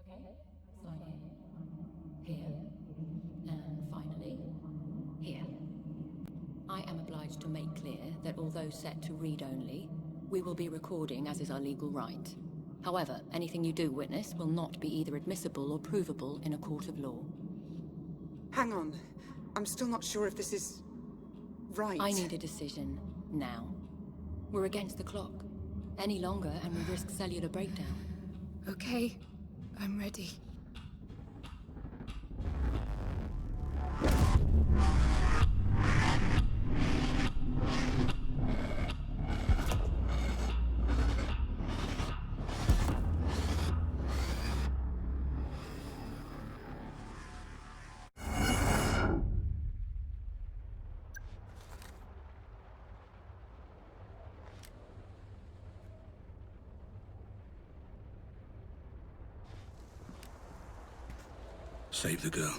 Sign in. Here. And finally, here. I am obliged to make clear that although set to read only, we will be recording as is our legal right. However, anything you do witness will not be either admissible or provable in a court of law. Hang on. I'm still not sure if this is... right. I need a decision now. We're against the clock. Any longer and we risk cellular breakdown. Okay, I'm ready. Save the girl.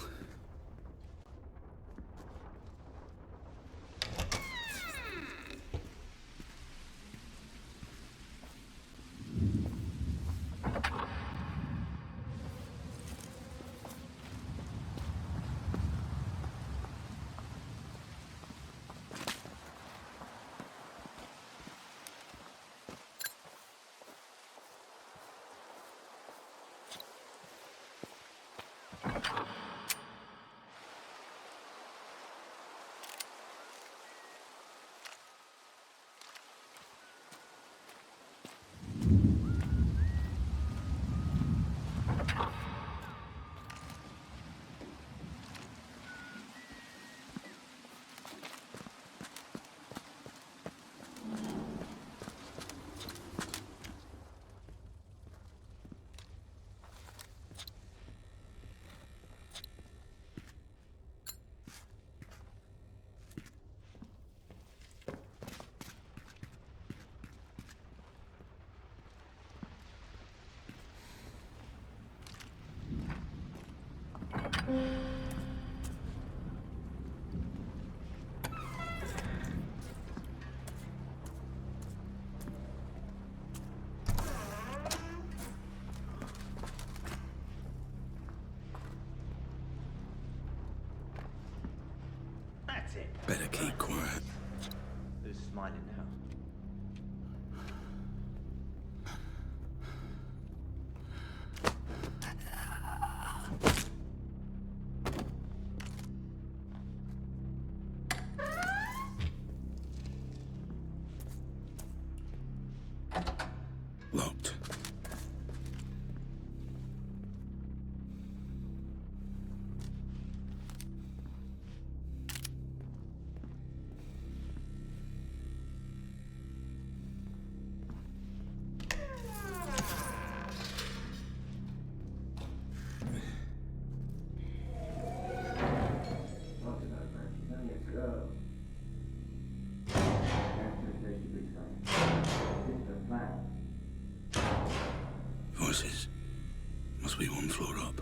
That's it. Better keep quiet. Who's smiling now? Locked. Voices. Must be one floor up.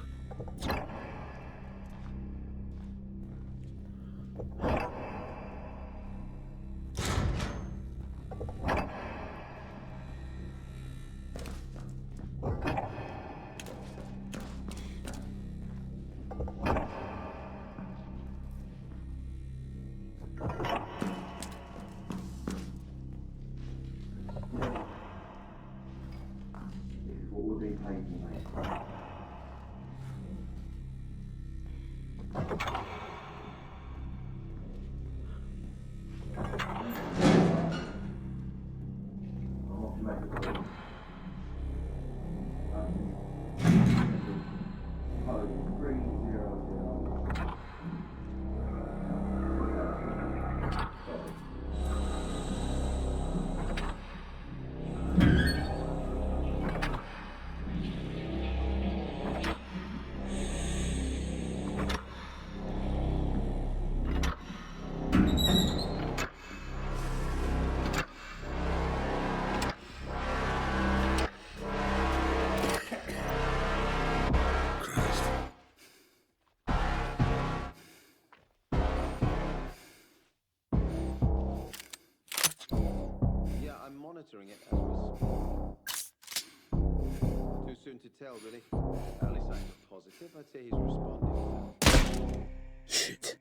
Yeah, I'm monitoring it as we speak. Too soon to tell, really. At least I'm not positive. I'd say he's responding. Shit.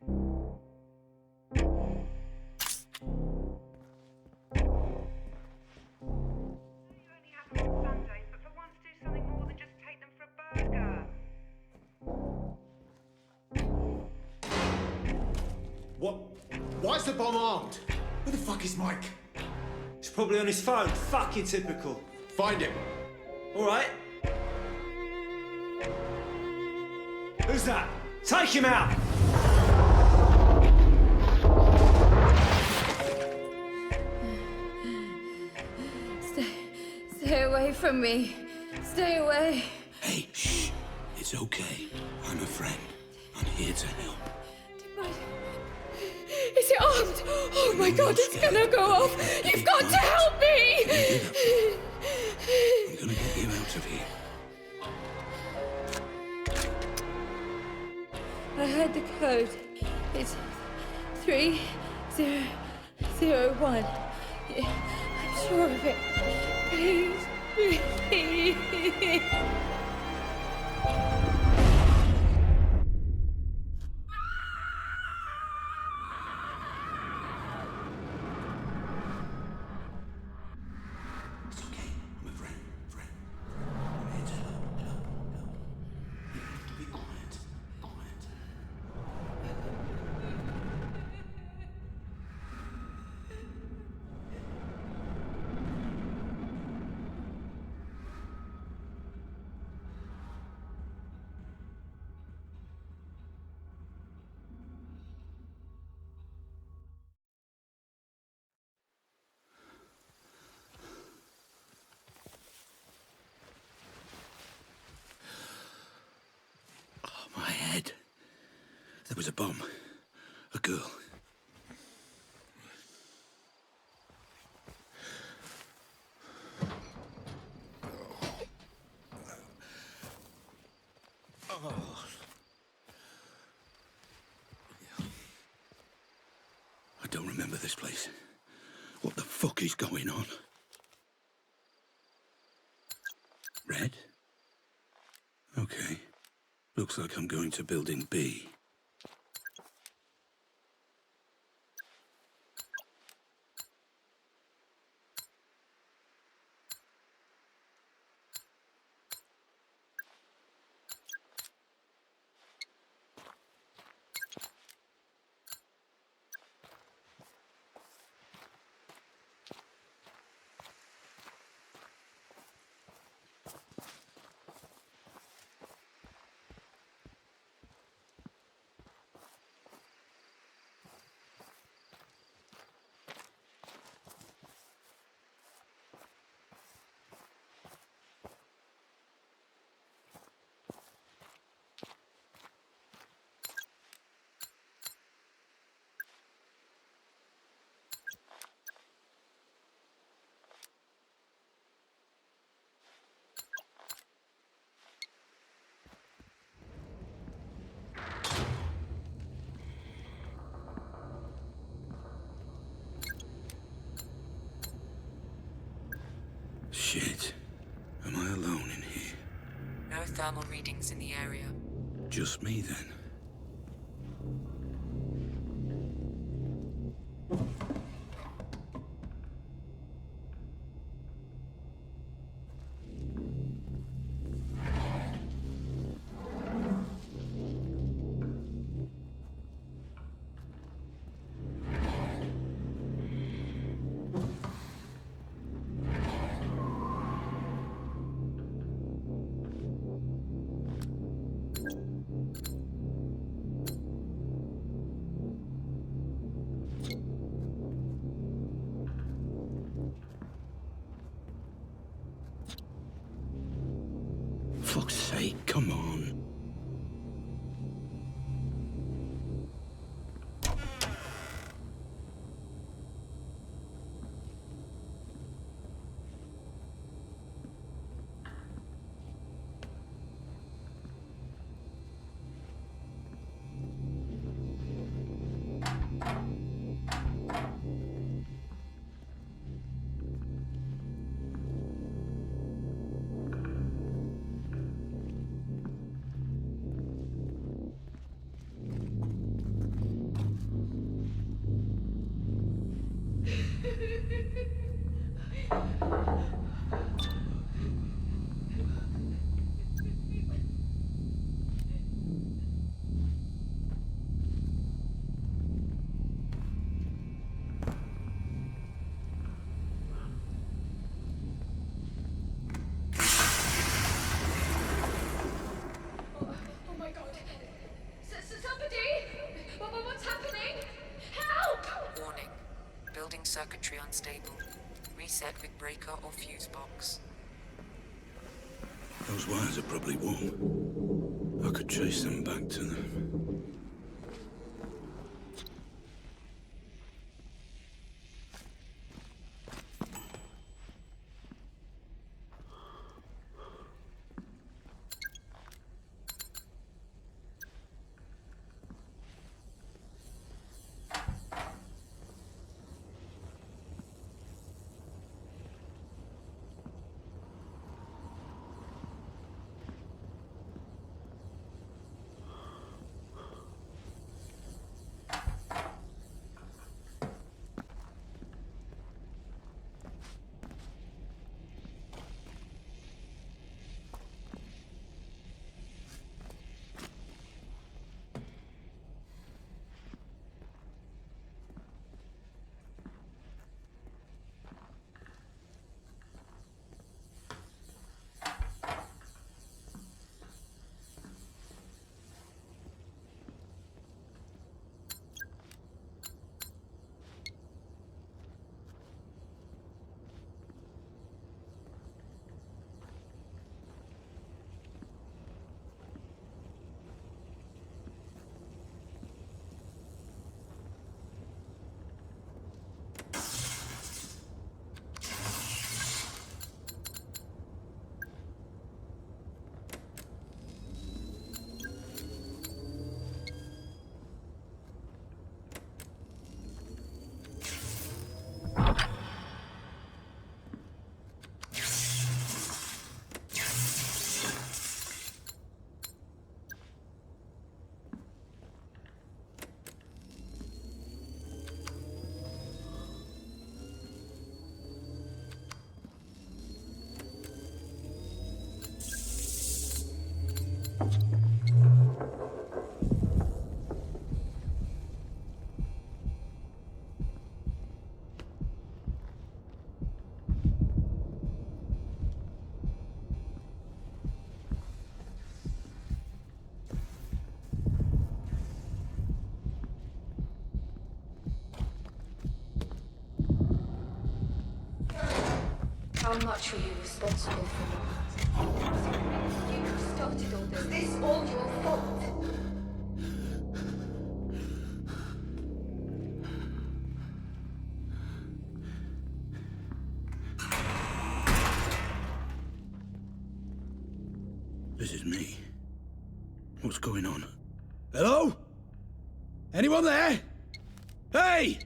Sundays, but for once do something more than just take them for a burger. What? Why is the bomb armed? Who the fuck is Mike? He's probably on his phone. Fucking typical. Find him. All right. Who's that? Take him out! Stay away from me. Stay away. Hey, shh. It's okay. I'm a friend. I'm here to help. Is it armed? Oh my god, it's gonna go off! You've got to help me! I'm gonna get you out of here. I heard the code. It's 3001. I'm sure of it. Please, please. It's okay. I'm a friend. I'm here to help. Be quiet. My head. There was a bomb. A girl. I don't remember this place. What the fuck is going on? Red? Okay. Looks like I'm going to Building B. Shit. Am I alone in here? No thermal readings in the area. Just me then? Fuck's sake, come on. circuit breaker or fuse box. Those wires are probably warm. I could trace them back to them. How much are you responsible for? You started all this. Is this all your fault? This is me. What's going on? Hello? Anyone there? Hey!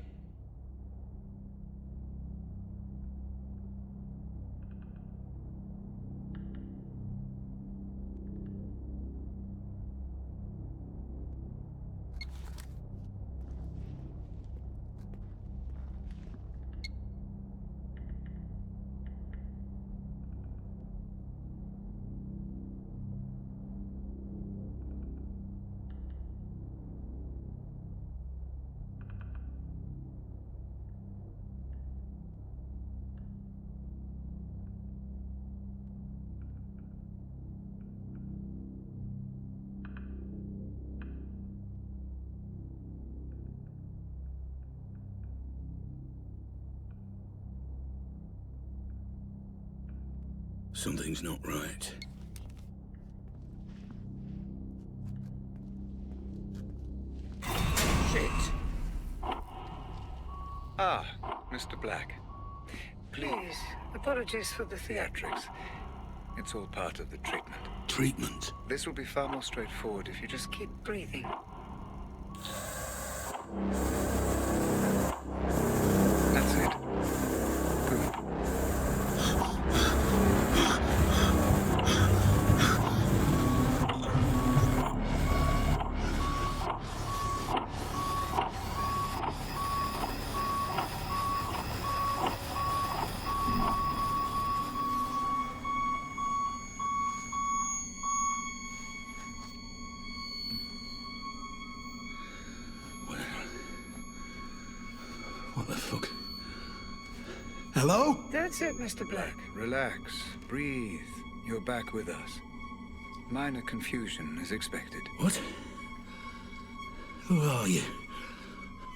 Something's not right. Shit! Ah, Mr. Black. Please, apologies for the theatrics. It's all part of the treatment. Treatment? This will be far more straightforward if you just keep breathing. That's it. Good. What the fuck? Hello? That's it, Mr. Black. Relax. Breathe. You're back with us. Minor confusion is expected. What? Who are you?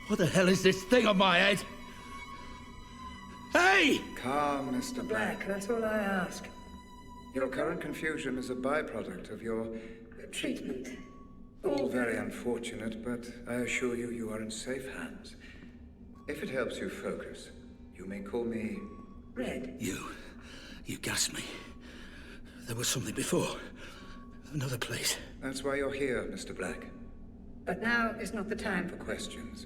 What the hell is this thing on my head? Hey! Calm, Mr. Black, that's all I ask. Your current confusion is a byproduct of your treatment. All very unfortunate, but I assure you, you are in safe hands. If it helps you focus, you may call me Red. You gassed me. There was something before. Another place. That's why you're here, Mr. Black. But now is not the time for questions.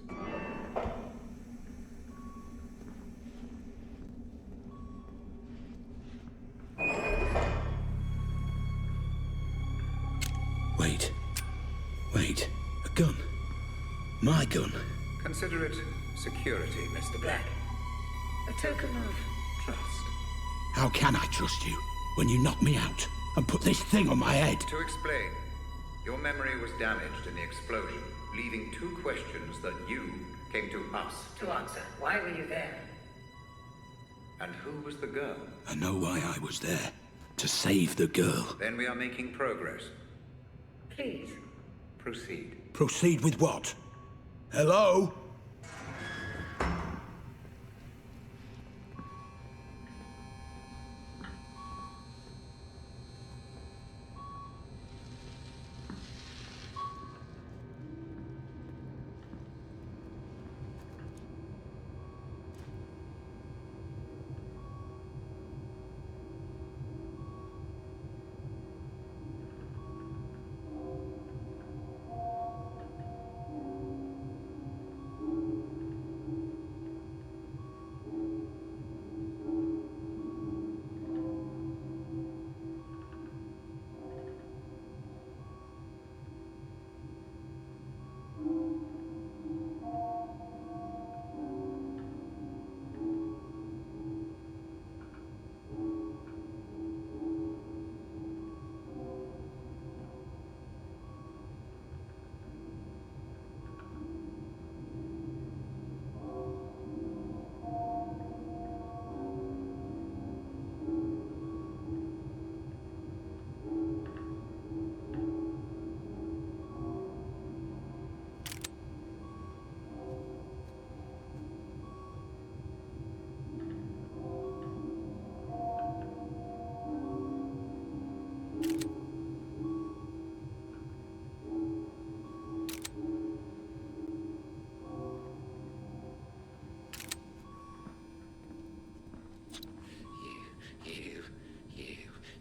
Wait. A gun. My gun. Consider it security, Mr. Black. A token of trust. How can I trust you when you knocked me out and put this thing on my head? To explain, your memory was damaged in the explosion, leaving two questions that you came to us to answer. Why were you there? And who was the girl? I know why I was there. To save the girl. Then we are making progress. Please. Proceed. Proceed with what? Hello?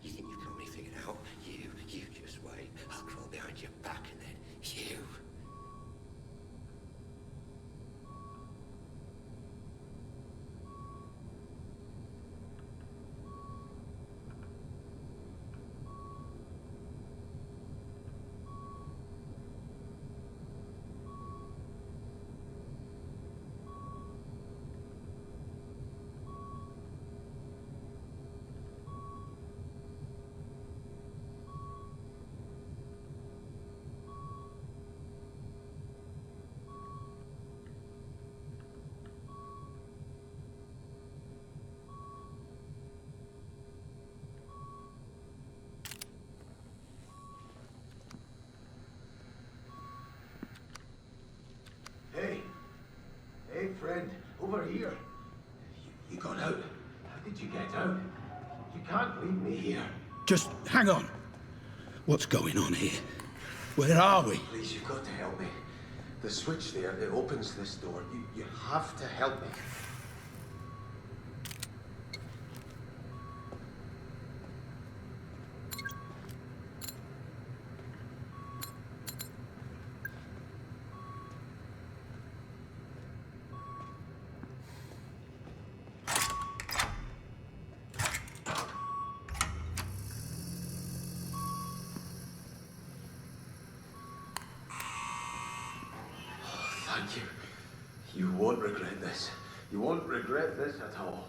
You think you've got me figured out? You just wait. I'll crawl behind your back and then you. Hey, friend, over here. You got out. How did you get out? You can't leave me here. Just hang on. What's going on here? Where are we? Please, you've got to help me. The switch there, it opens this door. You have to help me. Thank you. You won't regret this. You won't regret this at all.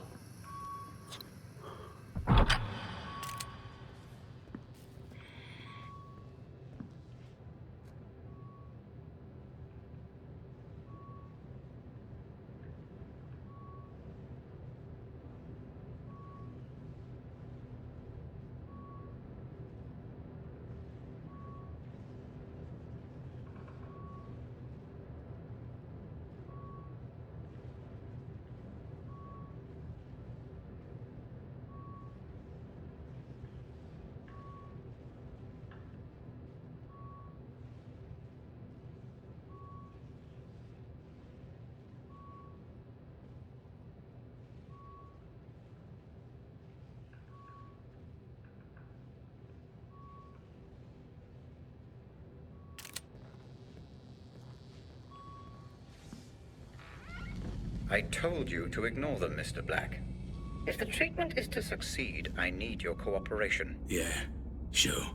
I told you to ignore them, Mr. Black. If the treatment is to succeed, I need your cooperation. Yeah, sure.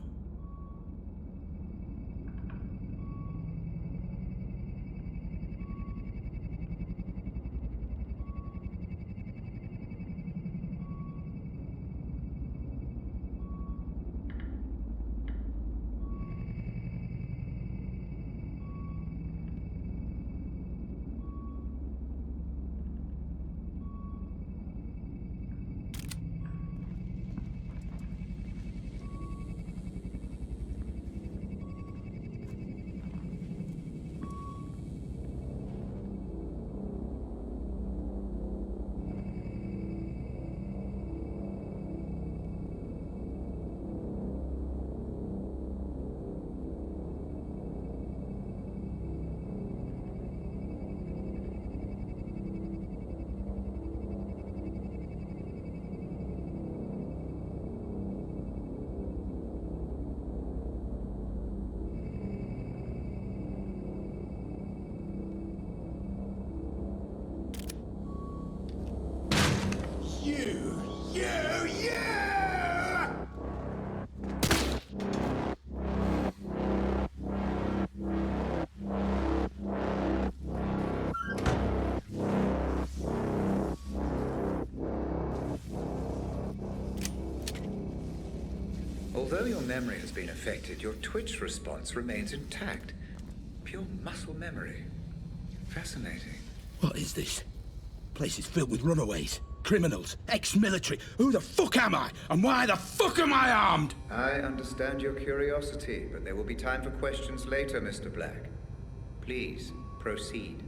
Although your memory has been affected, your twitch response remains intact. Pure muscle memory. Fascinating. What is this? Place is filled with runaways, criminals, ex-military. Who the fuck am I? And why the fuck am I armed? I understand your curiosity, but there will be time for questions later, Mr. Black. Please, proceed.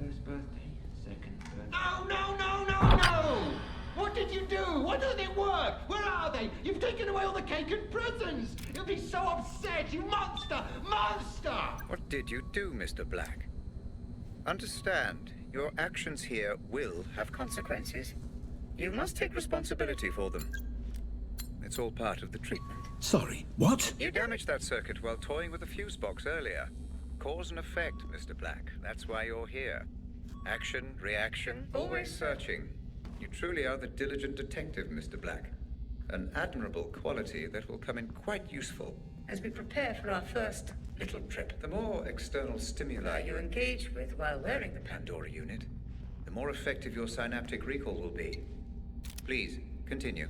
First birthday, second birthday. No, no, no, no, no! What did you do? Why doesn't it work? Where are they? You've taken away all the cake and presents! You'll be so upset, you monster! Monster! What did you do, Mr. Black? Understand, your actions here will have consequences. You must take responsibility for them. It's all part of the treatment. Sorry, what? You damaged that circuit while toying with the fuse box earlier. Cause and effect, Mr. Black. That's why you're here. Action, reaction, always searching. You truly are the diligent detective, Mr. Black. An admirable quality that will come in quite useful as we prepare for our first little trip. The more external stimuli you engage with while wearing the Pandora unit, the more effective your synaptic recall will be. Please, continue.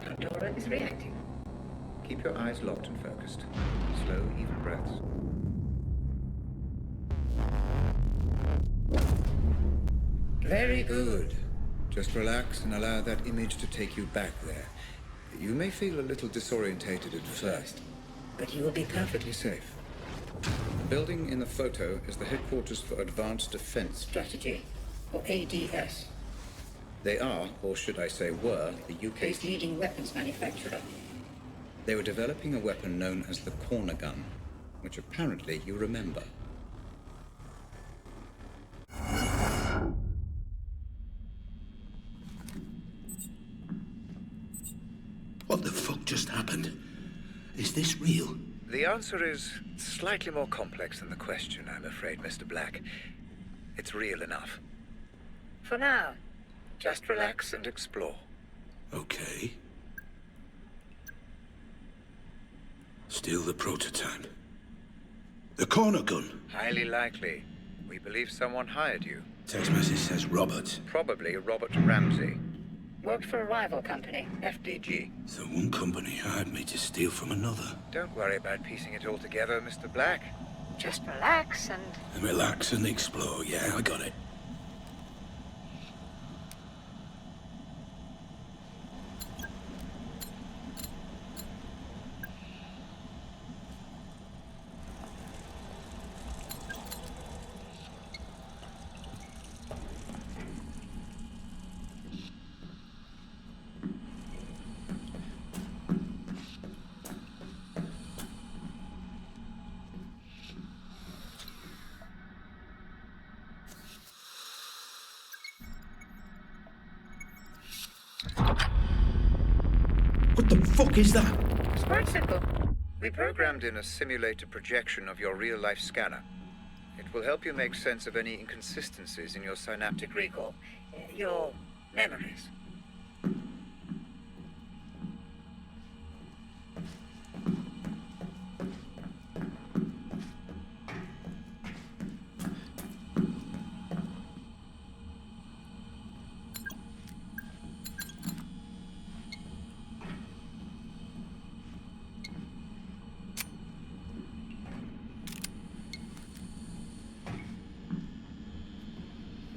Pandora is reacting. Keep your eyes locked and focused. Slow, even breaths. Very good. Just relax and allow that image to take you back there. You may feel a little disorientated at first, but you will be perfectly safe. The building in the photo is the headquarters for Advanced Defense Strategy, or ADS. They are, or should I say were, the UK's leading weapons manufacturer. They were developing a weapon known as the corner gun, which apparently you remember. What the fuck just happened? Is this real? The answer is slightly more complex than the question, I'm afraid, Mr. Black. It's real enough. For now, just relax and explore. Okay. Still the prototype. The corner gun. Highly likely. We believe someone hired you. Text message says Robert. Probably Robert Ramsey. Worked for a rival company, FDG. So one company hired me to steal from another. Don't worry about piecing it all together, Mr. Black. Just relax and... And relax and explore. Yeah, I got it. What the fuck is that? It's quite simple. We programmed in a simulated projection of your real-life scanner. It will help you make sense of any inconsistencies in your synaptic recall. Your memories.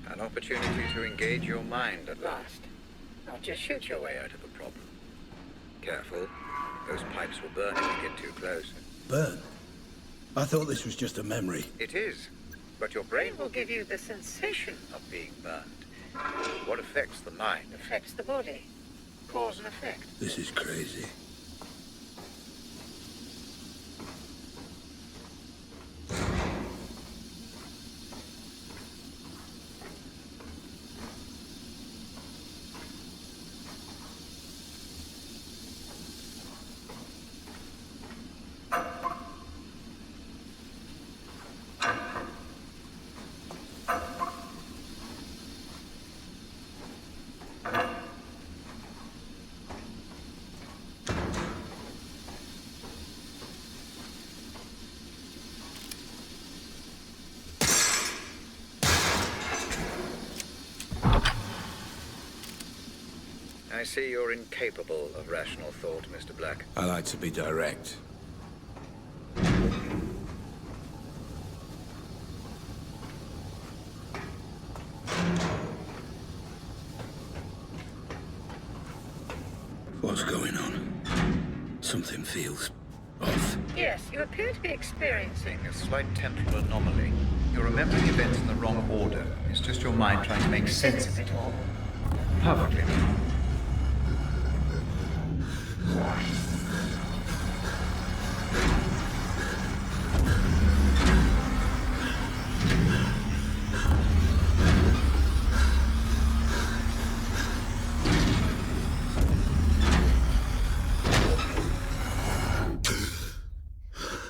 An opportunity to engage your mind at last. Now just shoot your way out of the problem. Careful. Those pipes will burn if you get too close. Burn? I thought this was just a memory. It is. But your brain will give you the sensation of being burned. What affects the mind Affects the body. Cause and effect. This is crazy. I see you're incapable of rational thought, Mr. Black. I like to be direct. What's going on? Something feels off. Yes, you appear to be experiencing... A slight temporal anomaly. You're remembering events in the wrong order. It's just your mind trying to make sense of it all. Perfectly.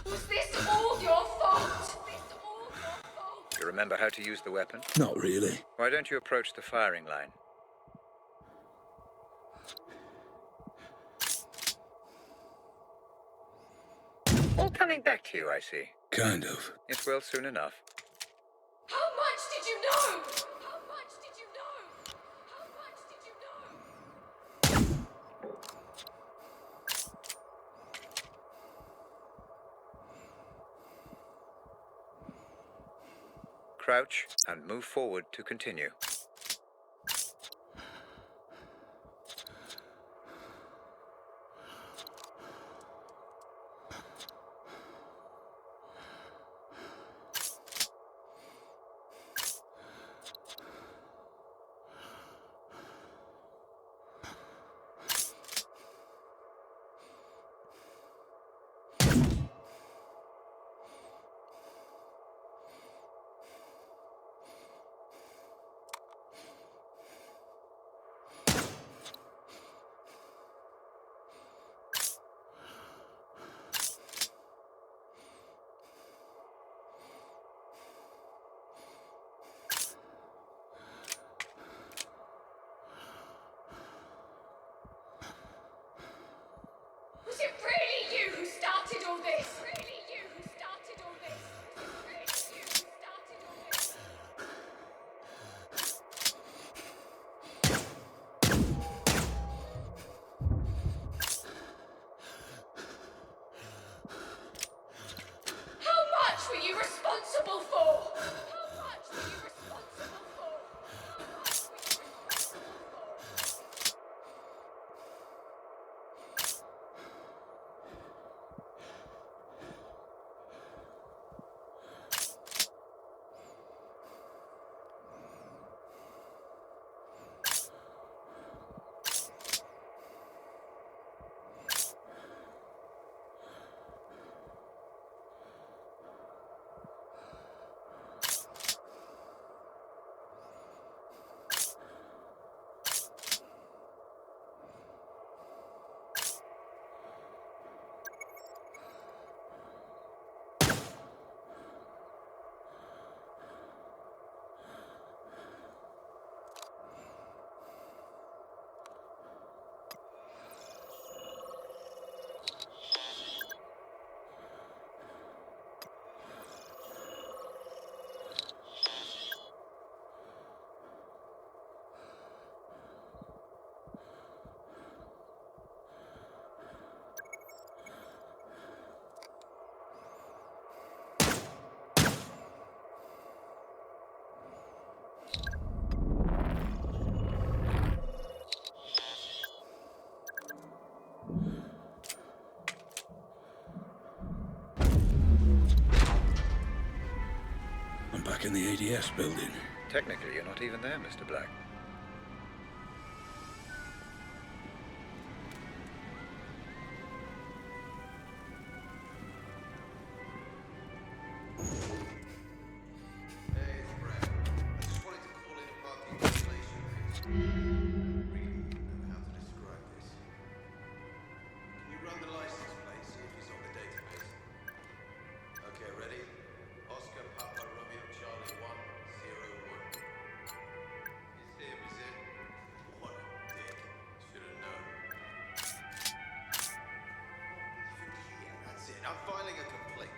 Was this all your fault? You remember how to use the weapon? Not really. Why don't you approach the firing line? All coming back to you, I see. Kind of. It will soon enough. How much did you know? How much did you know? How much did you know? Crouch and move forward to continue. in the ADS building. Technically, you're not even there, Mr. Black. Hey, it's Brad. I just wanted to call in a parking violation case. Really don't know how to describe this. Can you run the license plate, see if he's on the database? Okay, ready? Oscar Papa Romeo Charlie 101. It's him, is it? What a dick. Should have known. Here, that's it. I'm filing a complaint.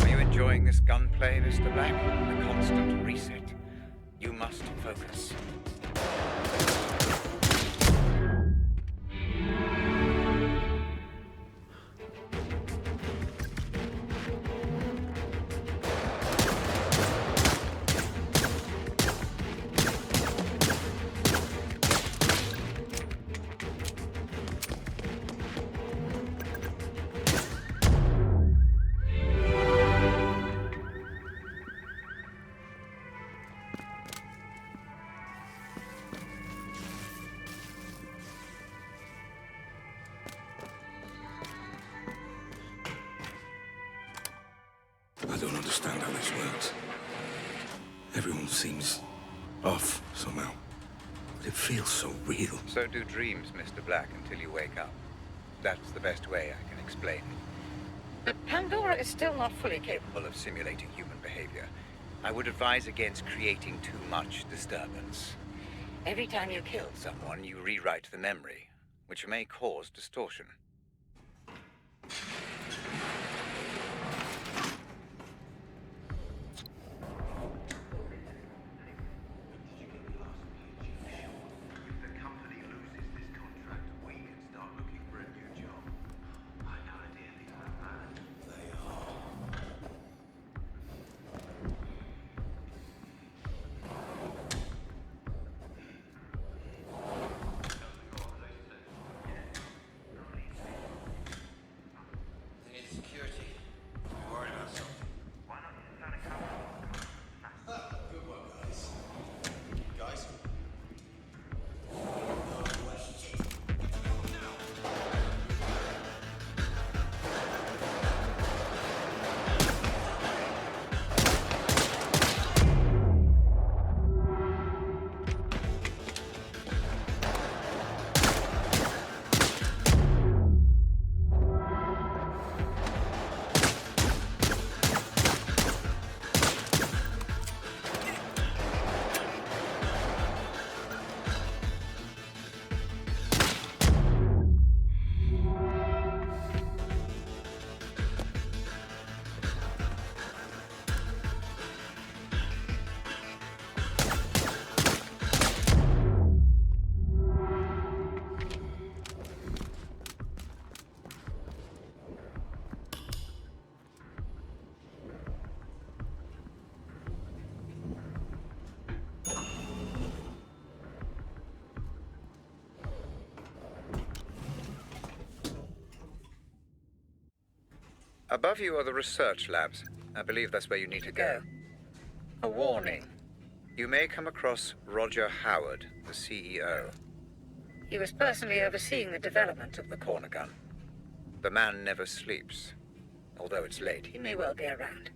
Are you enjoying this gunplay, Mr. Black? The constant reset. You must focus. I don't understand how this works. Everyone seems off somehow. But it feels so real. So do dreams, Mr. Black, until you wake up. That's the best way I can explain. But Pandora is still not fully capable. Of simulating human behavior. I would advise against creating too much disturbance. Every time you kill someone, you rewrite the memory, which may cause distortion. If the company loses this contract, we can start looking for a new job. I had no idea these were bad. They are. They need security. We're worried about something. Why not use a sonic cover? Good one, guys. Guys? Above you are the research labs. I believe that's where you need to go. A warning. You may come across Roger Howard, the CEO. He was personally overseeing the development of the corner gun. The man never sleeps. Although it's late, He may well be around.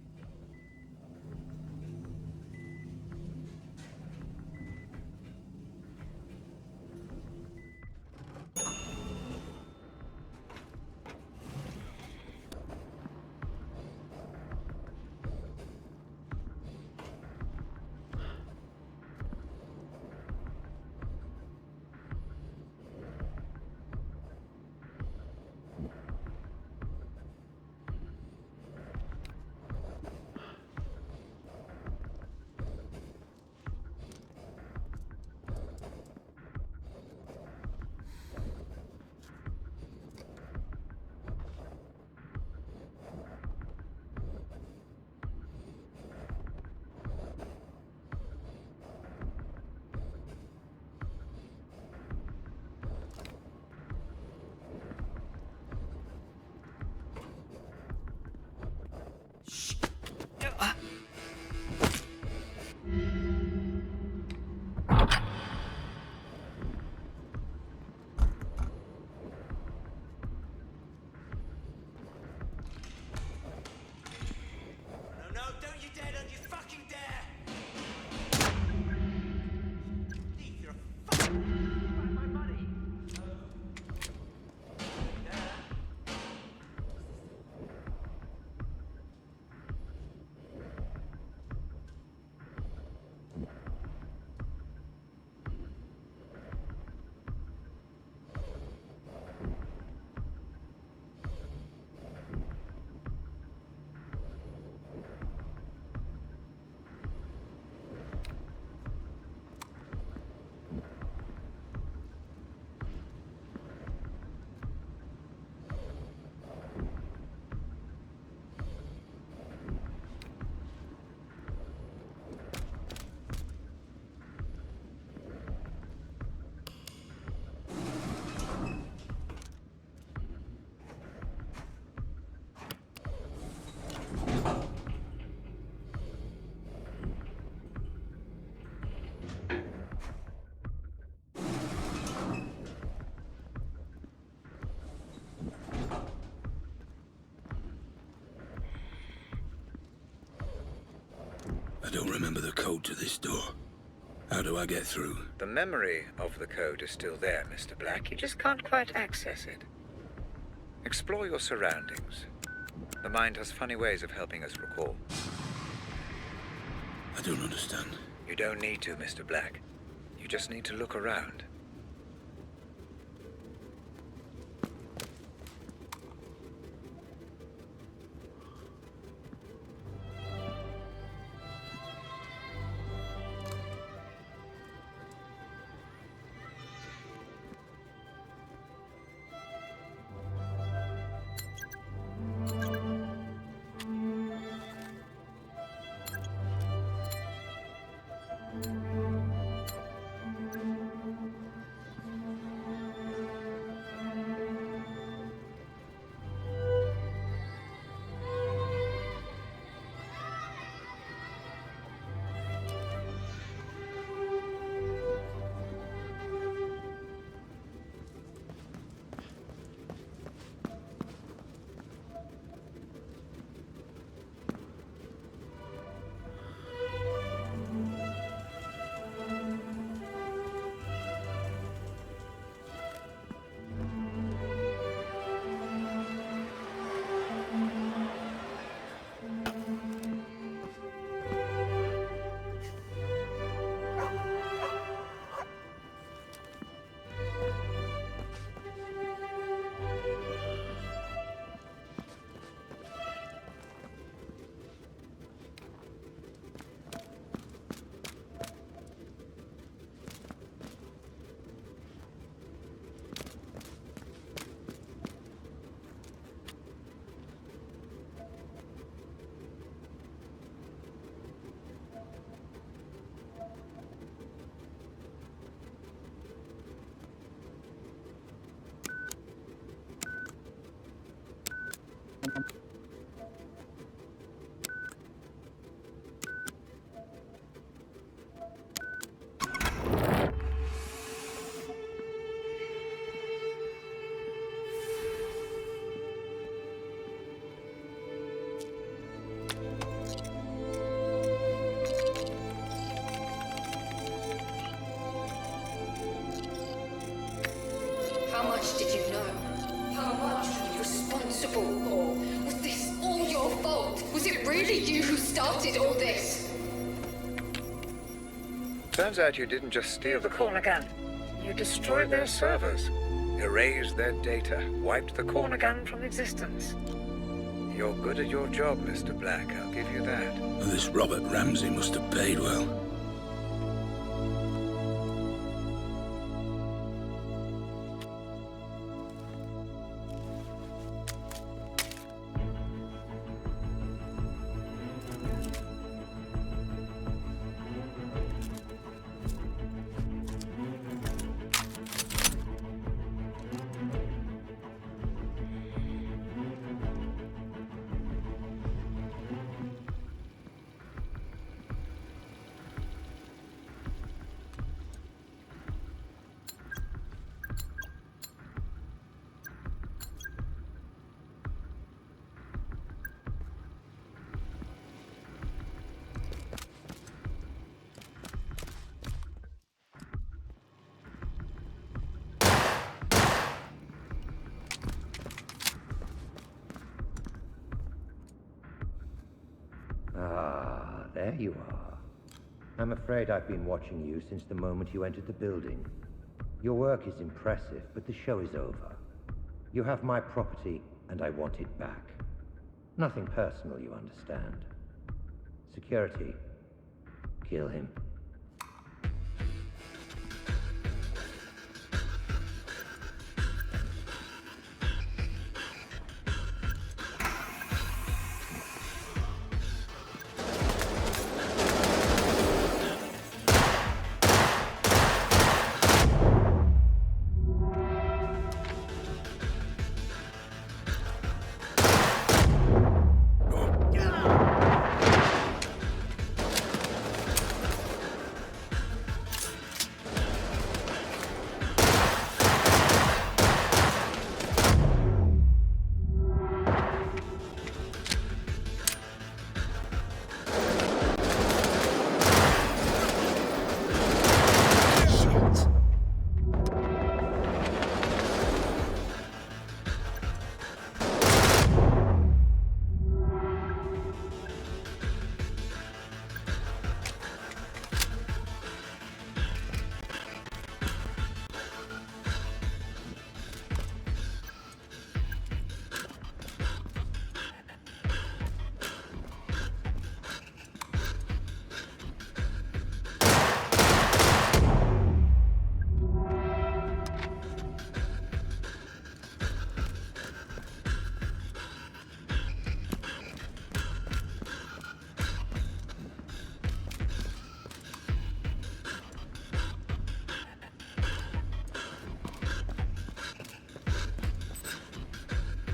don't remember the code to this door. How do I get through? The memory of the code is still there, Mr. Black. You just can't quite access it. Explore your surroundings. The mind has funny ways of helping us recall. I don't understand. You don't need to, Mr. Black. You just need to look around. How much did you know? How much were you responsible for? Was this all your fault? Was it really you who started all this? Turns out you didn't just steal the corner gun. You destroyed their servers, erased their data, wiped the corner gun from existence. You're good at your job, Mr. Black, I'll give you that. Well, this Robert Ramsey must have paid well. Ah, there you are. I'm afraid I've been watching you since the moment you entered the building. Your work is impressive, but the show is over. You have my property, and I want it back. Nothing personal, you understand. Security. Kill him.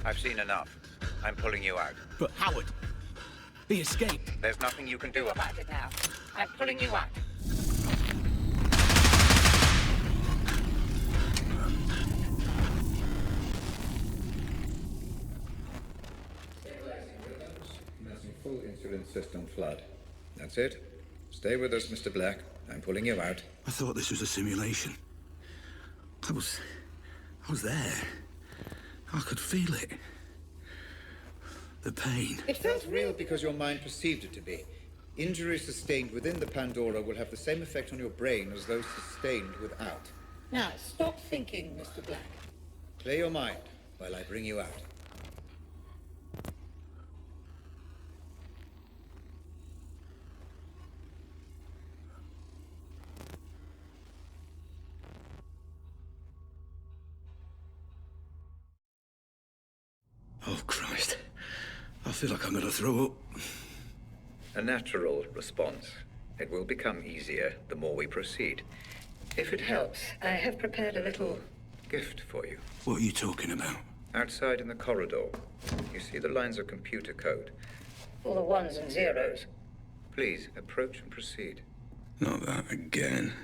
I've seen enough. I'm pulling you out. But Howard, he escaped. There's nothing you can do about it now. I'm pulling you out. Commencing full insulin system flood. That's it. Stay with us, Mr. Black. I'm pulling you out. I thought this was a simulation. I was there. I could feel it. The pain. It felt real because your mind perceived it to be. Injuries sustained within the Pandora will have the same effect on your brain as those sustained without. Now, stop thinking, Mr. Black. Clear your mind while I bring you out. Oh, Christ. I feel like I'm gonna throw up. A natural response. It will become easier the more we proceed. If it helps, I have prepared a little gift for you. What are you talking about? Outside in the corridor, you see the lines of computer code. All the ones and zeros. Please, approach and proceed. Not that again.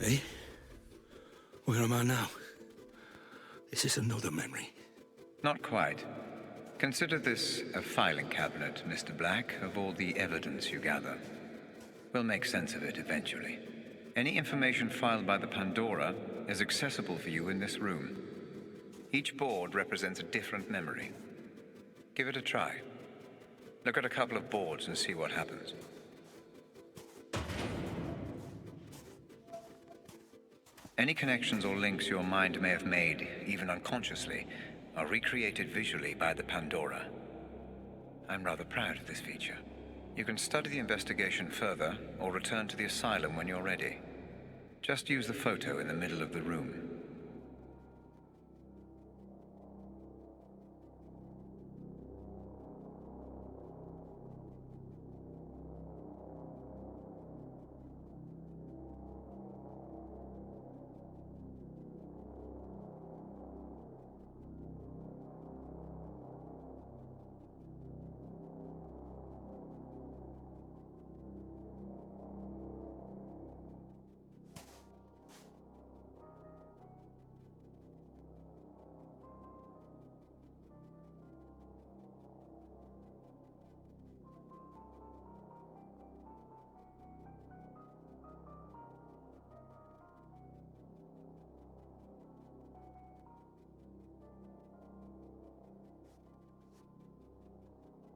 Eh? Where am I now? Is this another memory? Not quite. Consider this a filing cabinet, Mr. Black, of all the evidence you gather. We'll make sense of it eventually. Any information filed by the Pandora is accessible for you in this room. Each board represents a different memory. Give it a try. Look at a couple of boards and see what happens. Any connections or links your mind may have made, even unconsciously, are recreated visually by the Pandora. I'm rather proud of this feature. You can study the investigation further, or return to the asylum when you're ready. Just use the photo in the middle of the room.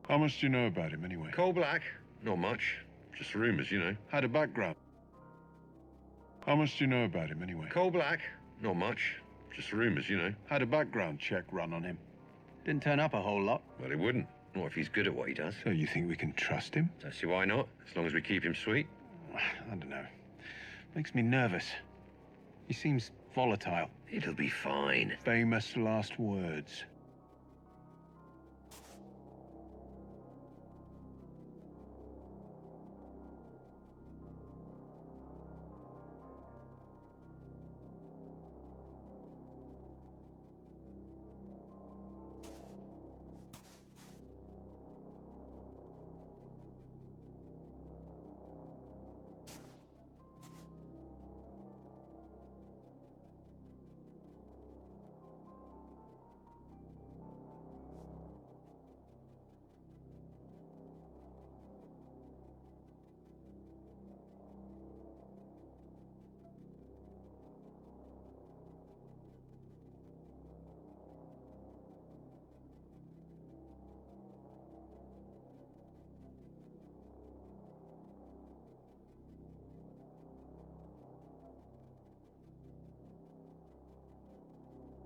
How much do you know about him, anyway? Coal black? Not much. Just rumors, you know. Had a background. How much do you know about him, anyway? Coal black? Not much. Just rumors, you know. Had a background check run on him. Didn't turn up a whole lot. Well, he wouldn't. Not if he's good at what he does. So you think we can trust him? Don't see why not, as long as we keep him sweet. I don't know. Makes me nervous. He seems volatile. It'll be fine. Famous last words.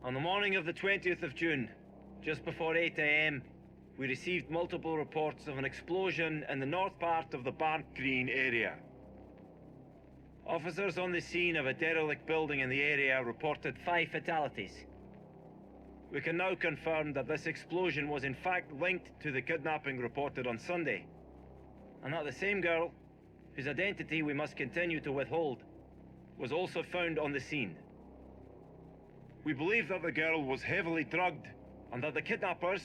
On the morning of the 20th of June, just before 8 AM, we received multiple reports of an explosion in the north part of the Barnt Green area. Officers on the scene of a derelict building in the area reported 5 fatalities. We can now confirm that this explosion was in fact linked to the kidnapping reported on Sunday, and that the same girl, whose identity we must continue to withhold, was also found on the scene. We believe that the girl was heavily drugged, and that the kidnappers,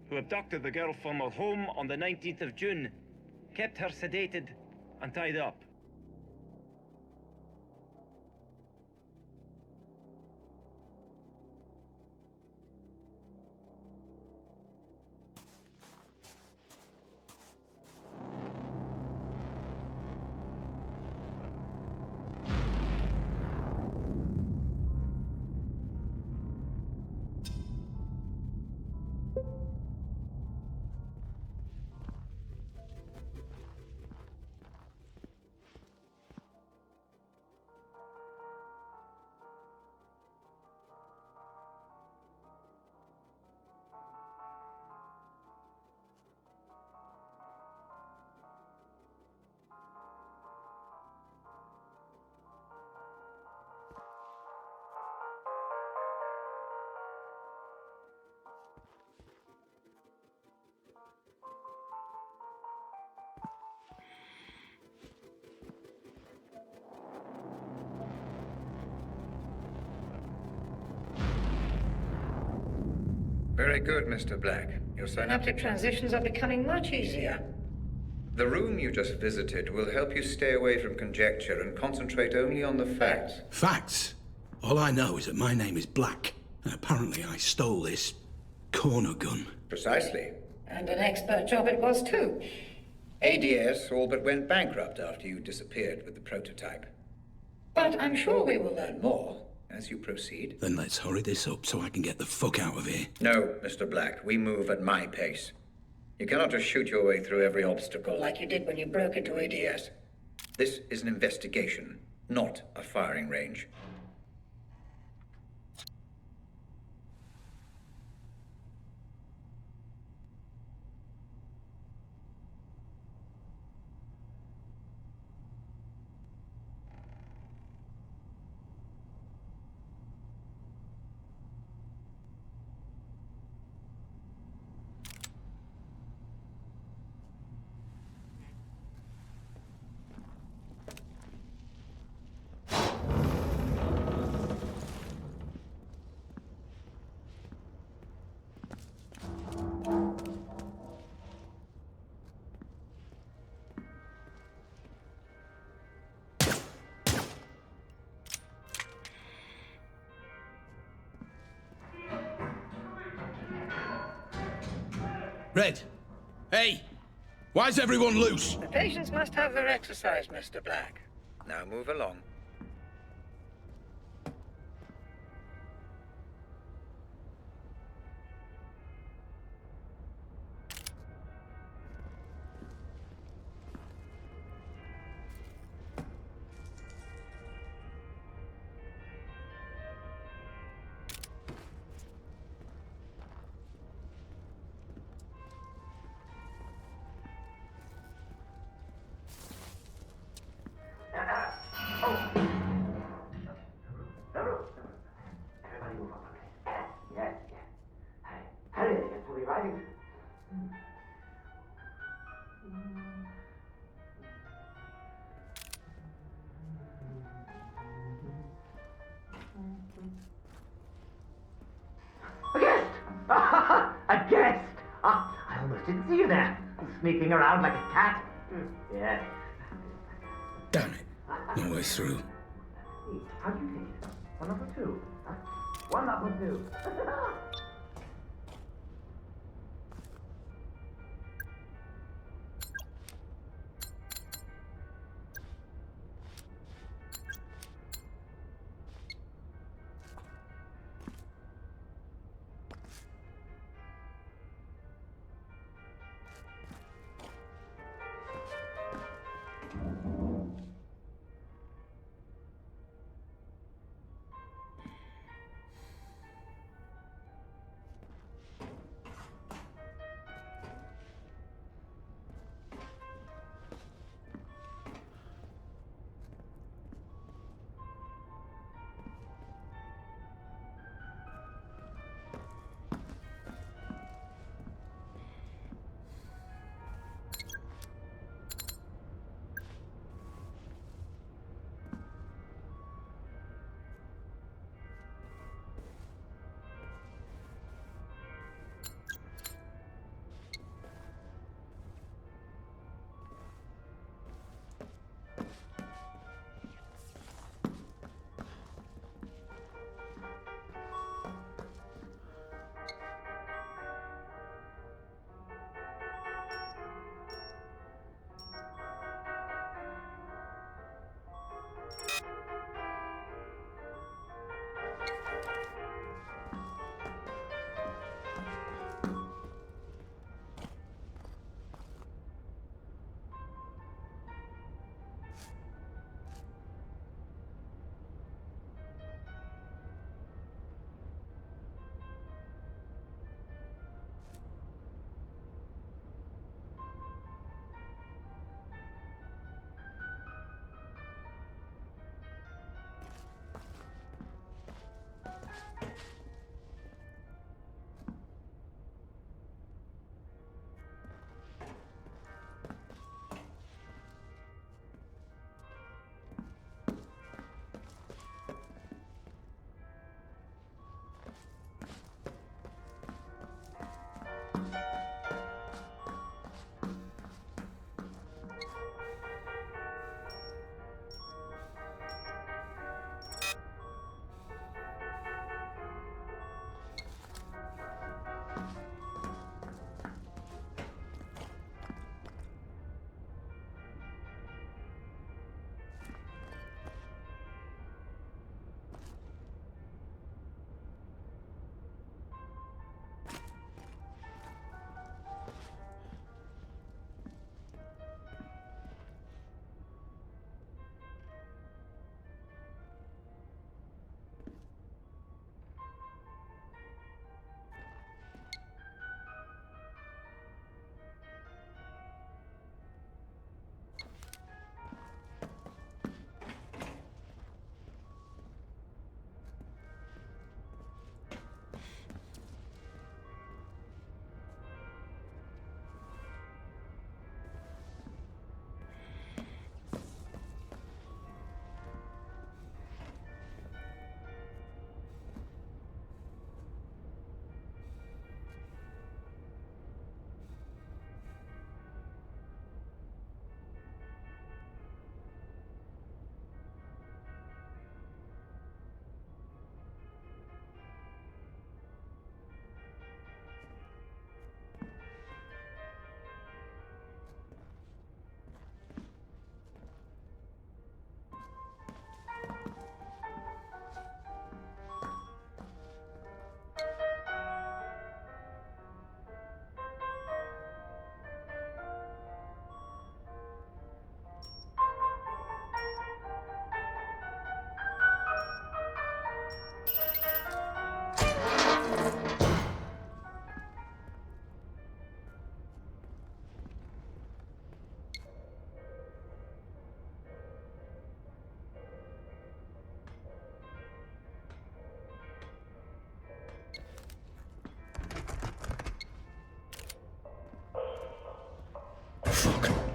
who abducted the girl from her home on the 19th of June, kept her sedated and tied up. Very good, Mr. Black. Your Synaptic transitions are becoming much easier. The room you just visited will help you stay away from conjecture and concentrate only on the facts. Facts? All I know is that my name is Black, and apparently I stole this corner gun. Precisely. And an expert job it was too. ADS all but went bankrupt after you disappeared with the prototype. But I'm sure we will learn more. As you proceed. Then let's hurry this up so I can get the fuck out of here. No, Mr. Black, we move at my pace. You cannot just shoot your way through every obstacle. Like you did when you broke into ADS. This is an investigation, not a firing range. Red! Hey! Why's everyone loose? The patients must have their exercise, Mr. Black. Now move along. A guest! Ah, I almost didn't see you there. Sneaking around like a cat. Yes. Damn it. No way through. How do you take it? 1 up or 2? 1 up or 2?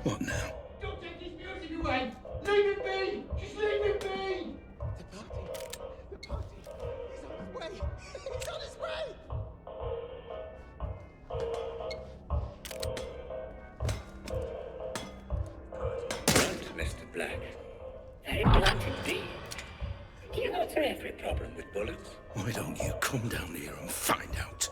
What now? Don't take his music away! Leave it be! Just leave it be! The party! He's on his way! He's on his way! Blunt, Mr. Black. Very blunt indeed. Do you answer every problem with bullets? Why don't you come down here and find out?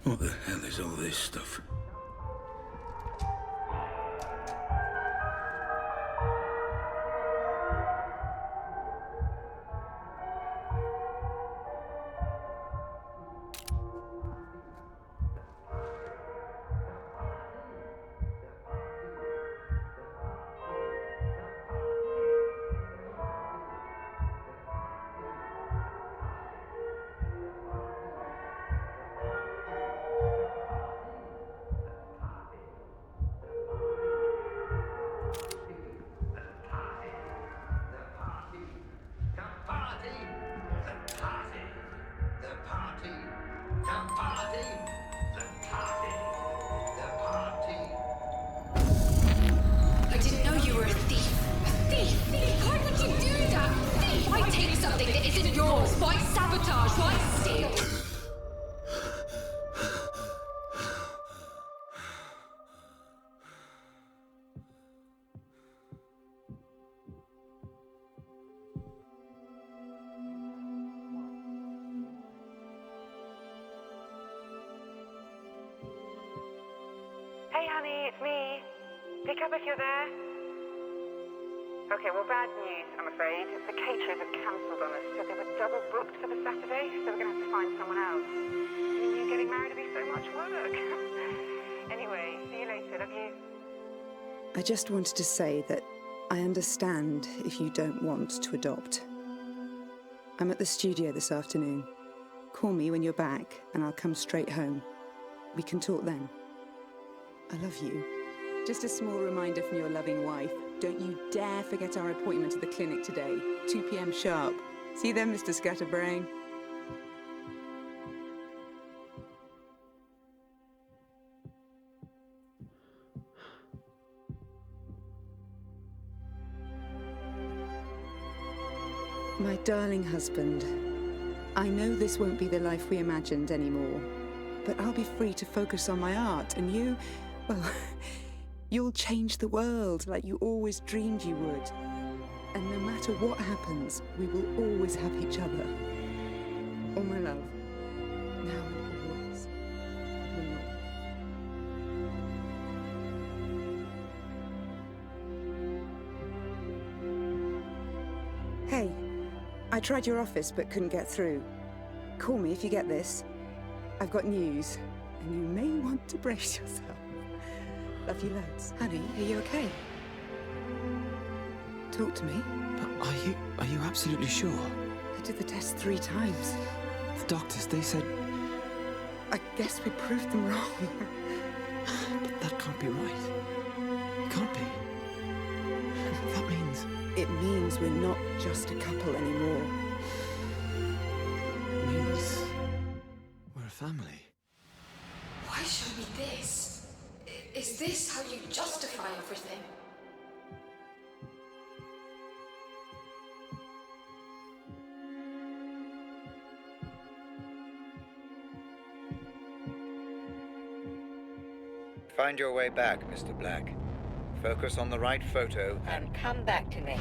What the hell is all this stuff? I didn't know you were a thief. A thief? Why would you do that? Thief! Why take something that isn't yours? Why sabotage? Why steal? Hey, honey, it's me. Pick up if you're there. Okay, well, bad news, I'm afraid. The caterers have cancelled on us, so they were double booked for the Saturday, so we're going to have to find someone else. I mean, you getting married would be so much work. Anyway, see you later. Love you. I just wanted to say that I understand if you don't want to adopt. I'm at the studio this afternoon. Call me when you're back, and I'll come straight home. We can talk then. I love you. Just a small reminder from your loving wife. Don't you dare forget our appointment at the clinic today. 2 p.m. sharp. See you then, Mr. Scatterbrain. My darling husband, I know this won't be the life we imagined anymore, but I'll be free to focus on my art, and you, well, you'll change the world like you always dreamed you would. And no matter what happens, we will always have each other. All my love, now and always, Lenore. Hey, I tried your office but couldn't get through. Call me if you get this. I've got news, and you may want to brace yourself. Love you loads. Honey, are you okay? Talk to me. But are you absolutely sure? I did the test 3 times. The doctors, they said... I guess we proved them wrong. But that can't be right. It can't be. That means... It means we're not just a couple anymore. It means... we're a family. Why show me this? Is this how you justify everything? Find your way back, Mr. Black. Focus on the right photo And come back to me.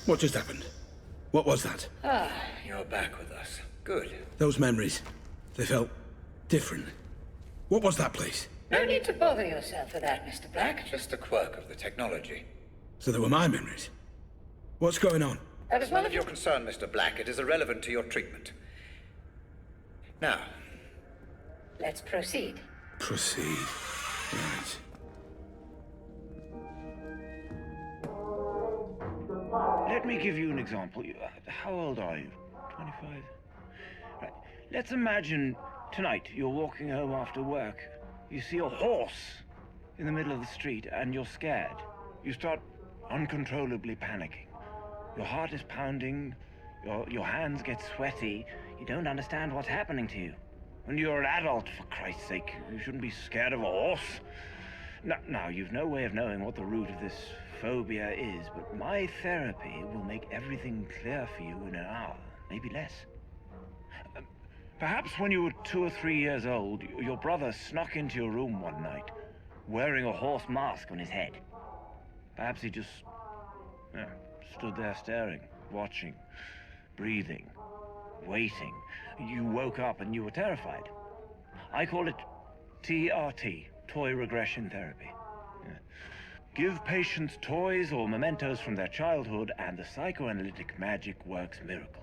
What just happened? What was that? Ah, you're back with us. Good. Those memories, they felt different. What was that place? No need to bother yourself with that, Mr. Black. Just a quirk of the technology. So they were my memories. What's going on? That is None of your concern, Mr. Black. It is irrelevant to your treatment. Now. Let's proceed. Proceed. Right. Let me give you an example. How old are you? 25? Right. Let's imagine tonight you're walking home after work. You see a horse in the middle of the street and you're scared. You start uncontrollably panicking. Your heart is pounding, your hands get sweaty. You don't understand what's happening to you. When you're an adult, for Christ's sake, you shouldn't be scared of a horse. Now, you've no way of knowing what the root of this phobia is, but my therapy will make everything clear for you in an hour, maybe less. Perhaps when you were 2 or 3 years old, your brother snuck into your room one night, wearing a horse mask on his head. Perhaps he just stood there staring, watching, breathing, waiting. You woke up and you were terrified. I call it TRT, toy regression therapy. Give patients toys or mementos from their childhood, and the psychoanalytic magic works miracles.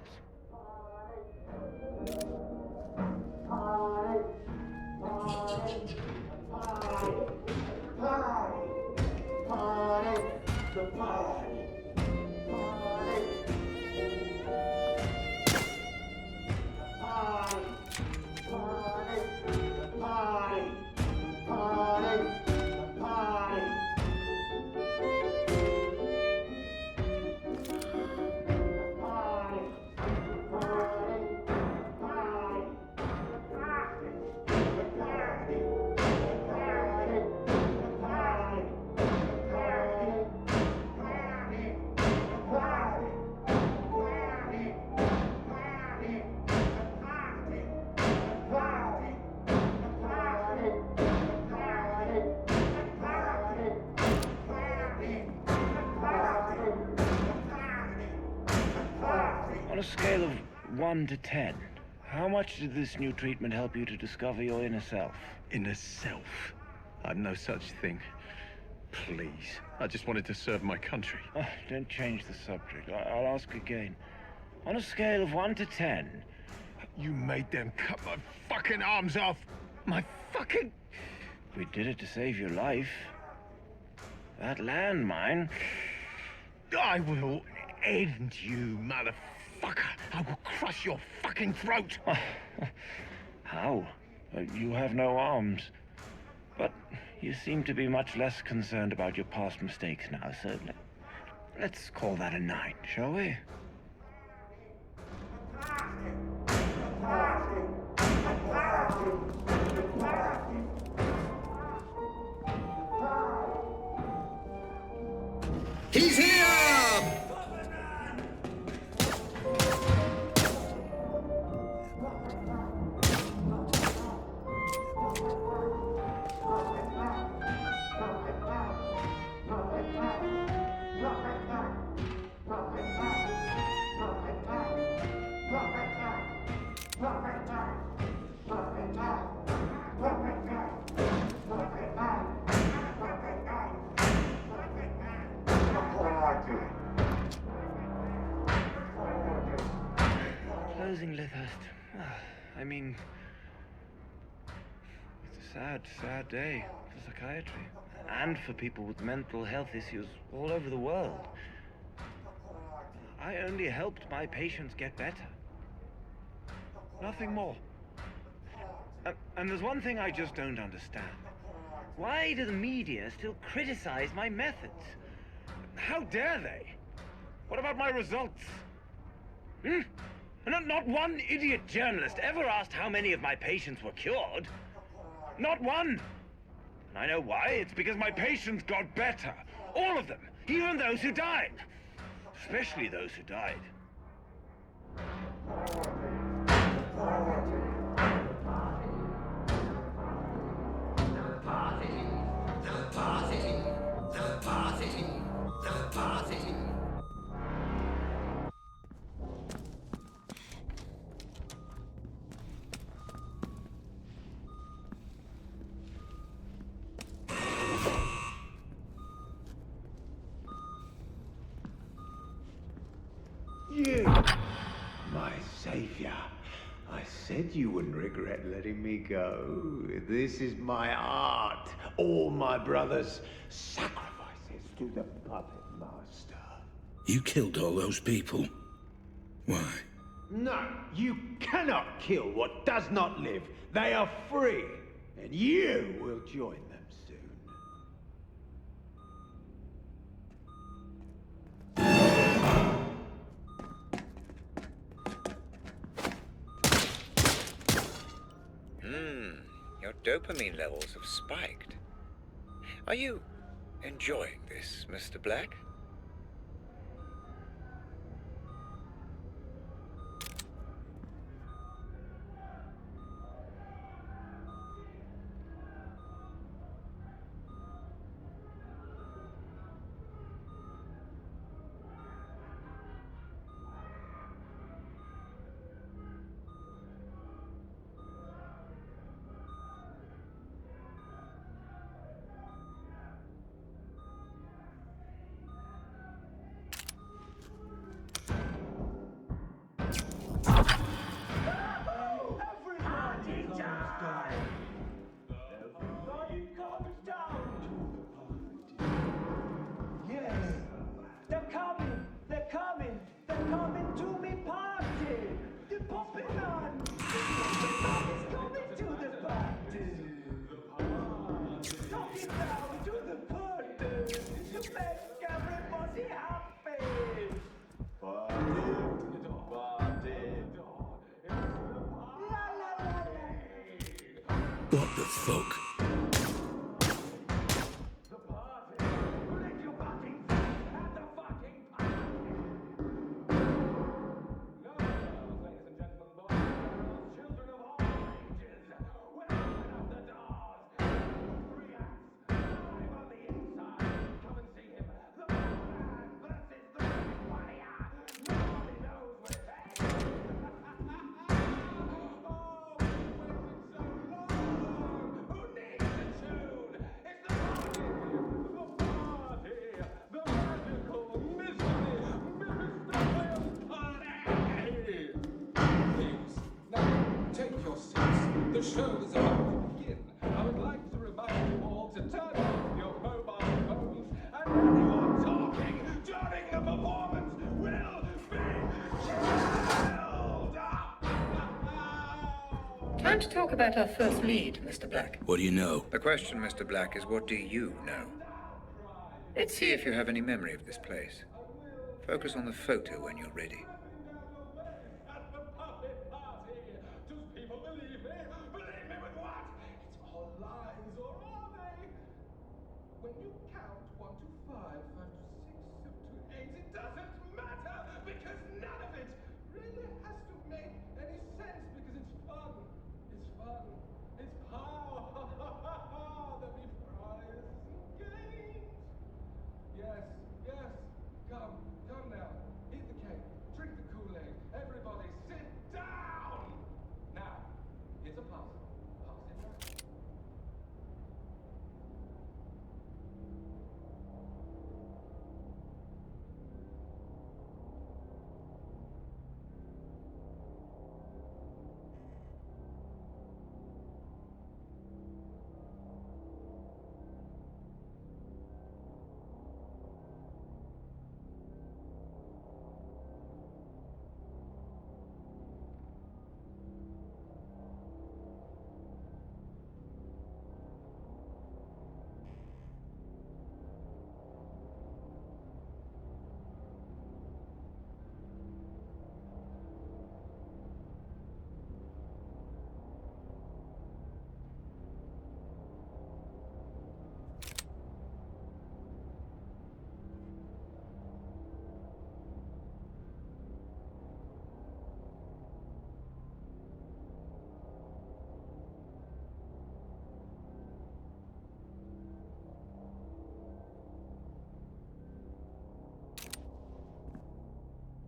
On a scale of 1 to 10, how much did this new treatment help you to discover your inner self? Inner self? I've no such thing. Please. I just wanted to serve my country. Oh, don't change the subject. I'll ask again. On a scale of 1 to 10... You made them cut my fucking arms off! My fucking... We did it to save your life. That landmine... I will end you, motherfucker! I will crush your fucking throat! How? You have no arms. But you seem to be much less concerned about your past mistakes now, so let's call that a 9, shall we? He's here! Closing Lythurst. I mean, it's a sad, sad day for psychiatry. And for people with mental health issues all over the world. I only helped my patients get better. Nothing more. And there's one thing I just don't understand. Why do the media still criticize my methods? How dare they? What about my results? Not one idiot journalist ever asked how many of my patients were cured. Not one! And I know why. It's because my patients got better. All of them. Even those who died. Especially those who died. You, my savior. I said you wouldn't regret letting me go. This is my art. All my brothers' sacrifices to the puppet master. You killed all those people. Why? No, you cannot kill what does not live. They are free, and you will join them soon. Your dopamine levels have spiked. Are you enjoying this, Mr. Black? What the fuck? The show is about to begin. I would like to remind you all to turn off your mobile phones, and anyone talking during the performance will be killed! Time to talk about our first lead, Mr. Black. What do you know? The question, Mr. Black, is what do you know? Let's see if you have any memory of this place. Focus on the photo when you're ready. When you count 1 to 5, 5 to 6, 7 to 8, it doesn't matter because none of it really has to make any sense because it's fun. It's fun. It's power. There'll be prizes and games. Yes, yes. Come now. Eat the cake. Drink the Kool-Aid. Everybody sit down. Now, here's a puzzle. Pass it around.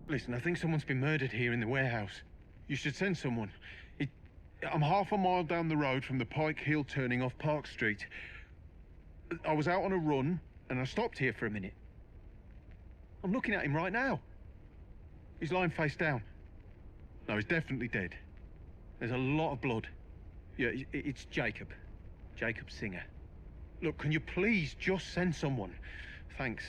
Listen, I think someone's been murdered here in the warehouse. You should send someone. I'm half a mile down the road from the Pike Hill turning off Park Street. I was out on a run, and I stopped here for a minute. I'm looking at him right now. He's lying face down. No, he's definitely dead. There's a lot of blood. Yeah, it's Jacob. Jacob Singer. Look, can you please just send someone? Thanks.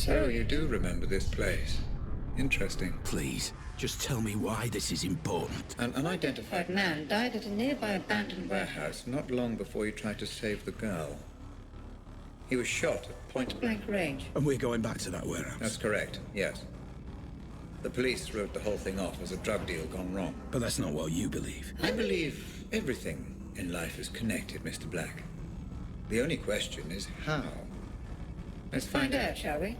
So you do remember this place. Interesting. Please, just tell me why this is important. An unidentified man died at a nearby abandoned warehouse not long before you tried to save the girl. He was shot at point-blank range. And we're going back to that warehouse? That's correct, yes. The police wrote the whole thing off as a drug deal gone wrong. But that's not what you believe. I believe everything in life is connected, Mr. Black. The only question is how. Let's find out, shall we?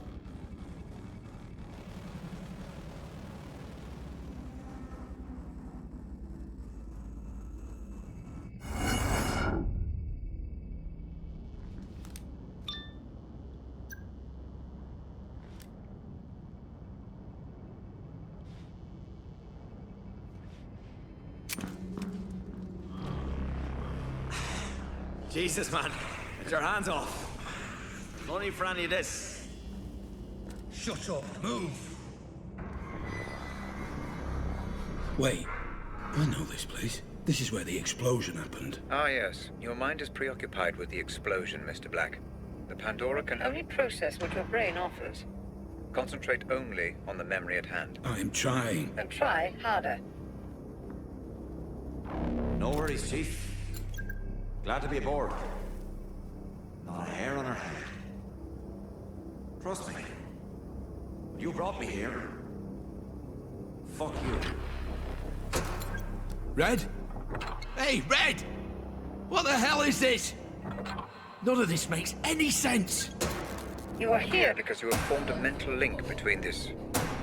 Jesus, man. Get your hands off. No need for any of this. Shut up. Move. Wait. I know this place. This is where the explosion happened. Ah, yes. Your mind is preoccupied with the explosion, Mr. Black. The Pandora can only process what your brain offers. Concentrate only on the memory at hand. I am trying. Then try harder. No worries, Chief. Glad to be aboard. Not a hair on our head. Trust me. You brought me here. Fuck you. Red? Hey, Red! What the hell is this? None of this makes any sense. You are here because you have formed a mental link between this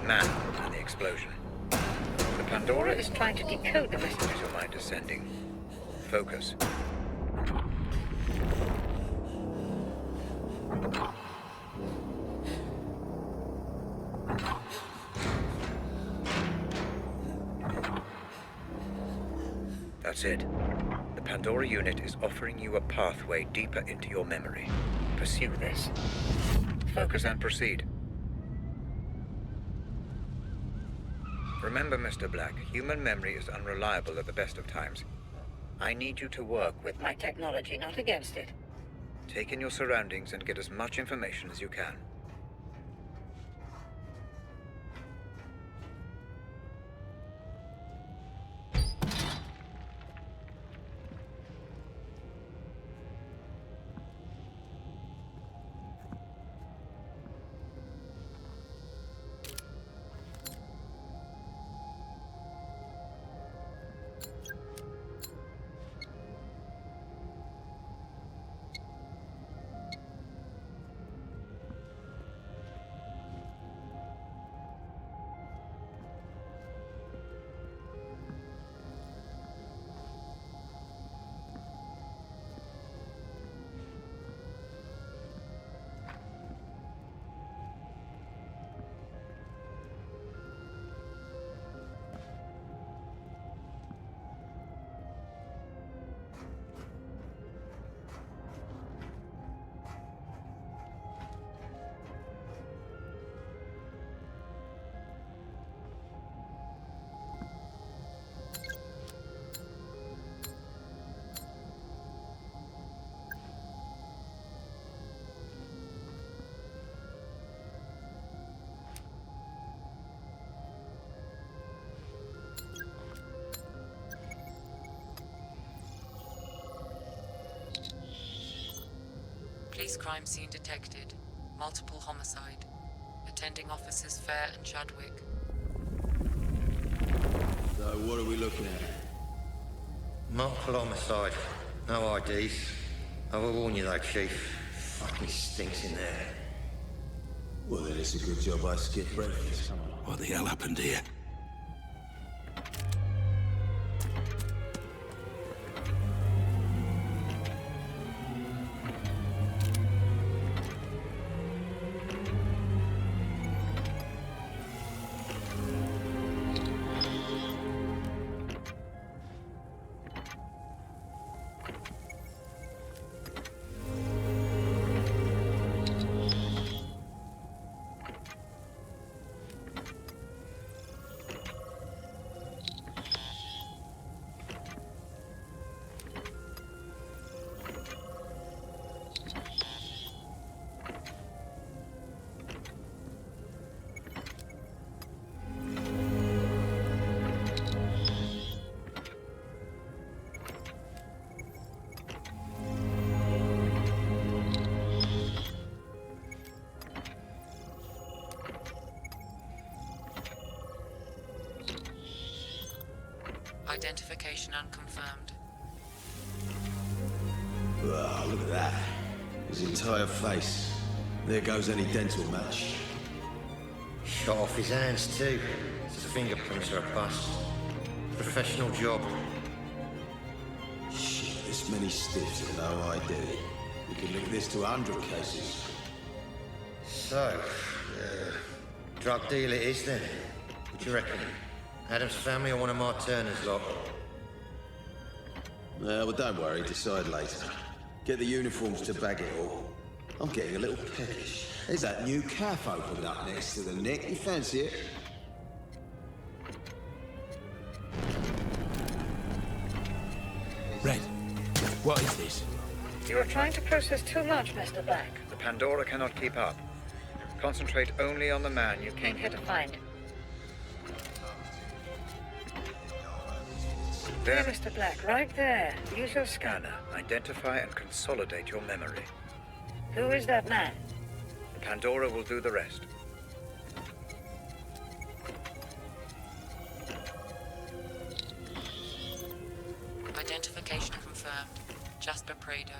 man and the explosion. The Pandora is trying to decode the messages your mind is sending. Focus. That's it. The Pandora unit is offering you a pathway deeper into your memory. Pursue this. Focus and proceed. Remember, Mr. Black, human memory is unreliable at the best of times. I need you to work with my technology, not against it. Take in your surroundings and get as much information as you can. Police crime scene detected. Multiple homicide. Attending officers Fair and Chadwick. So what are we looking at? Multiple homicide. No IDs. I will warn you though, Chief. Fucking stinks in there. Well, then it's a good job I skipped breakfast. What the hell happened here? Identification unconfirmed. Oh, look at that. His entire face. There goes any dental match. Shot off his hands too. His fingerprints are a bust. Professional job. Shit, this many stiffs with no ID. We could link this to 100 cases. So, drug deal it is then. What do you reckon? Adam's family or one of Mark Turner's lot? Well, don't worry, decide later. Get the uniforms to bag it all. I'm getting a little peckish. There's that new cafe opened up next to the Nick. You fancy it? Red, what is this? You are trying to process too much, Mr. Black. The Pandora cannot keep up. Concentrate only on the man you Came here to find. There, Mr. Black, right there. Use your scanner. Identify and consolidate your memory. Who is that man? The Pandora will do the rest. Identification confirmed. Jasper Prado.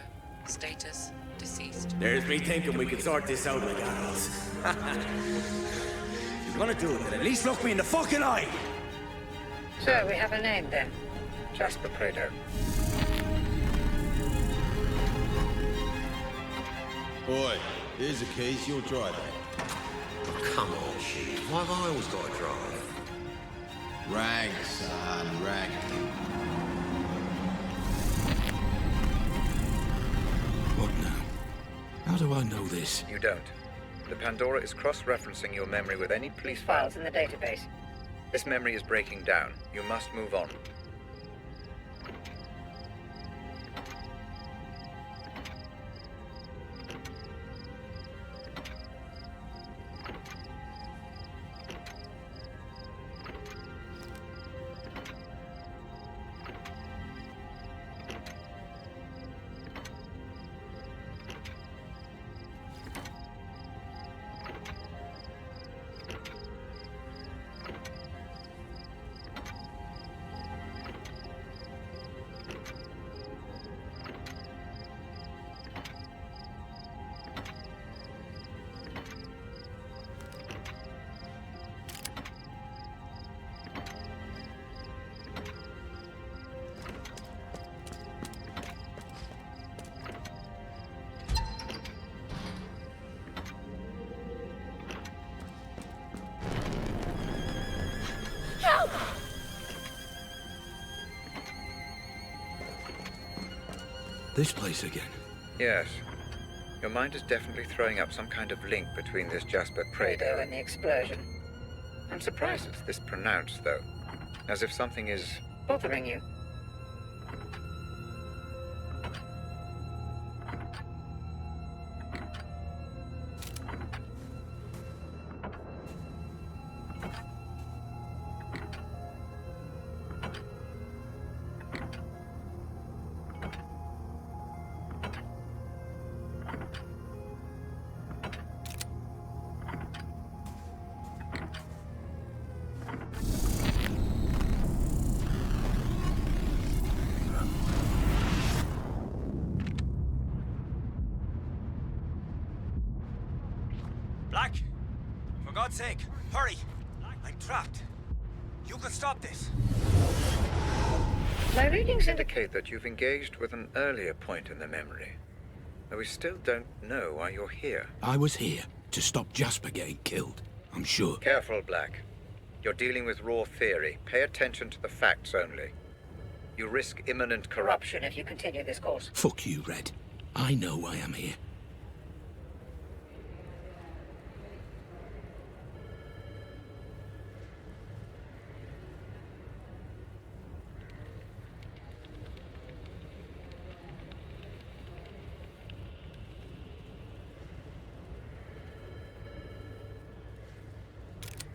Status, deceased. There's me thinking we could sort this out, McDonald's. If you're gonna do it, then at least look me in the fucking eye! So, we have a name then. Jasper Prado. Boy, here's the keys, you'll drive it. Oh, come on, Chief. Why have I always got to drive? Rang, son, rang. What now? How do I know this? You don't. The Pandora is cross-referencing your memory with any police Files in the database. This memory is breaking down. You must move on. This place again? Yes. Your mind is definitely throwing up some kind of link between this Jasper Prado Prado and the explosion. I'm surprised it's this pronounced, though. As if something is... Bothering you. Black! For God's sake, hurry! I'm trapped. You can stop this. My readings indicate that you've engaged with an earlier point in the memory. Though we still don't know why you're here. I was here to stop Jasper getting killed, I'm sure. Careful, Black. You're dealing with raw theory. Pay attention to the facts only. You risk imminent corruption If you continue this course. Fuck you, Red. I know why I'm here.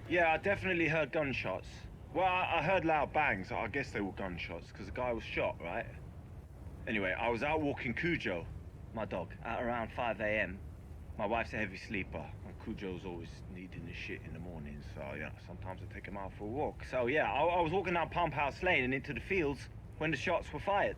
Yeah, I definitely heard gunshots. Well, I heard loud bangs. I guess they were gunshots, because the guy was shot, right? Anyway, I was out walking Cujo, my dog, at around 5 a.m. My wife's a heavy sleeper, and Cujo's always needing his shit in the morning, so, yeah, sometimes I take him out for a walk. So, yeah, I was walking down Pump House Lane and into the fields when the shots were fired.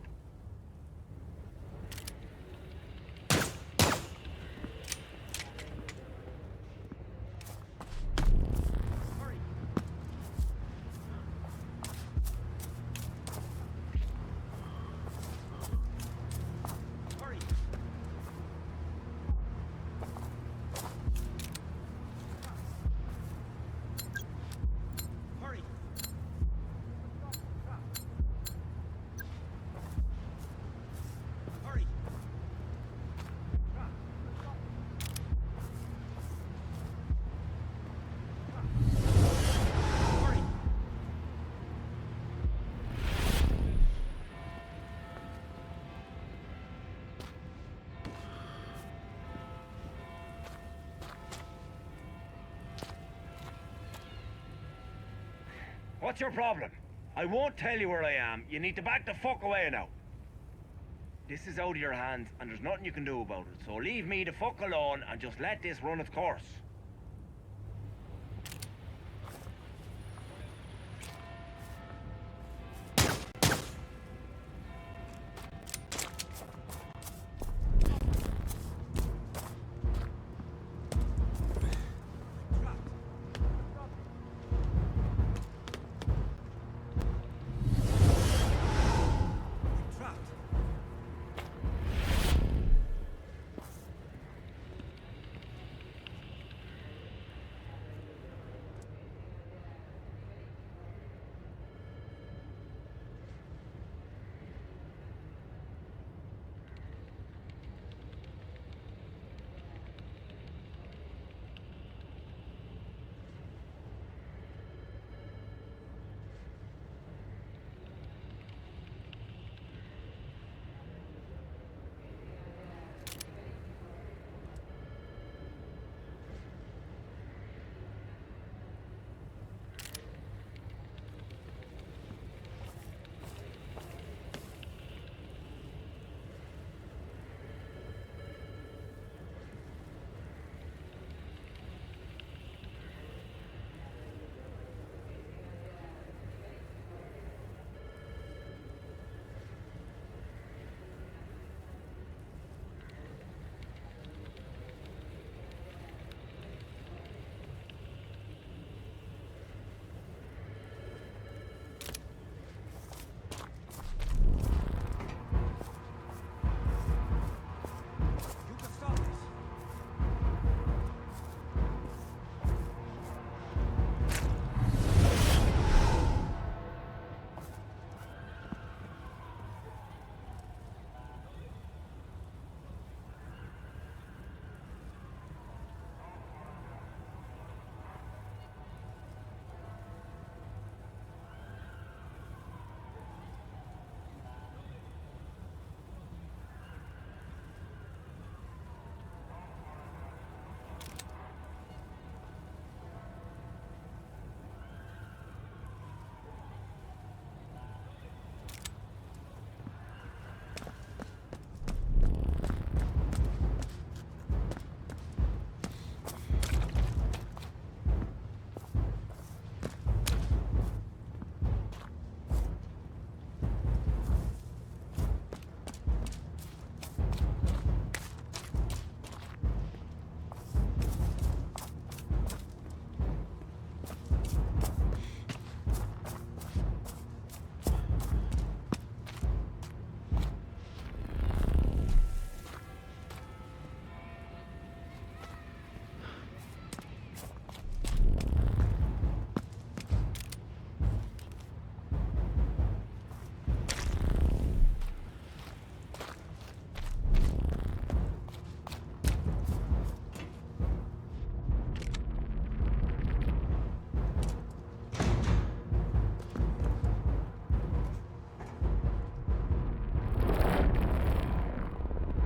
What's your problem? I won't tell you where I am. You need to back the fuck away now. This is out of your hands, and there's nothing you can do about it. So leave me the fuck alone and just let this run its course.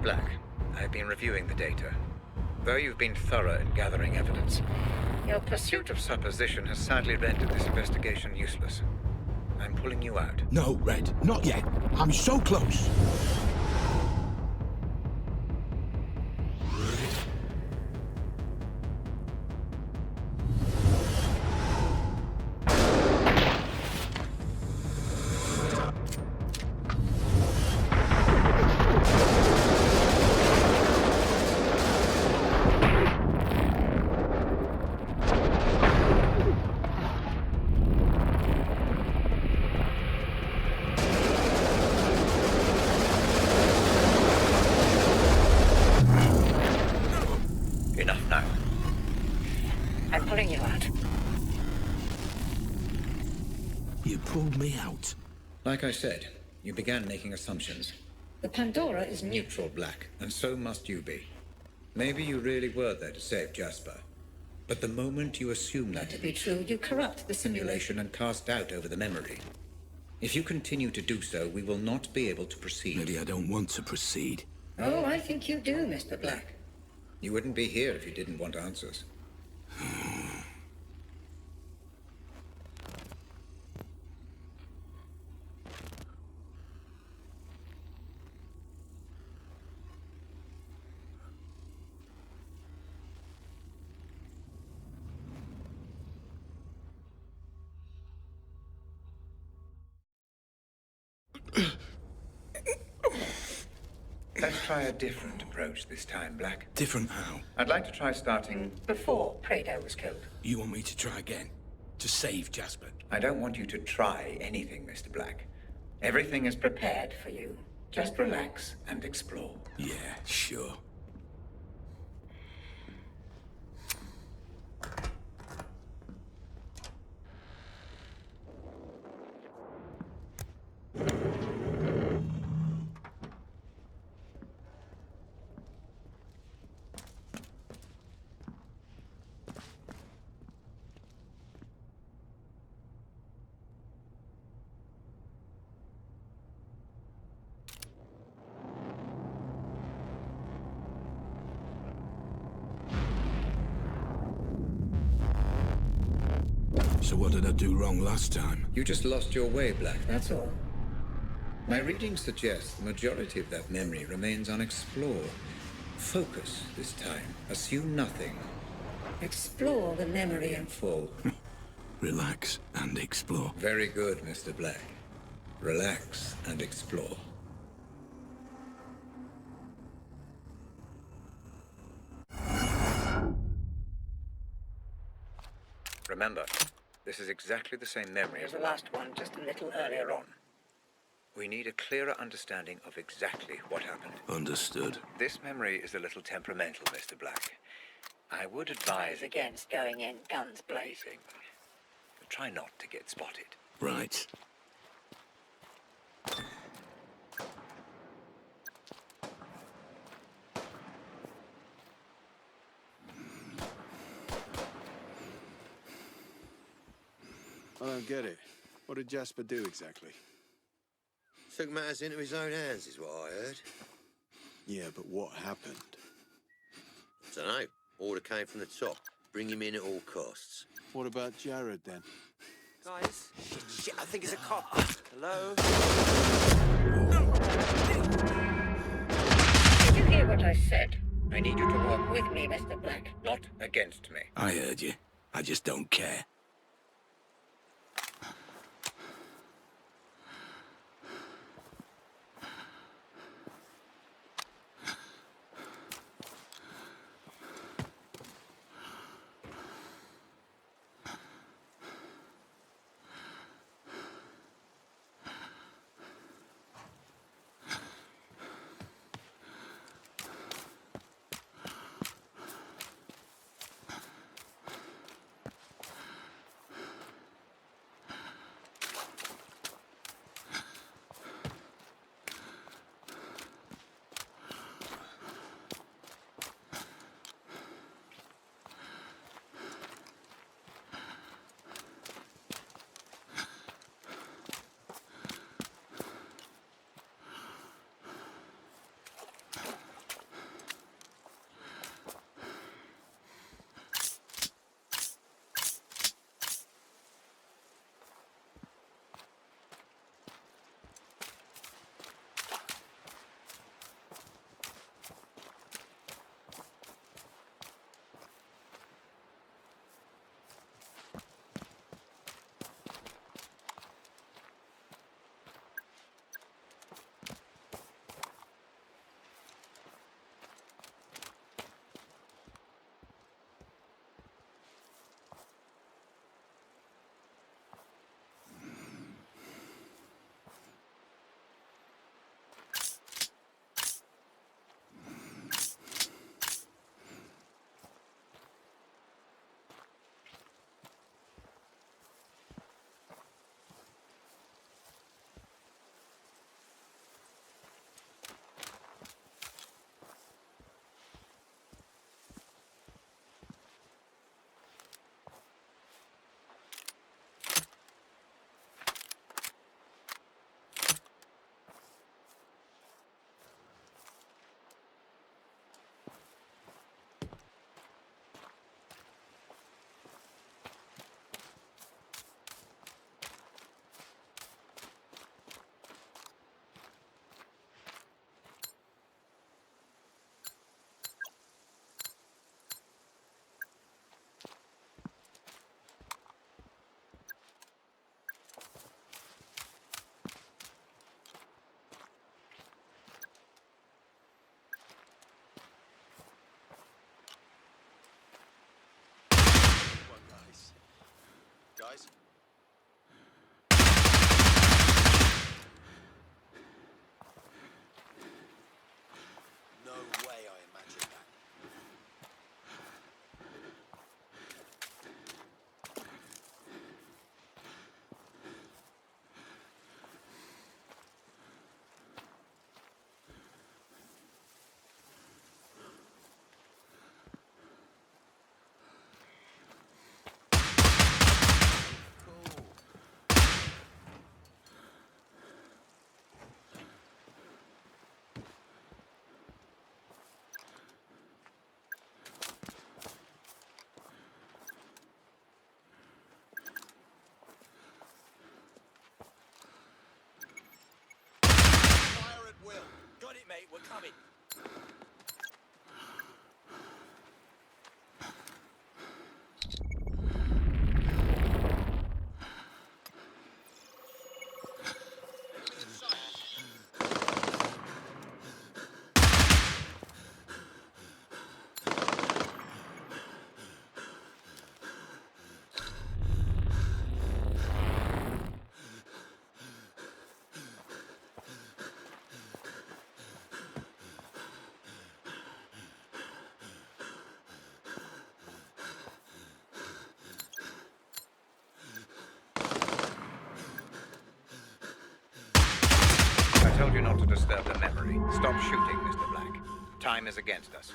Black, I've been reviewing the data. Though you've been thorough in gathering evidence, your pursuit of supposition has sadly rendered this investigation useless. I'm pulling you out. No, Red, not yet. I'm so close. You pulled me out. Like I said, you began making assumptions. The Pandora is Neutral, Black, and so must you be. Maybe you really were there to save Jasper. But the moment you assume that to be true, you corrupt the simulation and cast doubt over the memory. If you continue to do so, we will not be able to proceed. Maybe I don't want to proceed. Oh, I think you do, Mr. Black. You wouldn't be here if you didn't want answers. Let's try a different approach this time, Black. Different how? I'd like to try starting before Prado was killed. You want me to try again? To save Jasper? I don't want you to try anything, Mr. Black. Everything is Prepared for you. Just relax and explore. Yeah, sure. So what did I do wrong last time? You just lost your way, Black. That's all. My reading suggests the majority of that memory remains unexplored. Focus this time. Assume nothing. Explore the memory in full. Relax and explore. Very good, Mr. Black. Relax and explore. Remember, this is exactly the same memory as the last one, just a little earlier on. We need a clearer understanding of exactly what happened. Understood. This memory is a little temperamental, Mr. Black. I would advise against going in guns blazing. Try not to get spotted. Right. I don't get it. What did Jasper do exactly? Took matters into his own hands, is what I heard. Yeah, but what happened? Dunno. Order came from the top. Bring him in at all costs. What about Jared, then? Guys? Shit, I think it's a cop. Hello? Did you hear what I said? I need you to work with me, Mr. Black, not against me. I heard you. I just don't care. coming. I told you not to disturb the memory. Stop shooting, Mr. Black. Time is against us.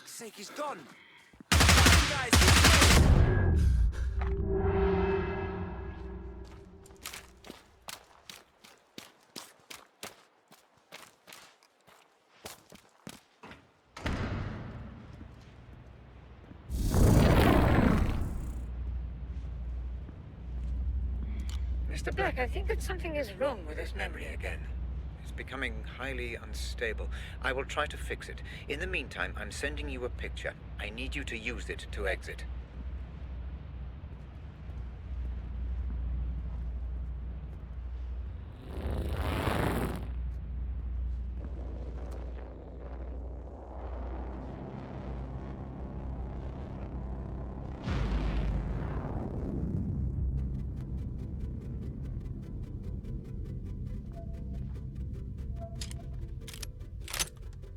Sake, he's gone! Guys, this way! Mr. Black, I think that something is wrong with this memory again. It's becoming highly unstable. I will try to fix it. In the meantime, I'm sending you a picture. I need you to use it to exit.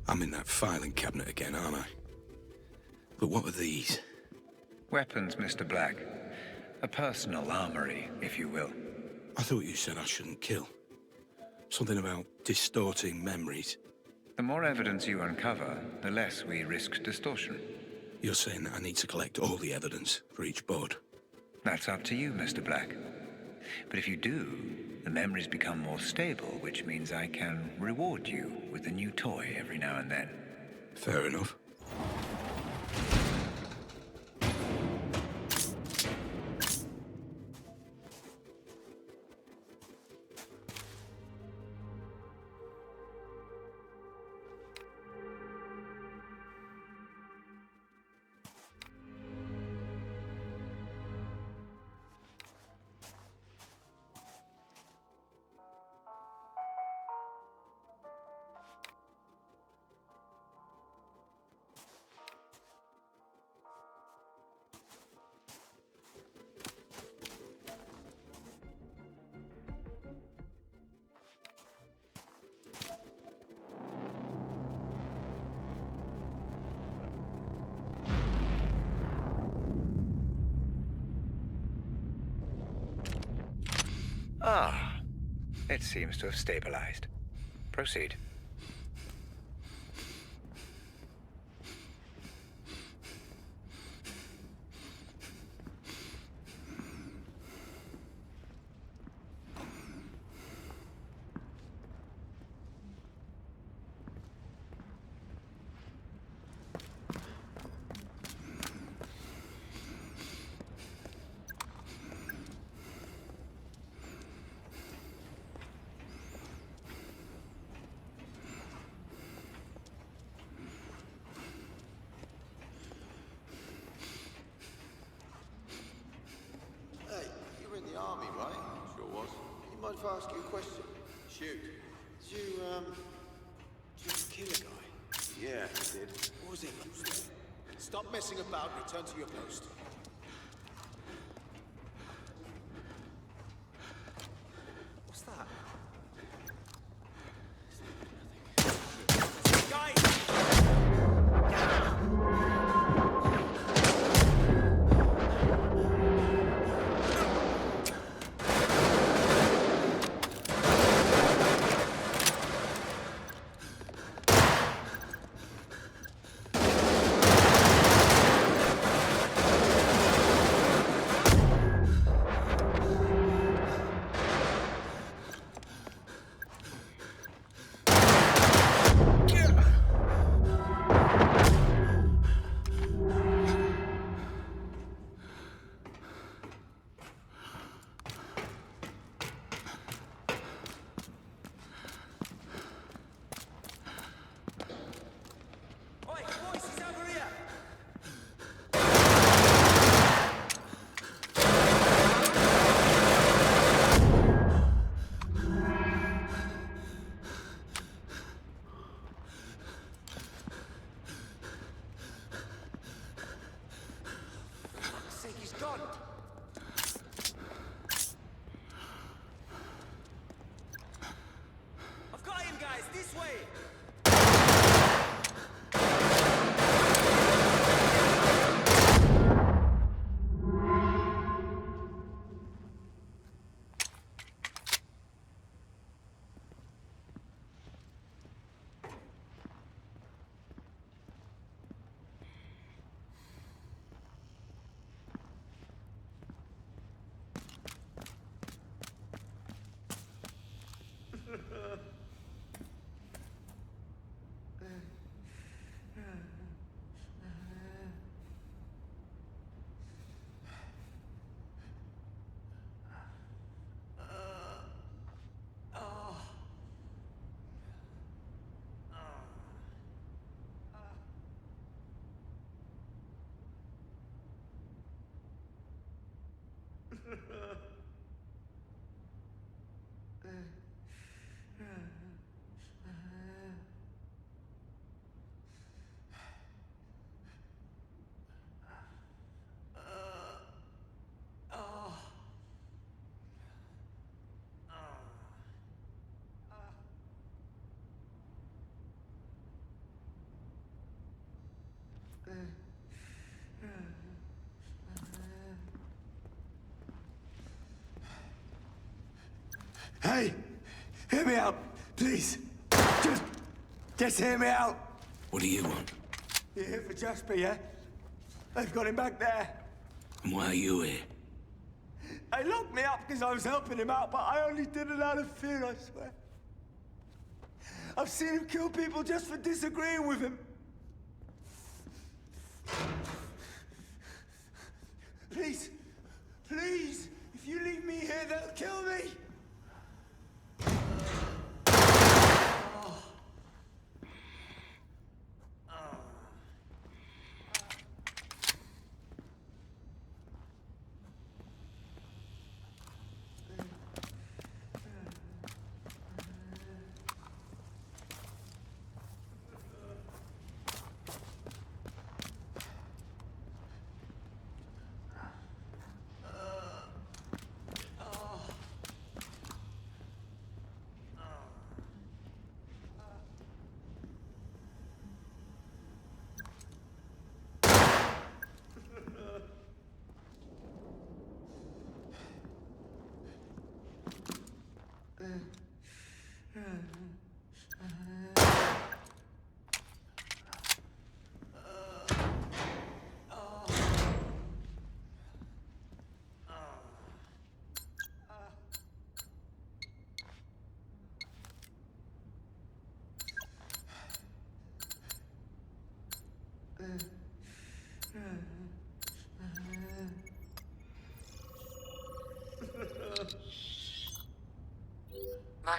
I'm in that filing cabinet again, aren't I? But what are these? Weapons, Mr. Black. A personal armory, if you will. I thought you said I shouldn't kill. Something about distorting memories. The more evidence you uncover, the less we risk distortion. You're saying that I need to collect all the evidence for each board? That's up to you, Mr. Black. But if you do, the memories become more stable, which means I can reward you with a new toy every now and then. Fair enough. Ah, it seems to have stabilized. Proceed. Hey, you were in the army, right? Sure was. You mind if I ask you a question? Shoot. Did you kill a guy? Yeah, I did. What was it? Stop messing about and return to your post. What's that? Hey, hear me out, please. Just hear me out. What do you want? You're here for Jasper, yeah? They've got him back there. And why are you here? They locked me up because I was helping him out, but I only did it out of fear, I swear. I've seen him kill people just for disagreeing with him. Please, please, if you leave me here, they'll kill me.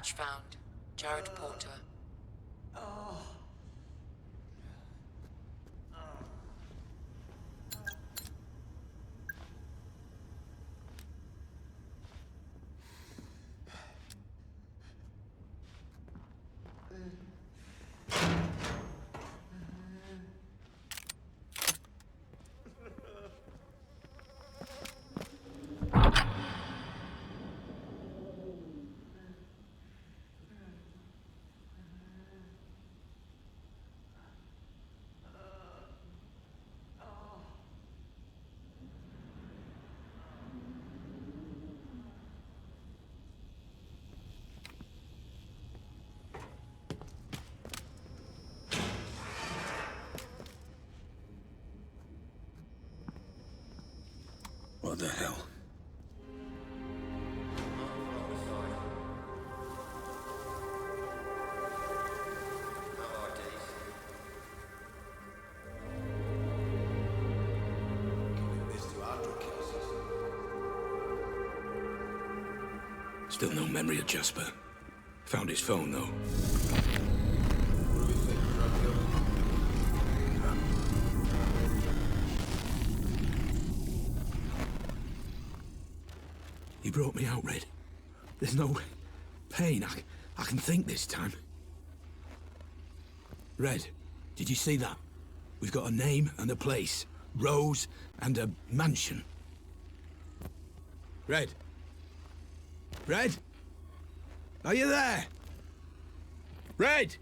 Match found. Jared Porter. What the hell? Still no memory of Jasper. Found his phone, though. He brought me out, Red. There's no pain. I can think this time. Red, did you see that? We've got a name and a place. Rose and a mansion. Red? Red? Are you there? Red?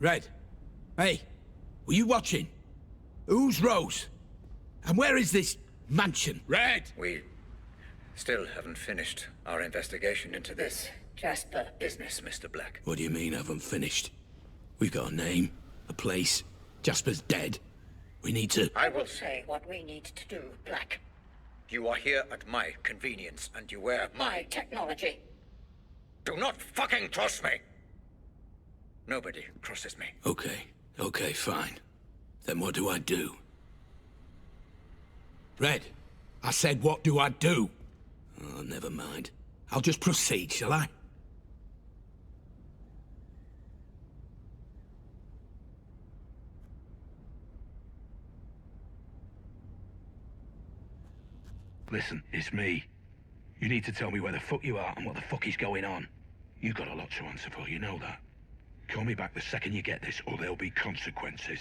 Red? Hey, were you watching? Who's Rose? And where is this mansion? Red! We still haven't finished our investigation into this Jasper business, Mr. Black. What do you mean, haven't finished? We've got a name, a place. Jasper's dead. We need to... I will say what we need to do, Black. You are here at my convenience, and you wear My technology. Do not fucking trust me! Nobody crosses me. Okay, fine. Then what do I do? Red, I said what do I do? Oh, never mind. I'll just proceed, shall I? Listen, it's me. You need to tell me where the fuck you are and what the fuck is going on. You got a lot to answer for, you know that. Call me back the second you get this, or there'll be consequences.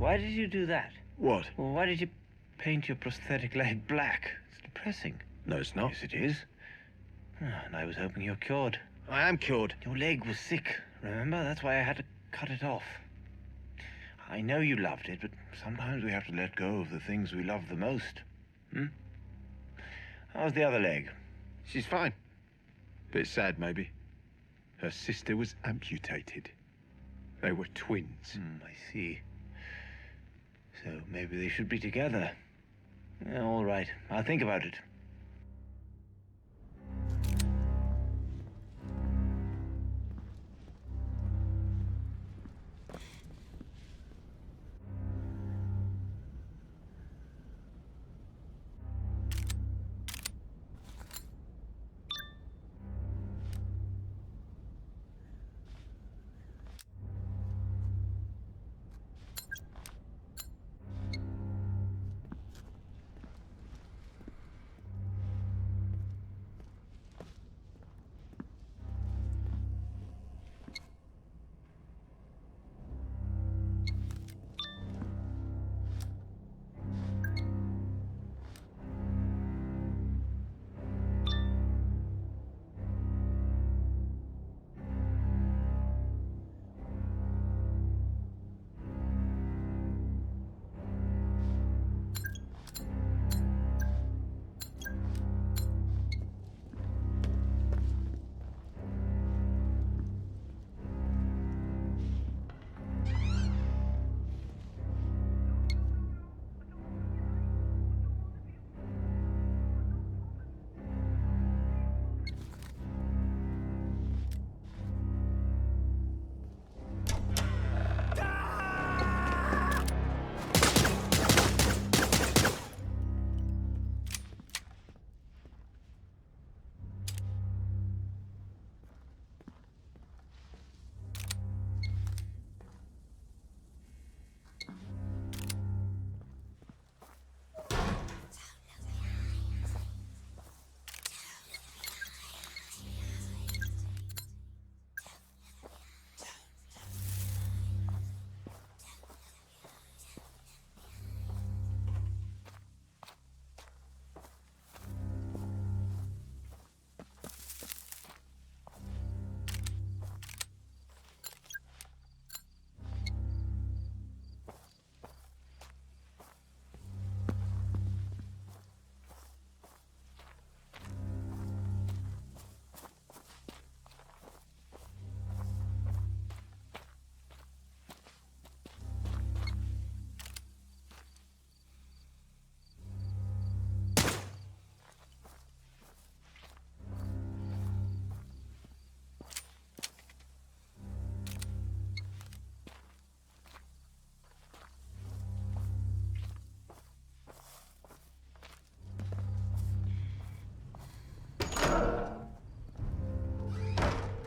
Why did you do that? What? Well, why did you paint your prosthetic leg black? It's depressing. No, it's not. Yes, it is. And I was hoping you're cured. I am cured. Your leg was sick, remember? That's why I had to cut it off. I know you loved it, but sometimes we have to let go of the things we love the most. How's the other leg? She's fine. Bit sad, maybe. Her sister was amputated. They were twins. I see. So maybe they should be together. Yeah, all right. I'll think about it.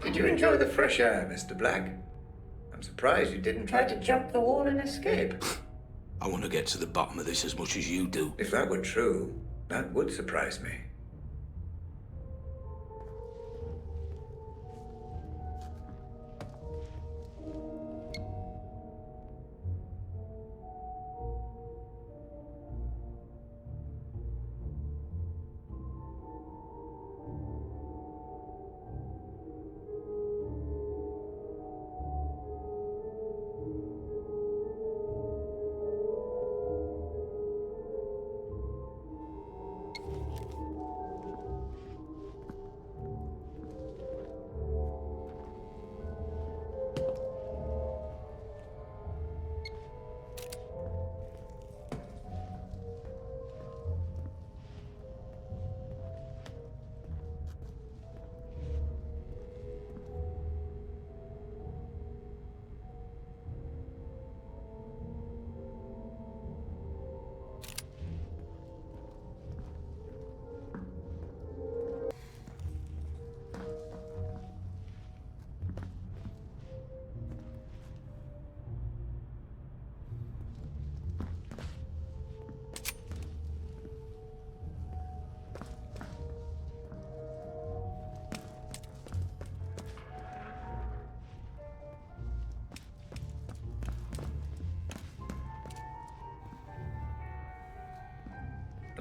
Did you enjoy the fresh air, Mr. Black? I'm surprised you didn't try to jump the wall and escape. I want to get to the bottom of this as much as you do. If that were true, that would surprise me.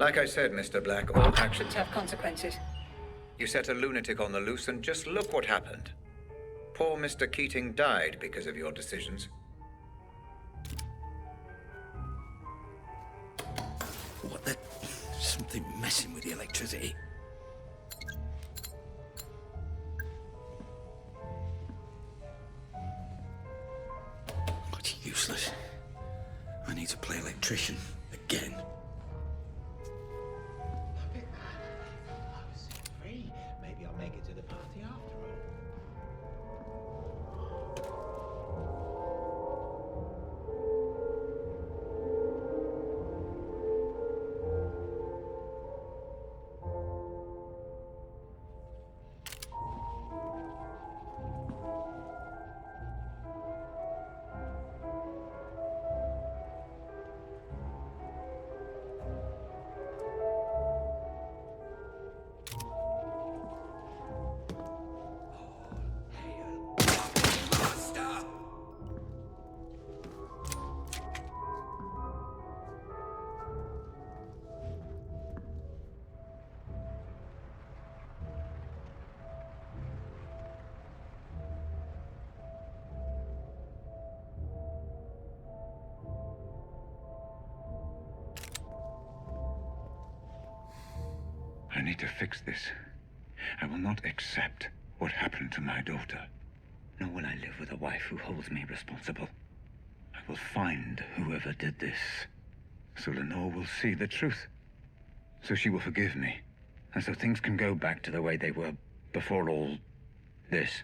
Like I said, Mr. Black, all actions Have consequences. You set a lunatic on the loose, and just look what happened. Poor Mr. Keating died because of your decisions. What the... Something messing with the electricity. It's useless. I need to play electrician again. Maybe I'll make it to the party after all. I need to fix this. I will not accept what happened to my daughter. Nor will I live with a wife who holds me responsible. I will find whoever did this. So Lenore will see the truth. So she will forgive me. And so things can go back to the way they were before all this.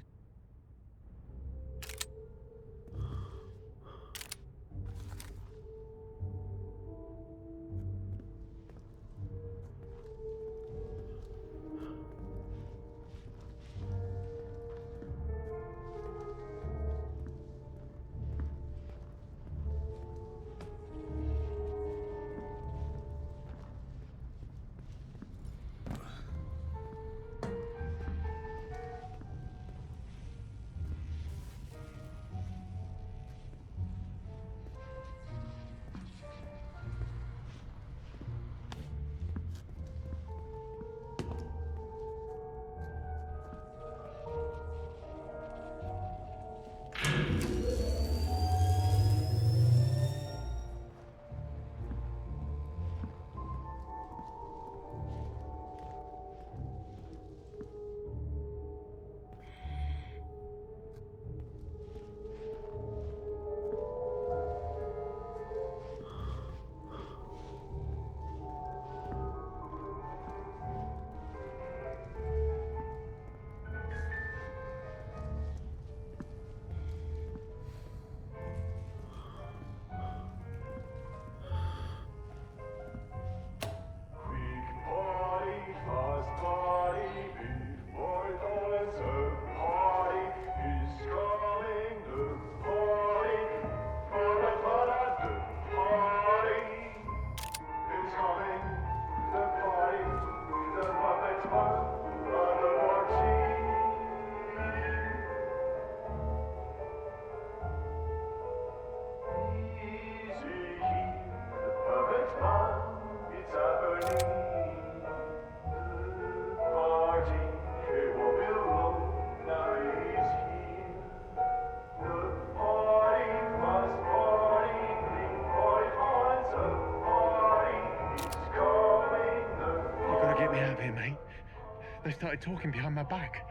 They started talking behind my back.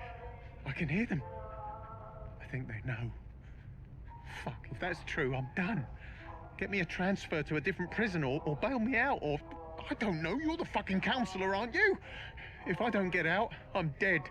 I can hear them. I think they know. Fuck, if that's true, I'm done. Get me a transfer to a different prison or bail me out or... I don't know, you're the fucking counselor, aren't you? If I don't get out, I'm dead.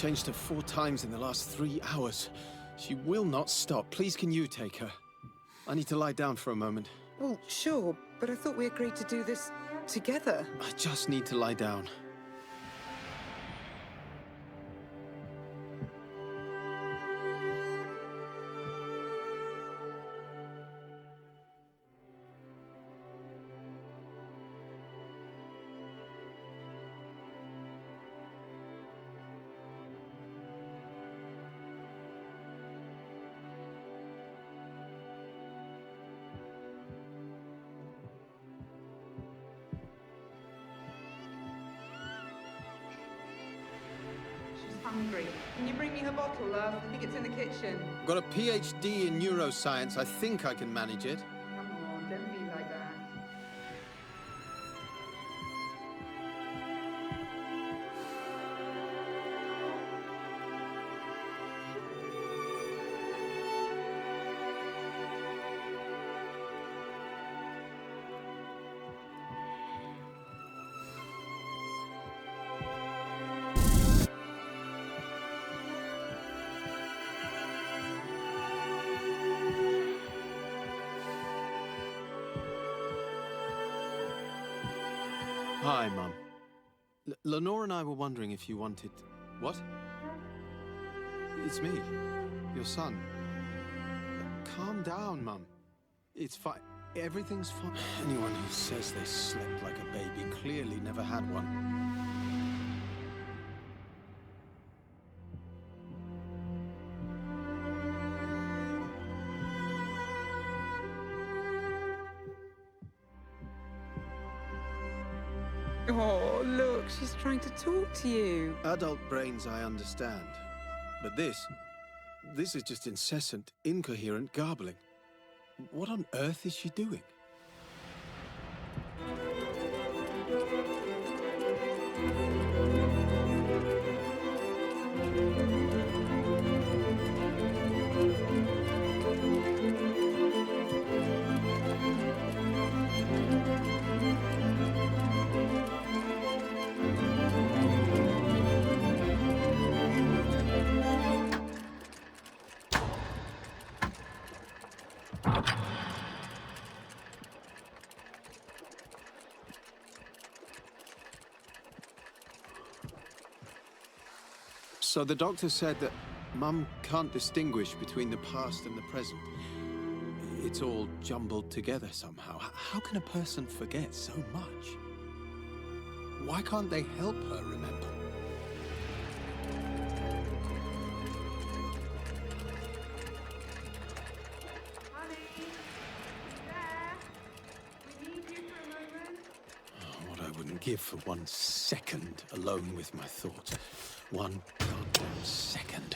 changed her 4 times in the last 3 hours. She will not stop. Please, can you take her? I need to lie down for a moment. Well, sure, but I thought we agreed to do this together. I just need to lie down. Hungry. Can you bring me her bottle, love? I think it's in the kitchen. I've got a PhD in neuroscience. I think I can manage it. Come on, don't be like that. Hi, Mum. Lenore and I were wondering if you wanted... What? It's me, your son. Calm down, Mum. It's fine. Everything's fine. Anyone who says they slept like a baby clearly never had one. Oh, look, she's trying to talk to you. Adult brains, I understand. But this is just incessant, incoherent garbling. What on earth is she doing? So the doctor said that Mum can't distinguish between the past and the present. It's all jumbled together somehow. How can a person forget so much? Why can't they help her remember? What I wouldn't give for 1 second alone with my thoughts. 1 goddamn second.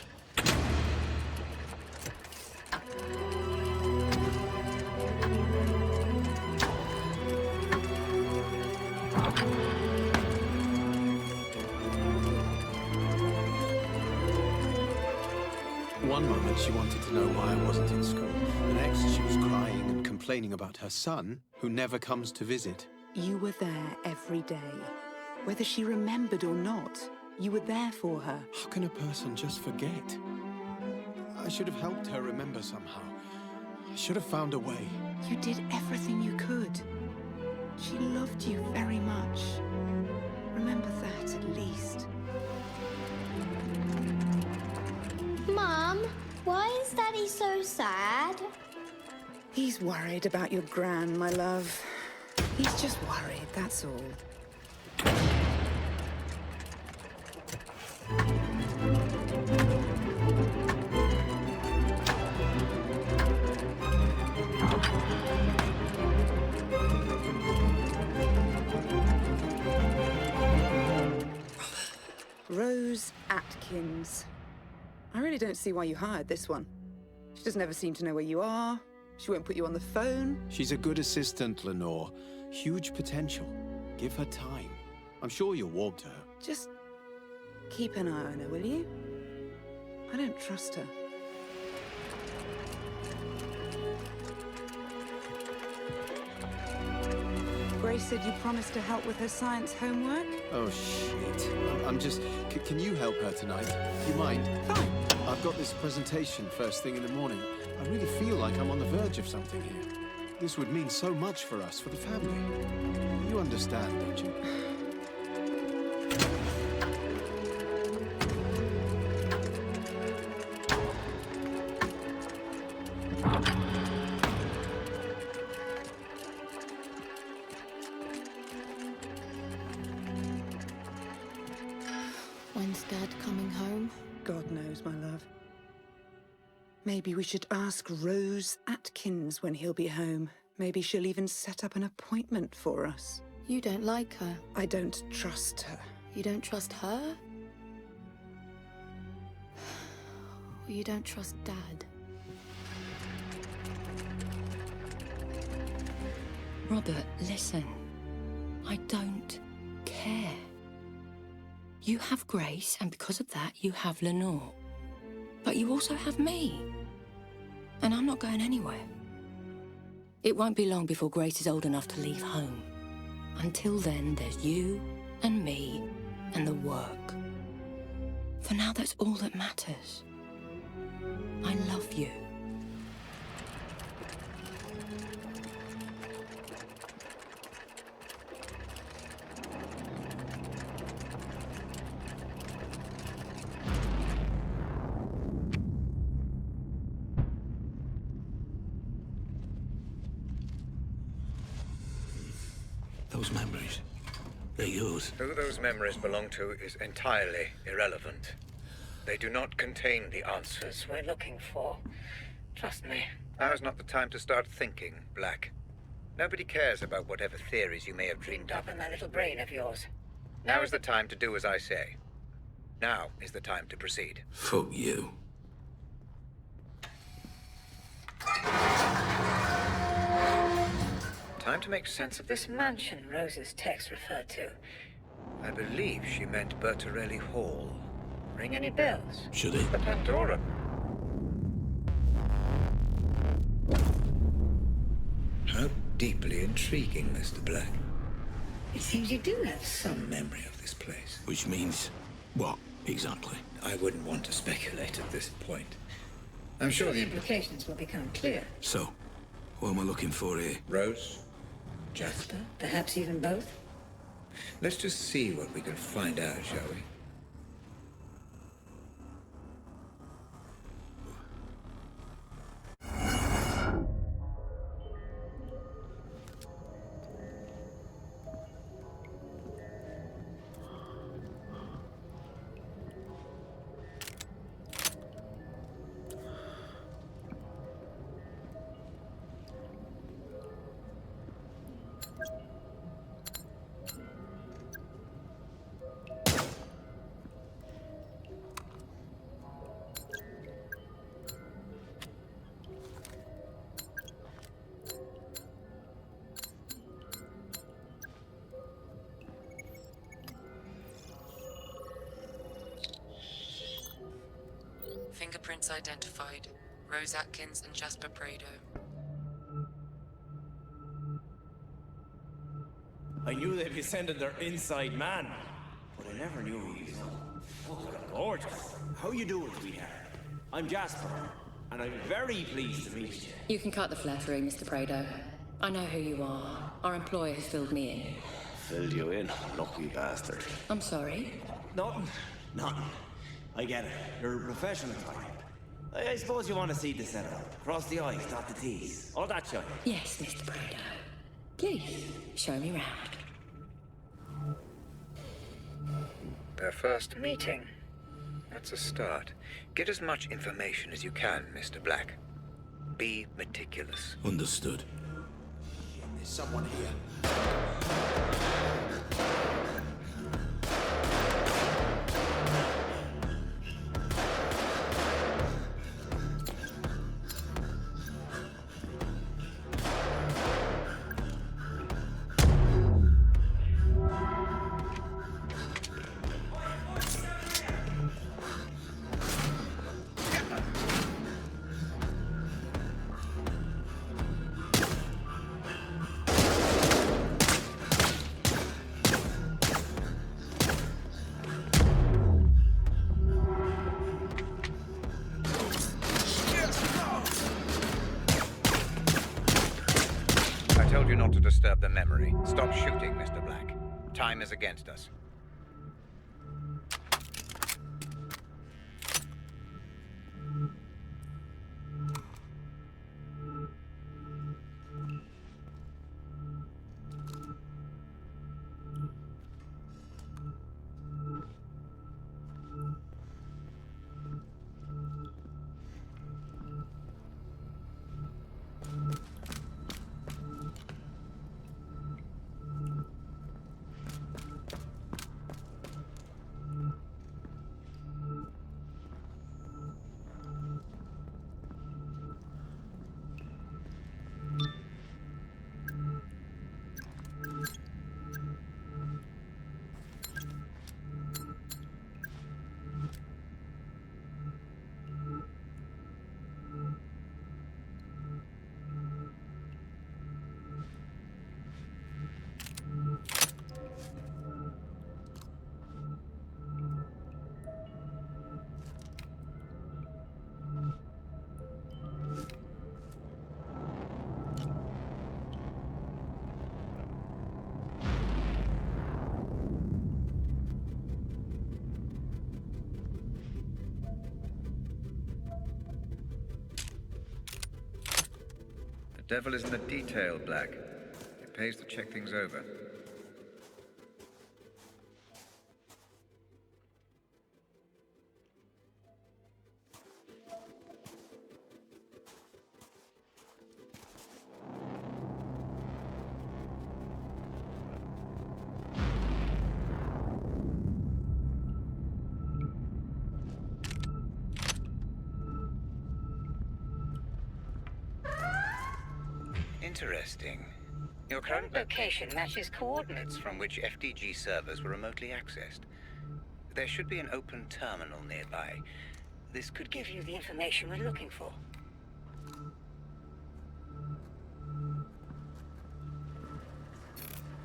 One moment she wanted to know why I wasn't in school. The next she was crying and complaining about her son, who never comes to visit. You were there every day. Whether she remembered or not, you were there for her. How can a person just forget? I should have helped her remember somehow. I should have found a way. You did everything you could. She loved you very much. Remember that, at least. Mum, why is Daddy so sad? He's worried about your gran, my love. He's just worried, that's all. Rose Atkins. I really don't see why you hired this one. She doesn't ever seem to know where you are. She won't put you on the phone. She's a good assistant, Lenore. Huge potential. Give her time. I'm sure you'll warm to her. Just keep an eye on her, will you? I don't trust her. Grace said you promised to help with her science homework? Oh, shit. I'm just... Can you help her tonight? Do you mind? Fine. I've got this presentation first thing in the morning. I really feel like I'm on the verge of something here. This would mean so much for us, for the family. You understand, don't you? When's Dad coming home? God knows, my love. Maybe we should ask Rose Atkins when he'll be home. Maybe she'll even set up an appointment for us. You don't like her. I don't trust her. You don't trust her? Or you don't trust Dad? Robert, listen. I don't care. You have Grace, and because of that, you have Lenore. But you also have me. And I'm not going anywhere. It won't be long before Grace is old enough to leave home. Until then, there's you and me and the work. For now, that's all that matters. I love you. Those memories, they're yours. Who those memories belong to is entirely irrelevant. They do not contain the answers We're looking for. Trust me. Now's not the time to start thinking, Black. Nobody cares about whatever theories you may have dreamed Up up. in that little brain of yours. Now is the time to do as I say. Now is the time to proceed. Fuck you. Time to make sense of This mansion Rose's text referred to. I believe she meant Bertarelli Hall. Ring any bells? Should it? The Pandora. How deeply intriguing, Mr. Black. It seems you do have some memory of this place. Which means what, exactly? I wouldn't want to speculate at this point. I'm sure the implications will become clear. So, what am I looking for here? Rose? Jasper? Perhaps even both? Let's just see what we can find out, shall we? Fingerprints identified. Rose Atkins and Jasper Prado. I knew they'd be sending their inside man, but I never knew he was gorgeous. How you doing, sweetheart? I'm Jasper, and I'm very pleased to meet you. You can cut the flattery, Mr. Prado. I know who you are. Our employer has filled me in. Filled you in, lucky bastard. I'm sorry. Nothing. I get it. You're a professional type. I suppose you want to see the setup. Cross the I's, dot the T's. All that shit. Yes, Mr. Prado. Please, show me round. Their first meeting. That's a start. Get as much information as you can, Mr. Black. Be meticulous. Understood. There's someone here. you not to disturb the memory. Stop shooting, Mr. Black. Time is against us. The devil is in the detail, Black. It pays to check things over. Interesting. Your current location matches coordinates from which FDG servers were remotely accessed. There should be an open terminal nearby. This could give you the information we're looking for.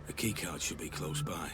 The keycard should be close by.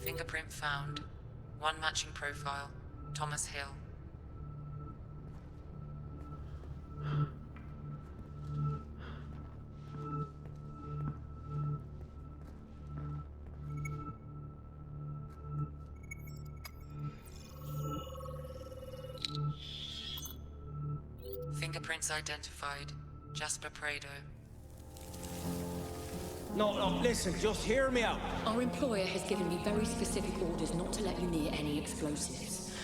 Fingerprint found. One matching profile. Thomas Hill. Fingerprints identified. Jasper Prado. No, listen, just hear me out. Our employer has given me very specific orders not to let you near any explosives.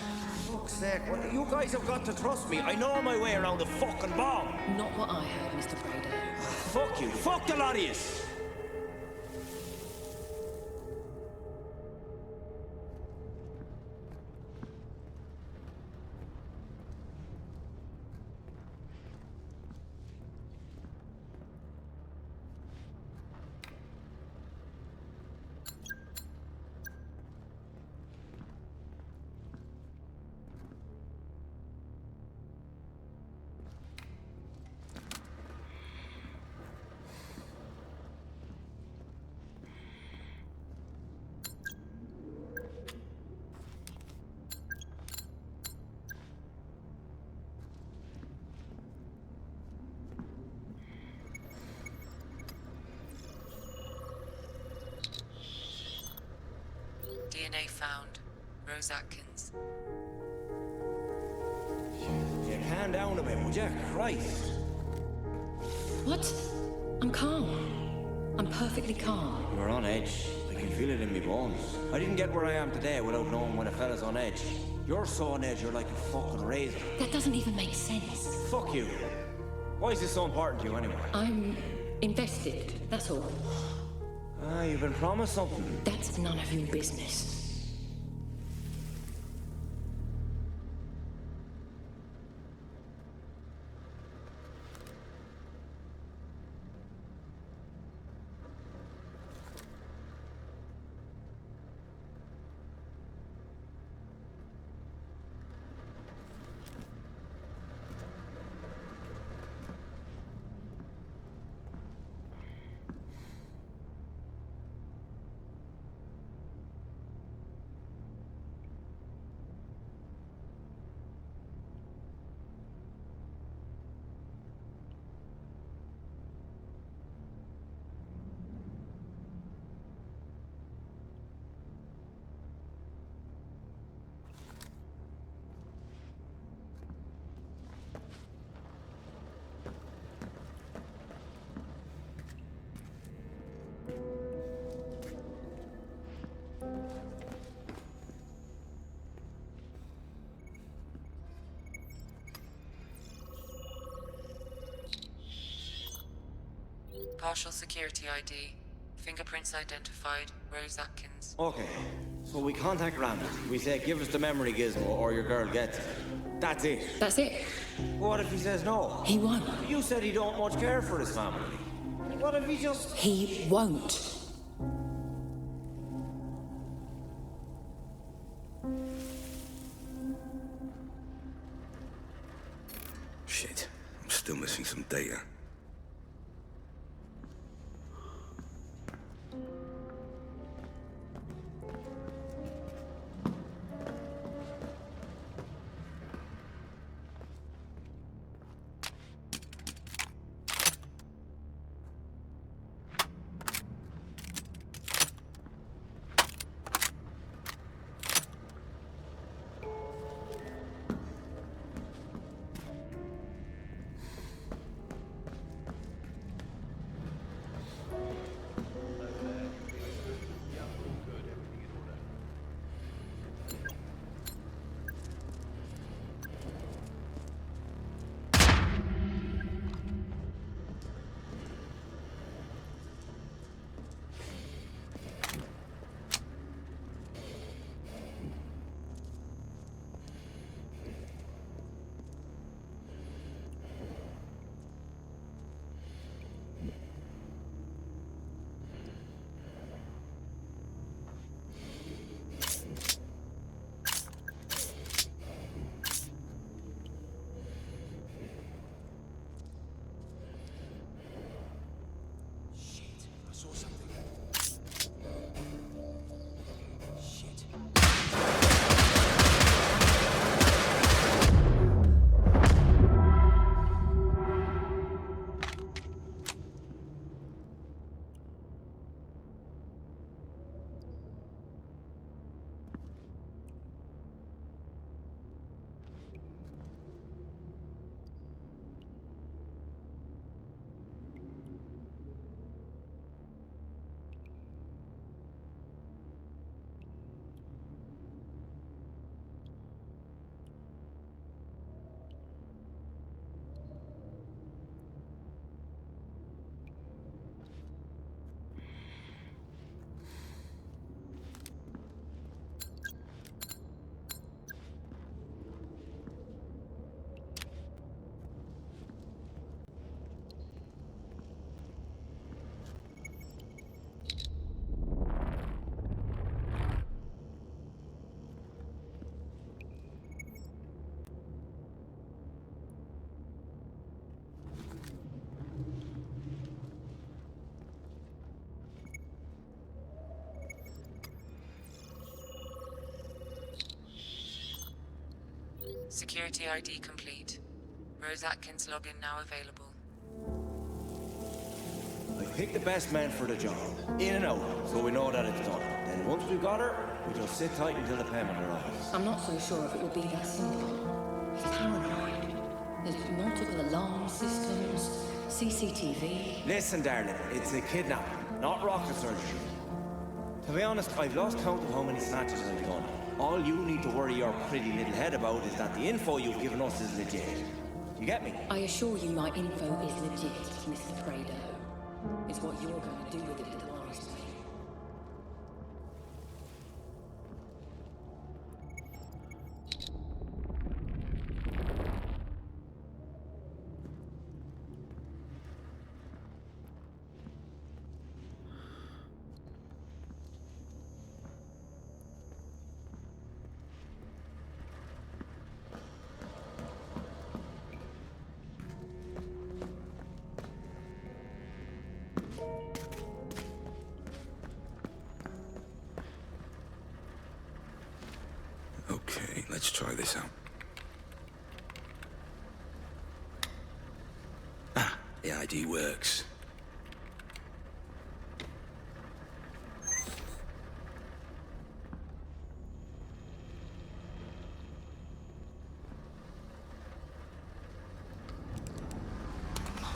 Fuck's sake, you guys have got to trust me. I know my way around a fucking bomb. Not what I heard, Mr. Brady. Fuck you. Fuck the lot of yous. DNA found. Rose Atkins. You calm down a bit, would you? Christ. What? I'm calm. I'm perfectly calm. You're on edge. I can feel it in my bones. I didn't get where I am today without knowing when a fella's on edge. You're so on edge, you're like a fucking razor. That doesn't even make sense. Fuck you. Why is this so important to you anyway? I'm invested, that's all. Ah, you've been promised something. That's none of your business. Partial security ID. Fingerprints identified. Rose Atkins. Okay, so we contact Randall. We say, give us the memory gizmo or your girl gets it. That's it. That's it. What if he says no? He won't. You said he don't much care for his family. What if he just... He won't. Shit, I'm still missing some data. Security ID complete. Rose Atkins login now available. I picked the best man for the job. In and out, so we know that it's done. Then once we've got her, we just sit tight until the payment arrives. I'm not so sure if it will be that simple. He's paranoid. There's multiple alarm systems, CCTV. Listen, darling, it's a kidnapping, not rocket surgery. To be honest, I've lost count of how many snatches I've done. All you need to worry your pretty little head about is that the info you've given us is legit. You get me? I assure you my info is legit, Mr. Prado. It's what you're going to do with it that worries me. Okay, let's try this out. Ah, the ID works.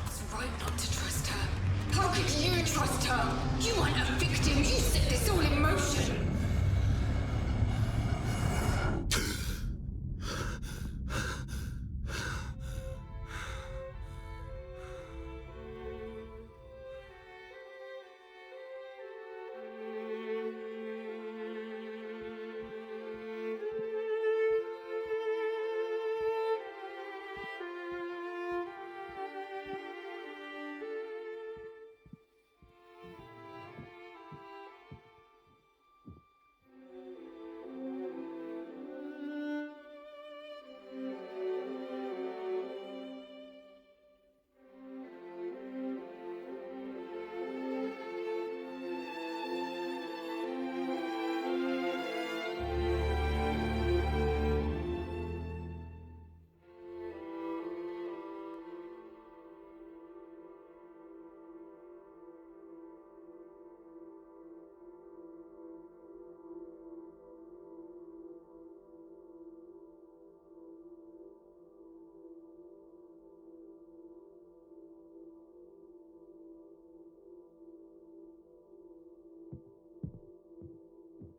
It's right not to trust her. How could you trust her? You weren't a victim. You set this all in motion.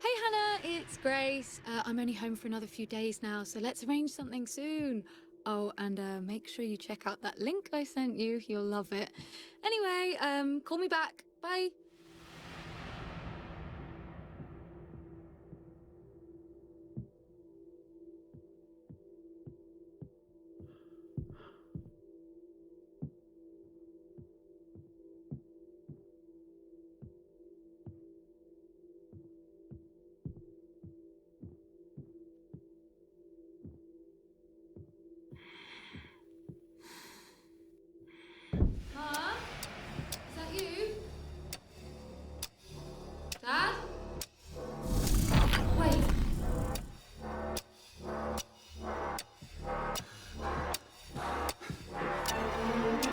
Hey Hannah, it's Grace. I'm only home for another few days now, so let's arrange something soon. Oh, and make sure you check out that link I sent you. You'll love it. Anyway, call me back. Bye. Mom? Is that you? Dad? Wait.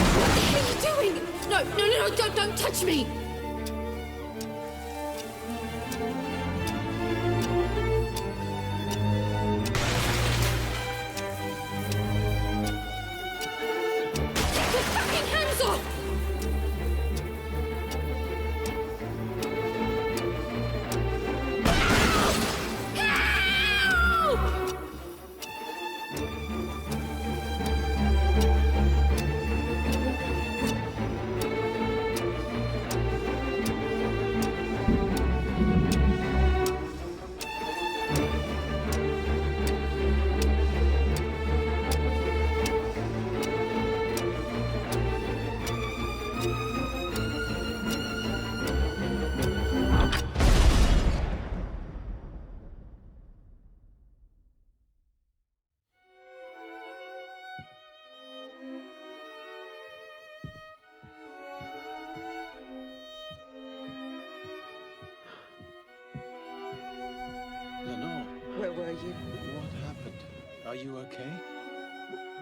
What are you doing? No, don't touch me! Take your fucking hands off! Lenore, Where were you? what happened? Are you okay?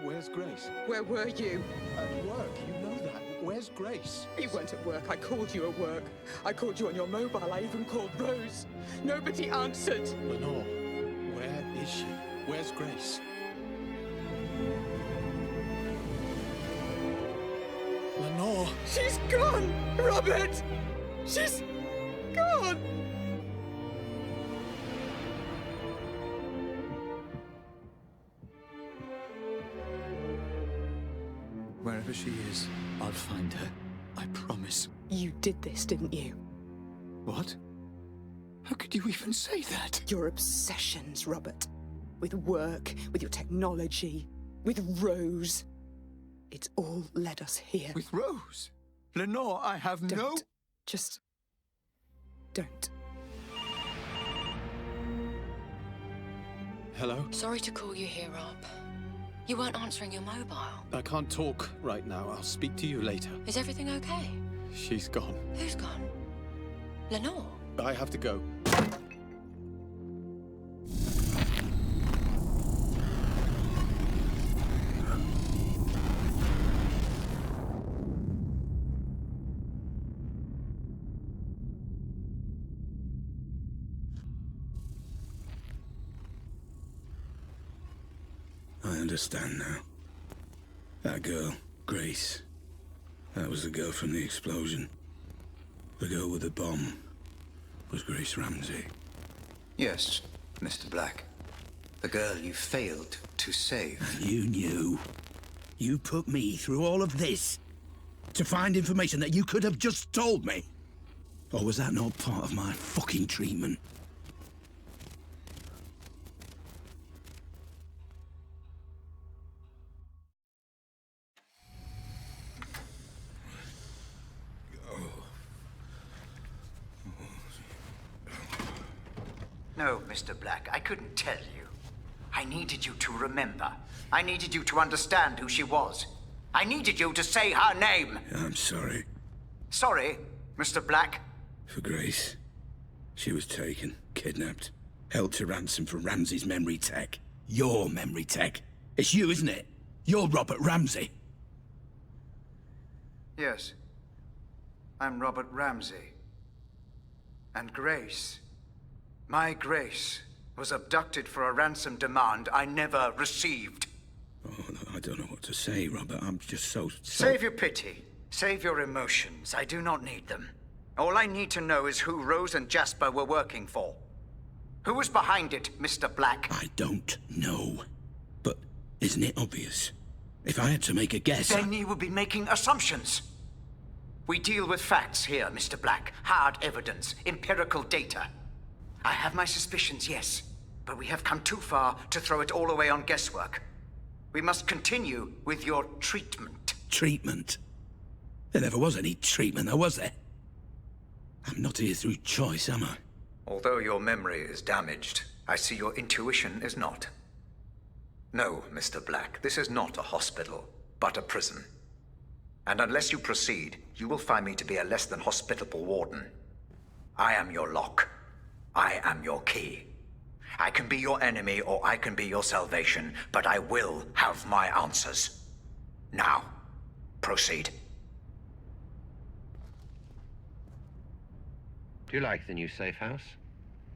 Where's Grace? Where were you? At work, you know that. Where's Grace? You weren't at work. I called you at work. I called you on your mobile. I even called Rose. Nobody answered. Lenore, where is she? Where's Grace? Lenore! She's gone! Robert! She's gone! Wherever she is, I'll find her. I promise. You did this, didn't you? What? How could you even say that? Your obsessions, Robert. With work, with your technology, with Rose. It's all led us here. With Rose? Lenore, I have no... Just... don't. Hello? Sorry to call you here, Rob. You weren't answering your mobile. I can't talk right now. I'll speak to you later. Is everything okay? She's gone. Who's gone? Lenore? I have to go. I understand now. That girl, Grace. That was the girl from the explosion. The girl with the bomb was Grace Ramsey. Yes, Mr. Black. The girl you failed to save. You knew. You put me through all of this to find information that you could have just told me. Or was that not part of my fucking treatment? No, Mr. Black, I couldn't tell you. I needed you to remember. I needed you to understand who she was. I needed you to say her name. I'm sorry. Sorry, Mr. Black. For Grace. She was taken, kidnapped, held to ransom for Ramsey's memory tech. Your memory tech. It's you, isn't it? You're Robert Ramsey. Yes. I'm Robert Ramsey. And Grace, my Grace, was abducted for a ransom demand I never received. Oh, I don't know what to say, Robert. I'm just so... Save your pity. Save your emotions. I do not need them. All I need to know is who Rose and Jasper were working for. Who was behind it, Mr. Black? I don't know. But isn't it obvious? If I had to make a guess... Then you would be making assumptions. We deal with facts here, Mr. Black. Hard evidence, empirical data. I have my suspicions, yes. But we have come too far to throw it all away on guesswork. We must continue with your treatment. Treatment? There never was any treatment, though, was there? I'm not here through choice, am I? Although your memory is damaged, I see your intuition is not. No, Mr. Black, this is not a hospital, but a prison. And unless you proceed, you will find me to be a less than hospitable warden. I am your lock. I am your key. I can be your enemy or I can be your salvation, but I will have my answers. Now, proceed. Do you like the new safe house?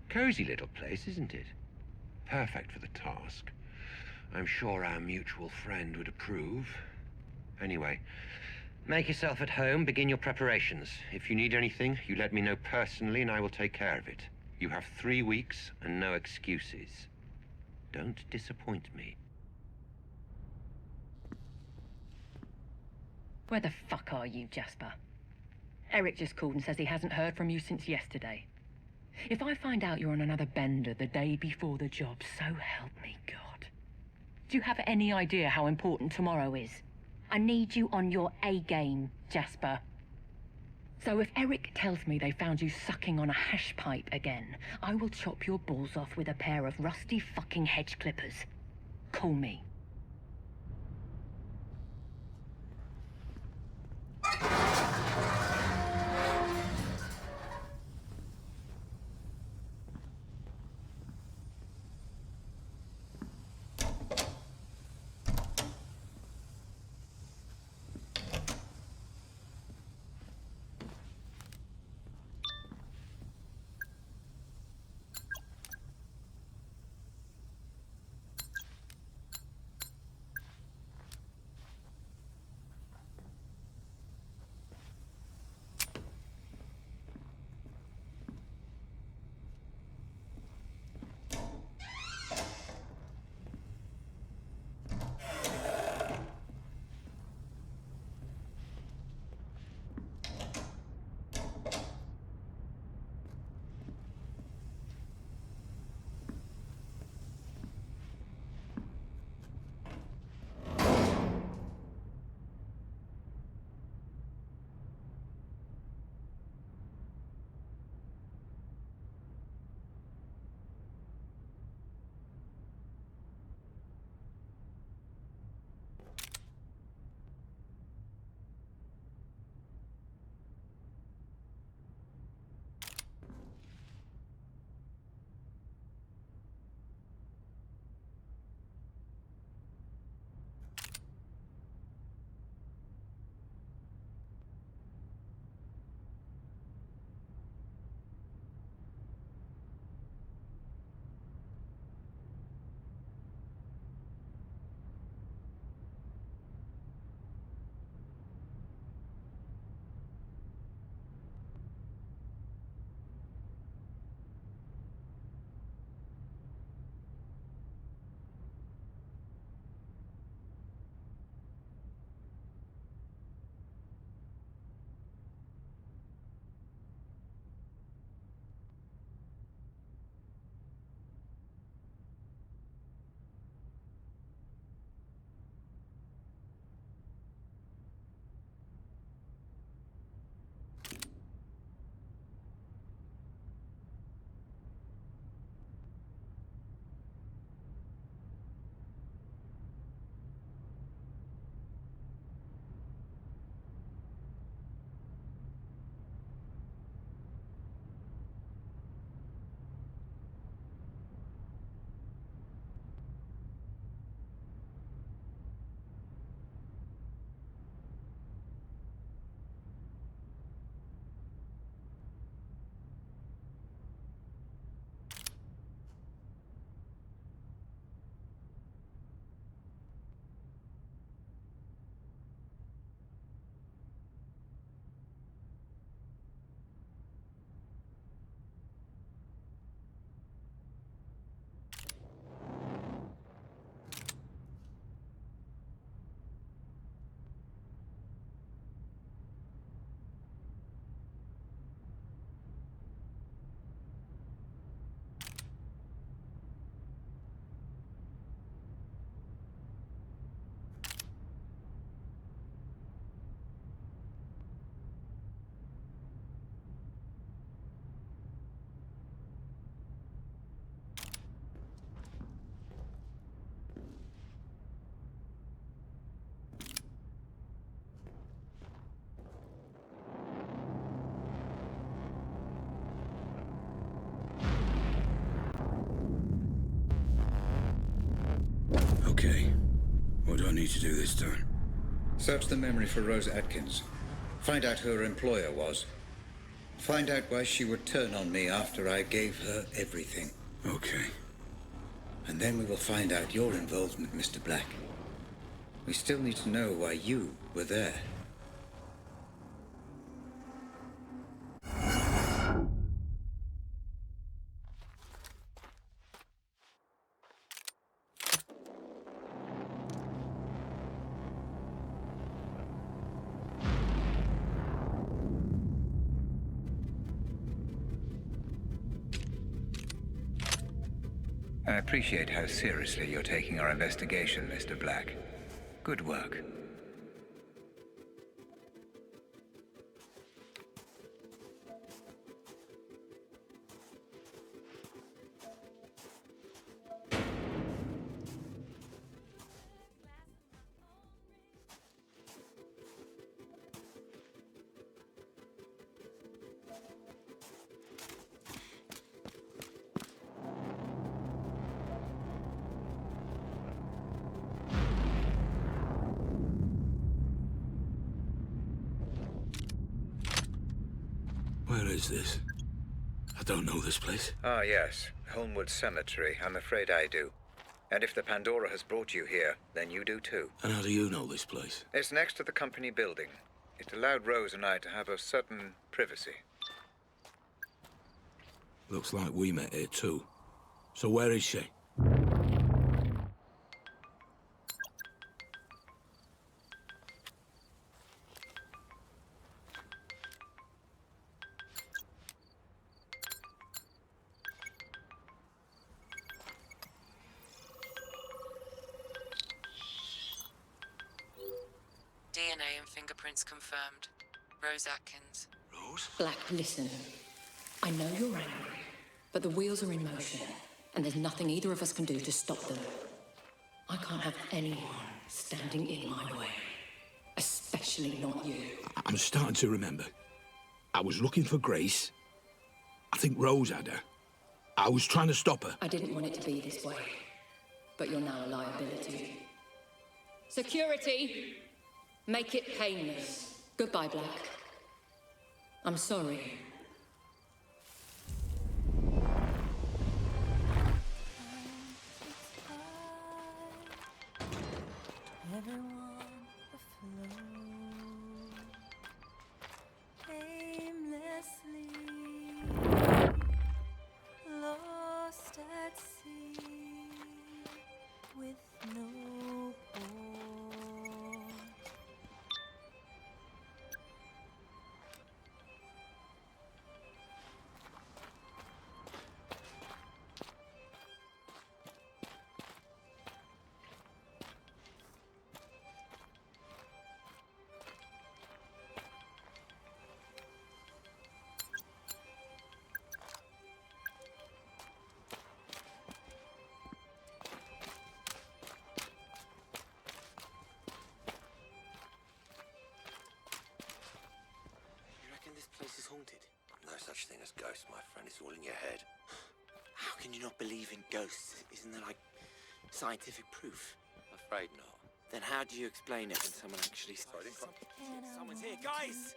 Cozy little place, isn't it? Perfect for the task. I'm sure our mutual friend would approve. Anyway, make yourself at home, begin your preparations. If you need anything, you let me know personally and I will take care of it. You have 3 weeks and no excuses. Don't disappoint me. Where the fuck are you, Jasper? Eric just called and says he hasn't heard from you since yesterday. If I find out you're on another bender the day before the job, so help me God. Do you have any idea how important tomorrow is? I need you on your A-game, Jasper. So if Eric tells me they found you sucking on a hash pipe again, I will chop your balls off with a pair of rusty fucking hedge clippers. Call me. need to do this time? Search the memory for Rose Atkins. Find out who her employer was. Find out why she would turn on me after I gave her everything. Okay. And then we will find out your involvement, Mr. Black. We still need to know why you were there. I appreciate how seriously you're taking our investigation, Mr. Black. Good work. Where is this? I don't know this place. Ah, yes. Holmwood Cemetery. I'm afraid I do. And if the Pandora has brought you here, then you do too. And how do you know this place? It's next to the company building. It allowed Rose and I to have a certain privacy. Looks like we met here too. So where is she? DNA and fingerprints confirmed. Rose Atkins. Rose? Black, listen. I know you're angry, but the wheels are in motion, and there's nothing either of us can do to stop them. I can't have anyone standing in my way. Especially not you. I'm starting to remember. I was looking for Grace. I think Rose had her. I was trying to stop her. I didn't want it to be this way, but you're now a liability. Security! Make it painless. Goodbye, Black. I'm sorry. Everyone afloat, aimlessly lost at sea with no port. Place is haunted. No such thing as ghosts, my friend. It's all in your head. How can you not believe in ghosts? Isn't there, like, scientific proof? Afraid not. Then how do you explain it when someone actually... Someone's here, guys!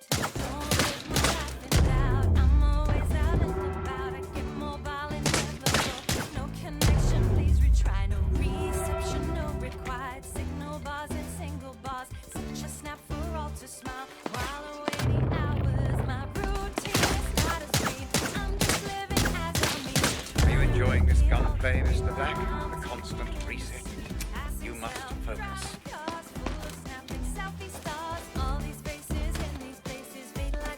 I'm always out and about. I get mobile and never no connection. Please retry. No reception, no required. Signal bars and single bars. Such a snap for all to smile while awaiting hours. My routine is not a screen. I'm just living as I mean. Are you enjoying this gunplay, Mr. Black? The constant reset. You must focus. Selfie stars, all these faces in these places fade like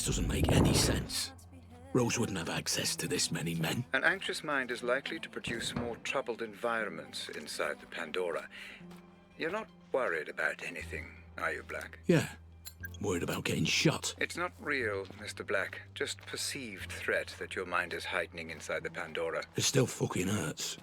This doesn't make any sense. Rose wouldn't have access to this many men. An anxious mind is likely to produce more troubled environments inside the Pandora. You're not worried about anything, are you, Black? Yeah. Worried about getting shot. It's not real, Mr. Black. Just perceived threat that your mind is heightening inside the Pandora. It still fucking hurts.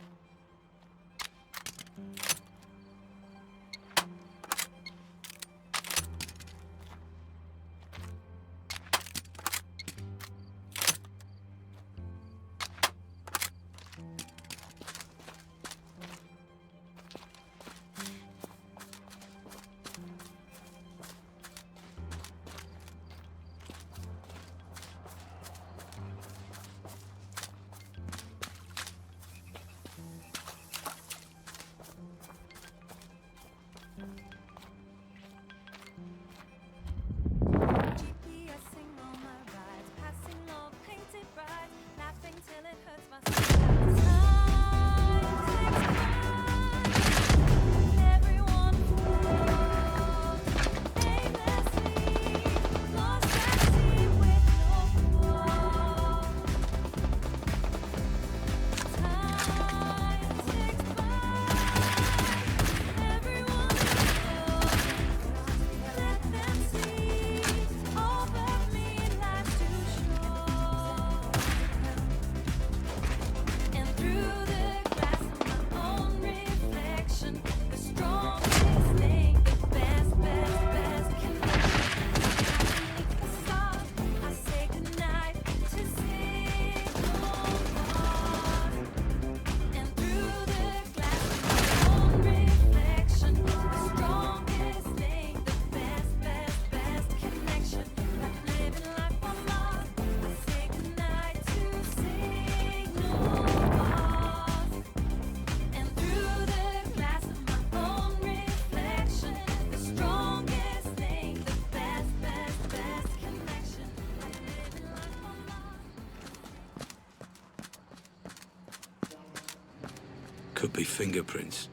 Could be fingerprints.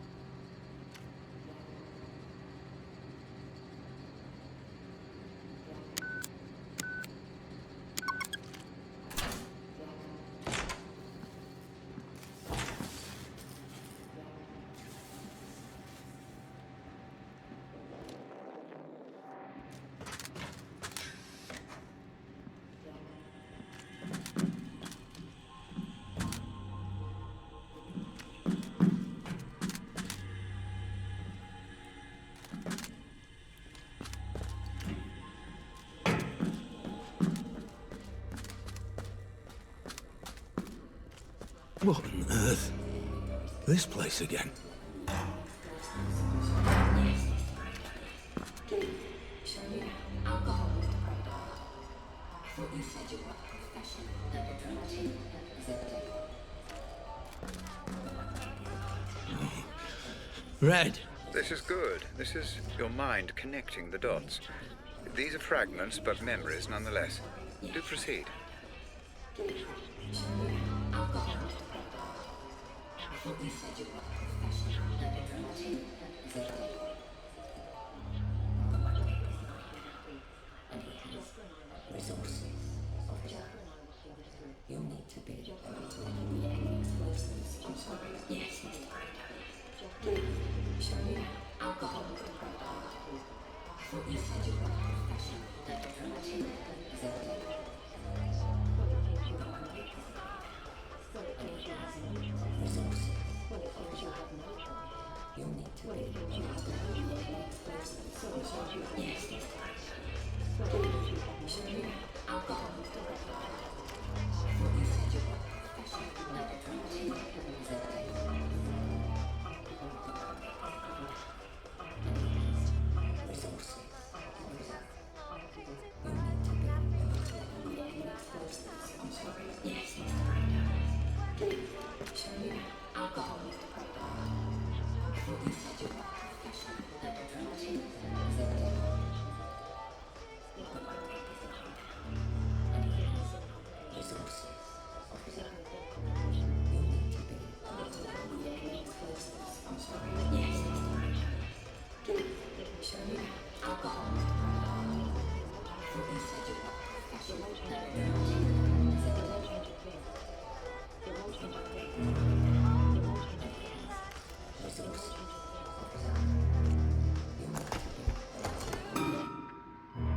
What on earth? This place again? Red. This is good. This is your mind connecting the dots. These are fragments, but memories nonetheless. Do proceed. Resources of Joe. You'll need to be yes, Mr. Brando. Show you alcohol. I thought you said you were a professional. Resources.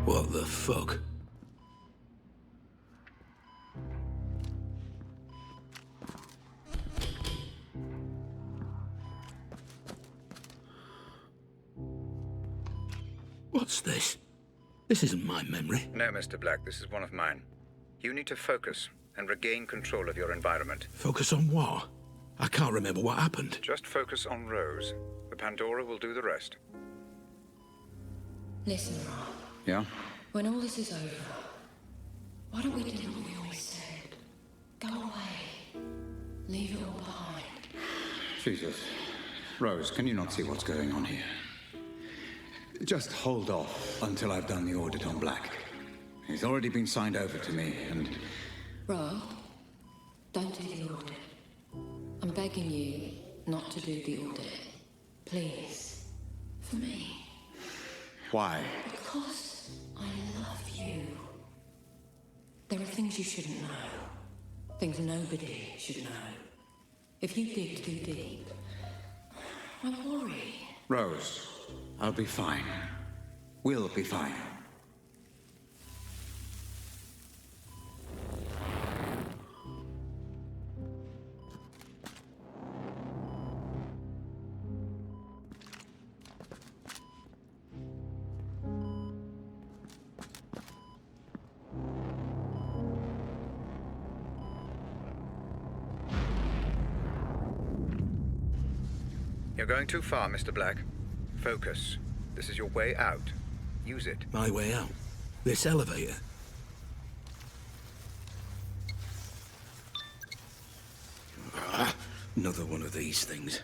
What the fuck? What's this? This isn't my memory. No, Mr. Black, this is one of mine. You need to focus and regain control of your environment. Focus on what? I can't remember what happened. Just focus on Rose. The Pandora will do the rest. Listen, Rob. Yeah? When all this is over, why don't we do what we always said? Go away. Leave it all behind. Jesus. Rose, can you not see what's going on here? Just hold off until I've done the audit on Black. He's already been signed over to me, and... Rob, don't do the audit. I'm begging you not to do the audit. Please. For me. Why? Because I love you. There are things you shouldn't know. Things nobody should know. If you dig too deep, I worry. Rose, I'll be fine. We'll be fine. You're going too far, Mr. Black. Focus. This is your way out. Use it. My way out? This elevator? Another one of these things.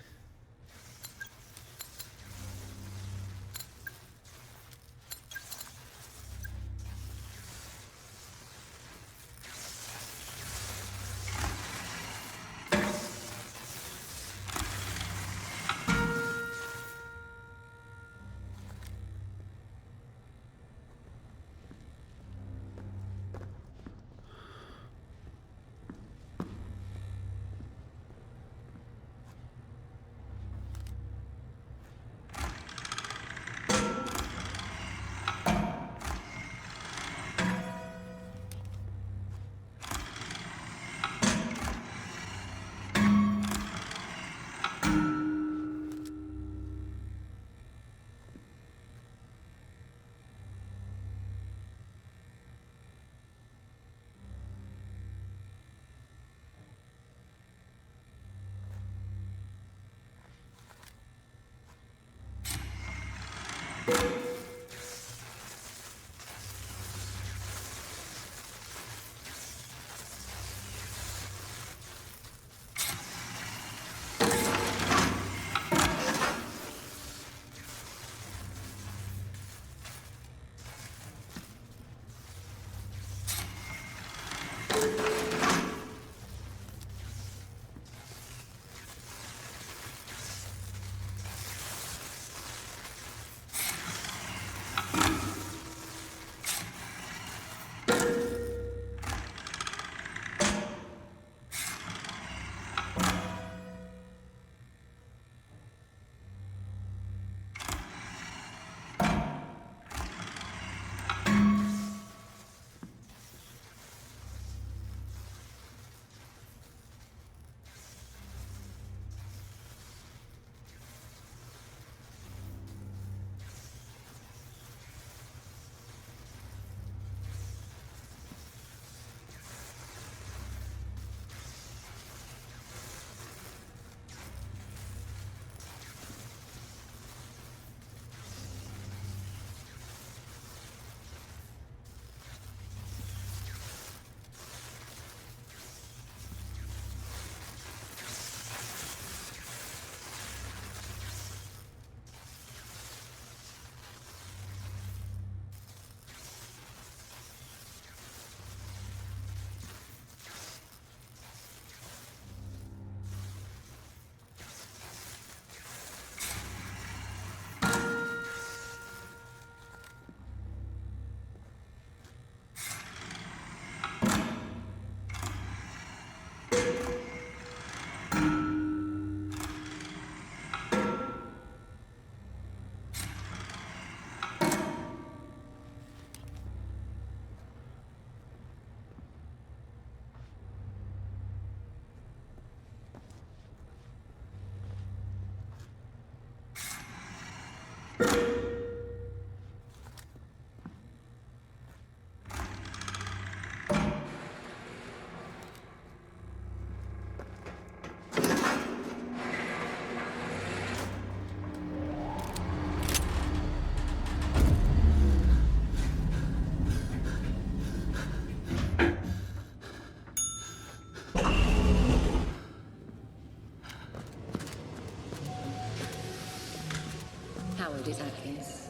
Howard is Atkins.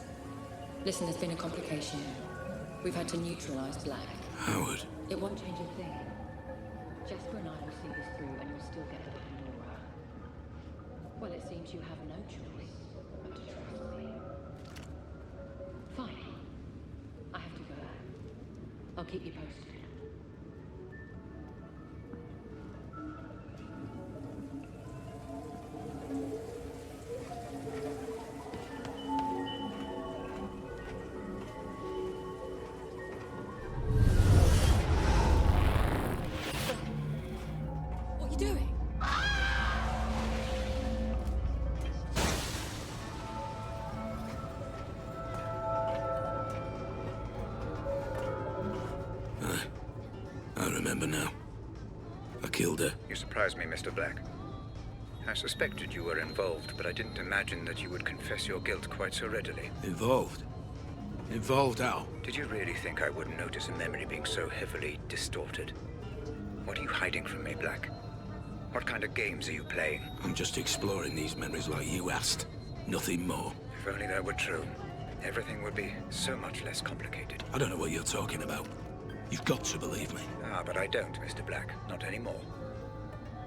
Listen, there's been a complication. We've had to neutralize Black. Howard? It won't change a thing. Jasper and I will see this through and you'll still get the Pandora. Well, it seems you have no choice but to trust me. Fine. I have to go. I'll keep you posted. What are you doing? I remember now. I killed her. You surprised me, Mr. Black. I suspected you were involved, but I didn't imagine that you would confess your guilt quite so readily. Involved? Involved how? Did you really think I wouldn't notice a memory being so heavily distorted? What are you hiding from me, Black? What kind of games are you playing? I'm just exploring these memories like you asked. Nothing more. If only that were true, everything would be so much less complicated. I don't know what you're talking about. You've got to believe me. Ah, but I don't, Mr. Black. Not anymore.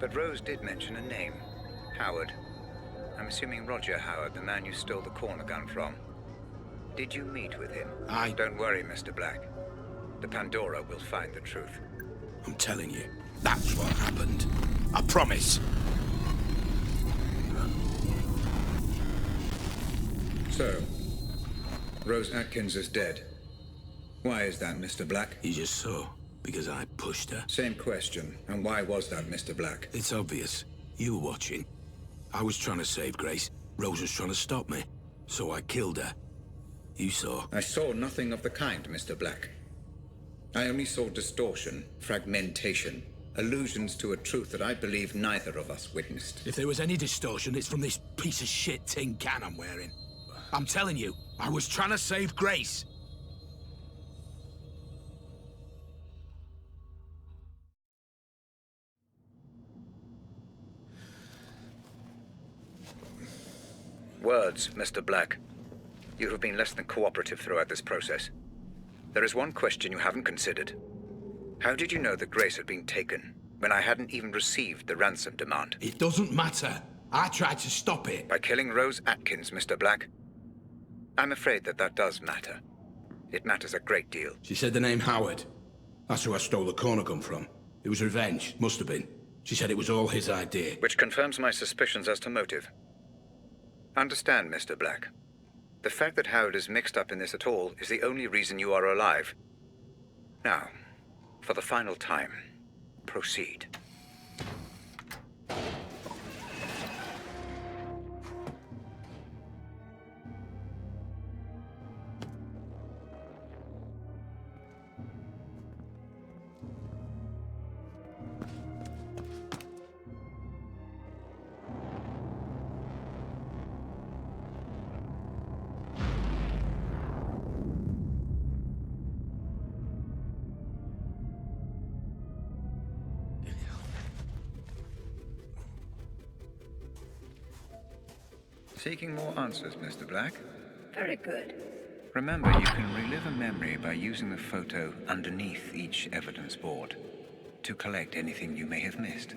But Rose did mention a name. Howard. I'm assuming Roger Howard, the man you stole the corner gun from. Did you meet with him? Don't worry, Mr. Black. The Pandora will find the truth. I'm telling you, that's what happened. I promise. So, Rose Atkins is dead. Why is that, Mr. Black? You just saw, because I pushed her. Same question. And why was that, Mr. Black? It's obvious. You were watching. I was trying to save Grace. Rose was trying to stop me. So I killed her. You saw. I saw nothing of the kind, Mr. Black. I only saw distortion, fragmentation, allusions to a truth that I believe neither of us witnessed. If there was any distortion, it's from this piece of shit tin can I'm wearing. I'm telling you, I was trying to save Grace. Words, Mr. Black. You have been less than cooperative throughout this process. There is one question you haven't considered. How did you know that Grace had been taken when I hadn't even received the ransom demand? It doesn't matter. I tried to stop it. By killing Rose Atkins, Mr. Black? I'm afraid that does matter. It matters a great deal. She said the name Howard. That's who I stole the corner gun from. It was revenge. Must have been. She said it was all his idea. Which confirms my suspicions as to motive. Understand, Mr. Black. The fact that Howard is mixed up in this at all is the only reason you are alive. Now, for the final time, proceed. Seeking more answers, Mr. Black? Very good. Remember, you can relive a memory by using the photo underneath each evidence board to collect anything you may have missed.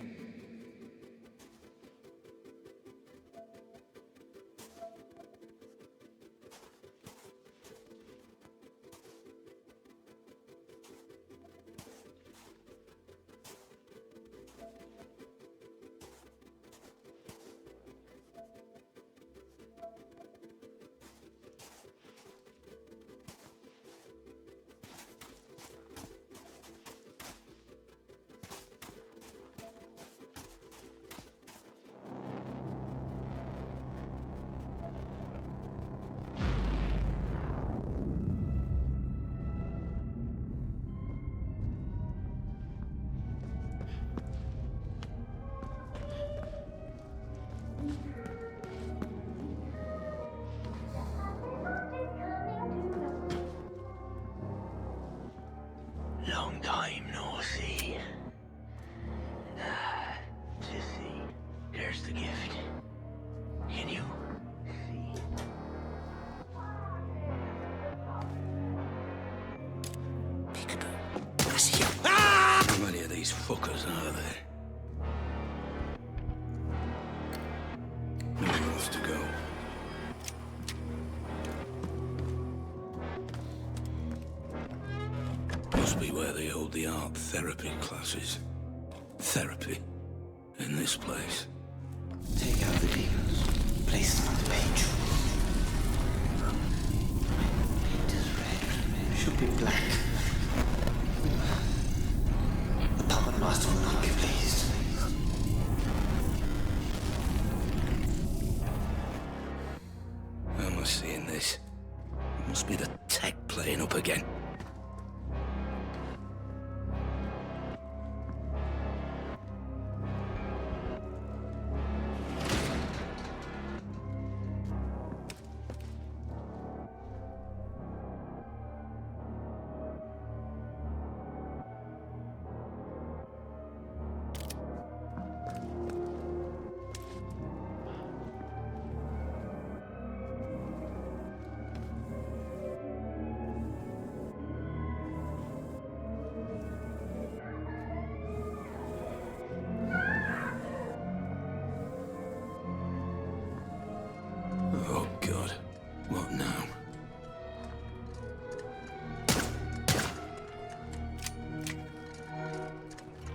fuckers out of there. Nowhere else to go. Must be where they hold the art therapy classes. Therapy? In this place. Take out the demons. Place them on the page. Paint is red. Should be black. The puppet master will not be pleased. How am I seeing this? It must be the tech playing up again. Oh, God. What now?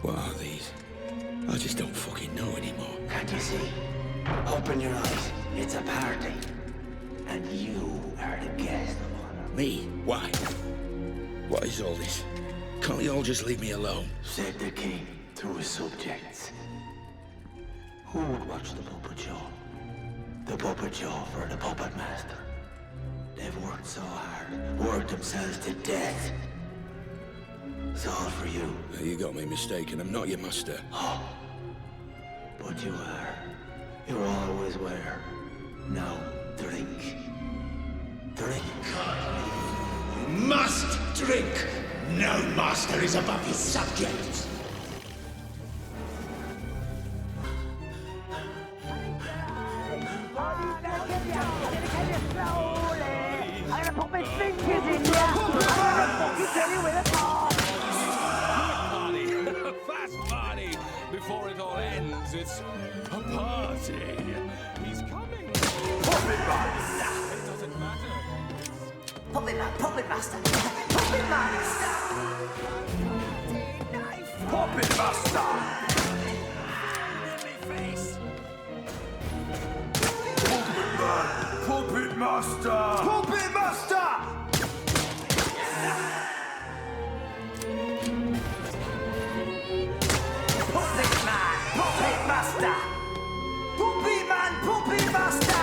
What are these? I just don't fucking know anymore. Can't you see? Open your eyes. It's a party. And you are the guest of honor. Me? Why? What is all this? Can't you all just leave me alone? Said the king through his subjects. Who would watch the puppet show? The puppet show for the puppet master. They've worked so hard, worked themselves to death. It's all for you. You got me mistaken. I'm not your master. Oh, but you are. You always were. Now, drink. Drink. You must drink! No master is above his subjects! Fast party! Before it all ends, it's a party. He's coming. Puppet Master! It doesn't matter. Puppet Master! Puppet Master! Puppet Master! Face. Puppet Master! Puppet Master! Puppet Man! Puppet Master! Puppet Man! Puppet Master!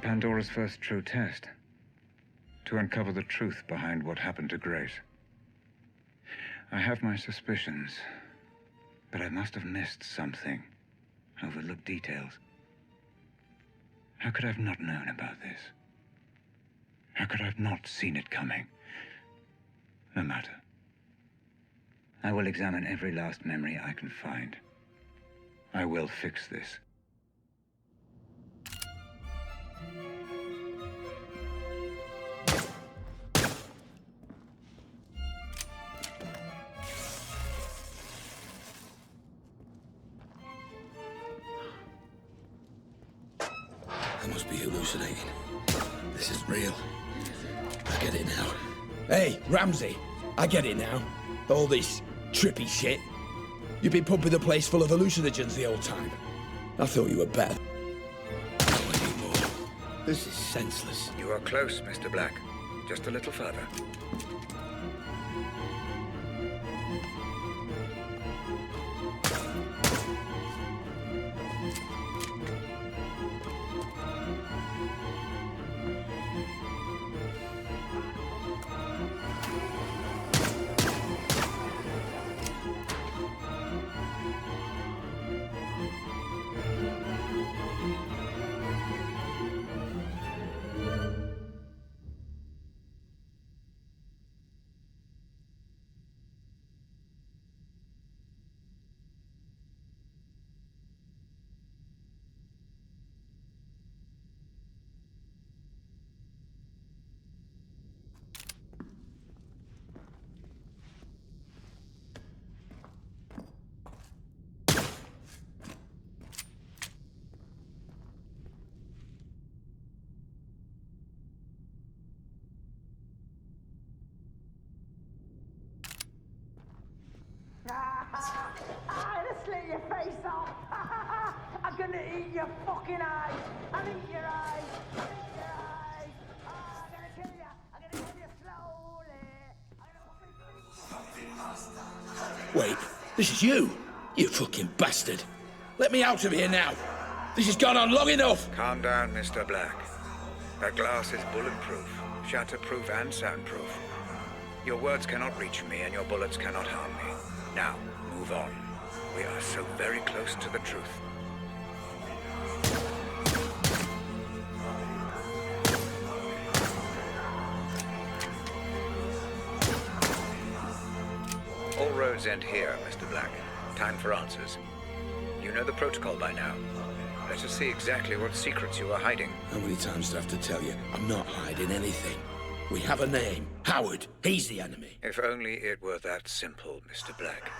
Pandora's first true test. To uncover the truth behind what happened to Grace. I have my suspicions, but I must have missed something. Overlooked details. How could I have not known about this? How could I have not seen it coming? No matter. I will examine every last memory I can find. I will fix this. I must be hallucinating. This isn't real. I get it now. Hey, Ramsey, I get it now. All this trippy shit. You've been pumping the place full of hallucinogens the whole time. I thought you were better. Not anymore. This is senseless. You are close, Mr. Black. Just a little further. I'm gonna slit your face off. I'm gonna eat your fucking eyes. I'll eat your eyes. I'll eat your eyes. Oh, I'm gonna kill you. I'm gonna kill you slowly. Wait, this is you? You fucking bastard. Let me out of here now. This has gone on long enough. Calm down, Mr. Black. That glass is bulletproof, shatterproof and soundproof. Your words cannot reach me and your bullets cannot harm me. Now, move on. We are so very close to the truth. All roads end here, Mr. Black. Time for answers. You know the protocol by now. Let us see exactly what secrets you are hiding. How many times do I have to tell you? I'm not hiding anything. We have a name. Howard. He's the enemy. If only it were that simple, Mr. Black.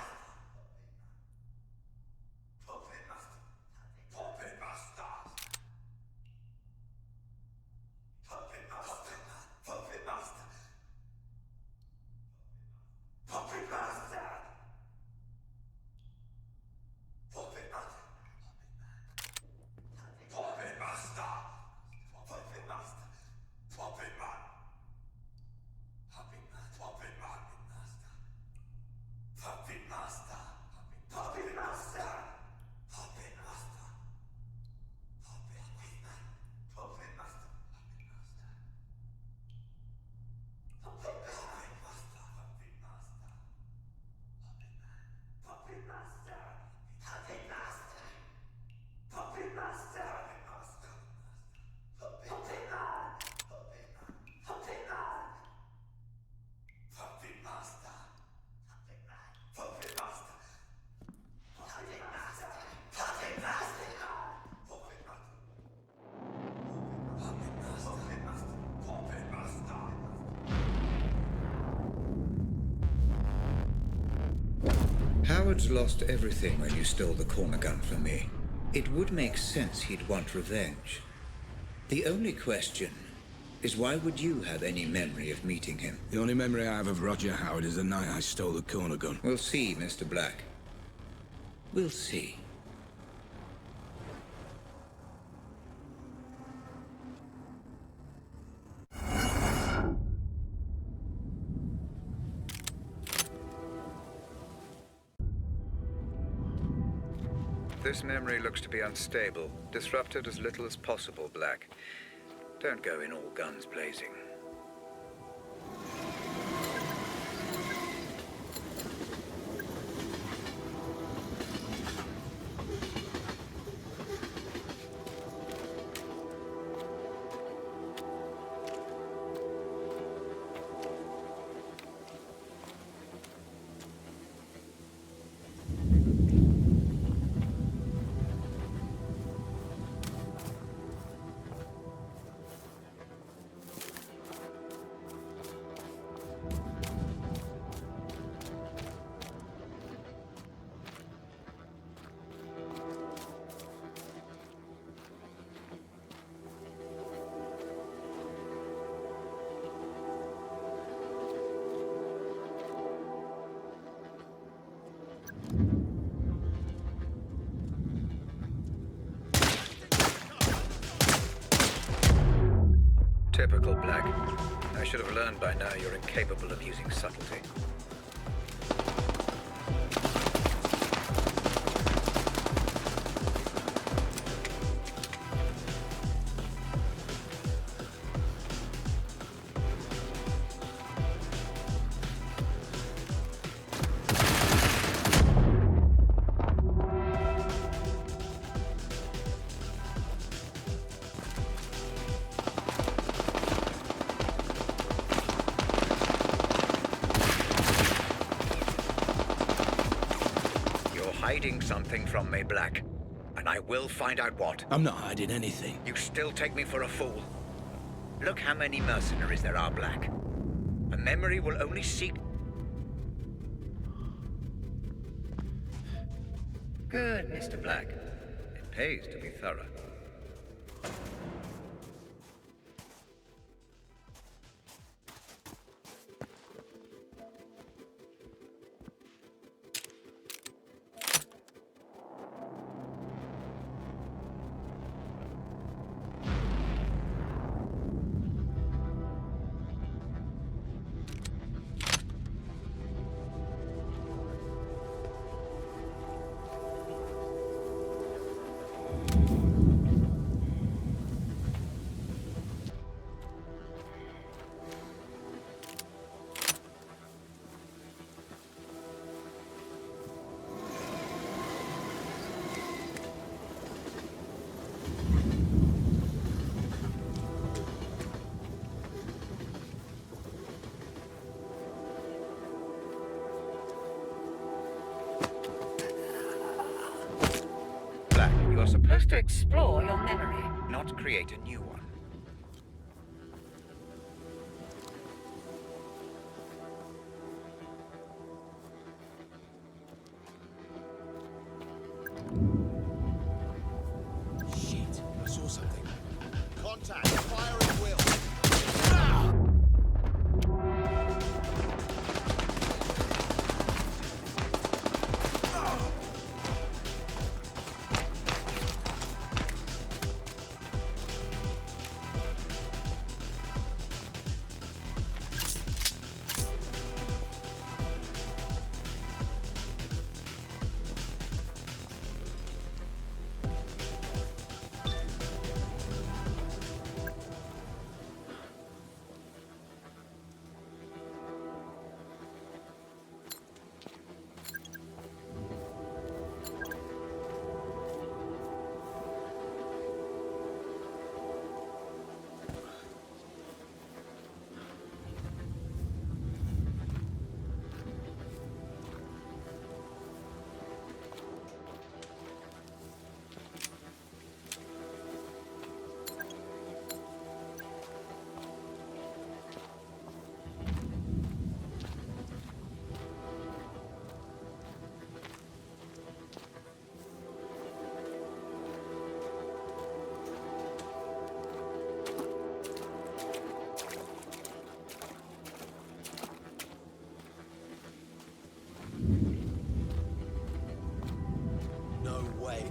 Howard's lost everything when you stole the corner gun from me. It would make sense he'd want revenge. The only question is why would you have any memory of meeting him? The only memory I have of Roger Howard is the night I stole the corner gun. We'll see, Mr. Black. We'll see. This memory looks to be unstable. Disrupt it as little as possible, Black. Don't go in all guns blazing. Typical Black. I should have learned by now you're incapable of using subtlety. Hiding something from me, Black. And I will find out what. I'm not hiding anything. You still take me for a fool. Look how many mercenaries there are, Black. A memory will only seek... Good, Mr. Black. It pays to be thorough. You're supposed to explore your memory, not create a new one. Shit, I saw something. Contact, fire at will.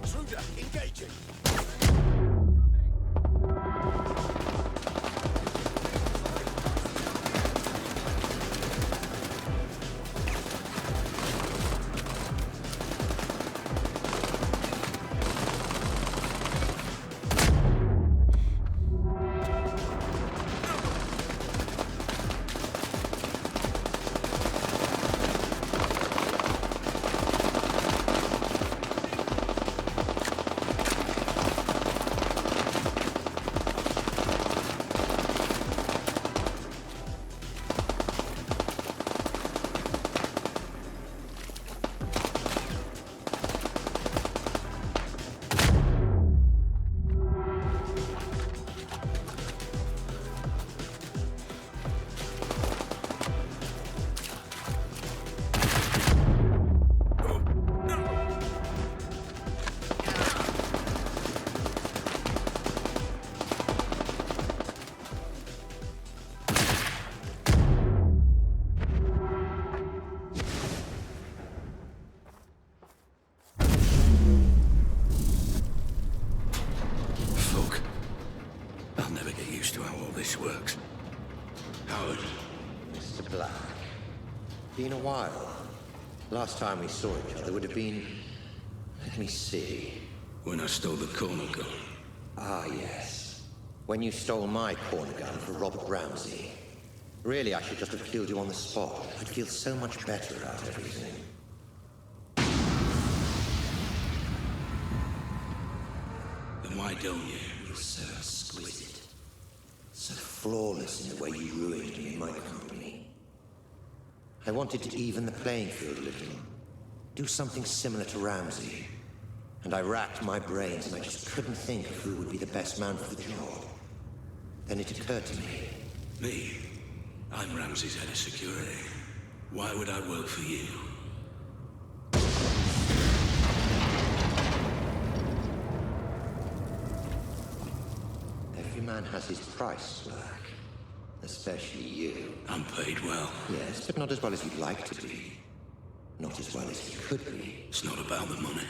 Intruder, engaging! been a while. Last time we saw each other would have been... Let me see. When I stole the corner gun. Ah, yes. When you stole my corner gun for Robert Ramsey. Really, I should just have killed you on the spot. I'd feel so much better about everything. Then why don't you? You're so exquisite. So flawless in the way you ruined me in my company. I wanted to even the playing field a little. Do something similar to Ramsey. And I racked my brains and I just couldn't think of who would be the best man for the job. Then it occurred to me. Me? I'm Ramsey's head of security. Why would I work for you? Every man has his price, Black. Especially you. I'm paid well. Yes, but not as well as you'd like to be. Not as well as you could be. It's not about the money.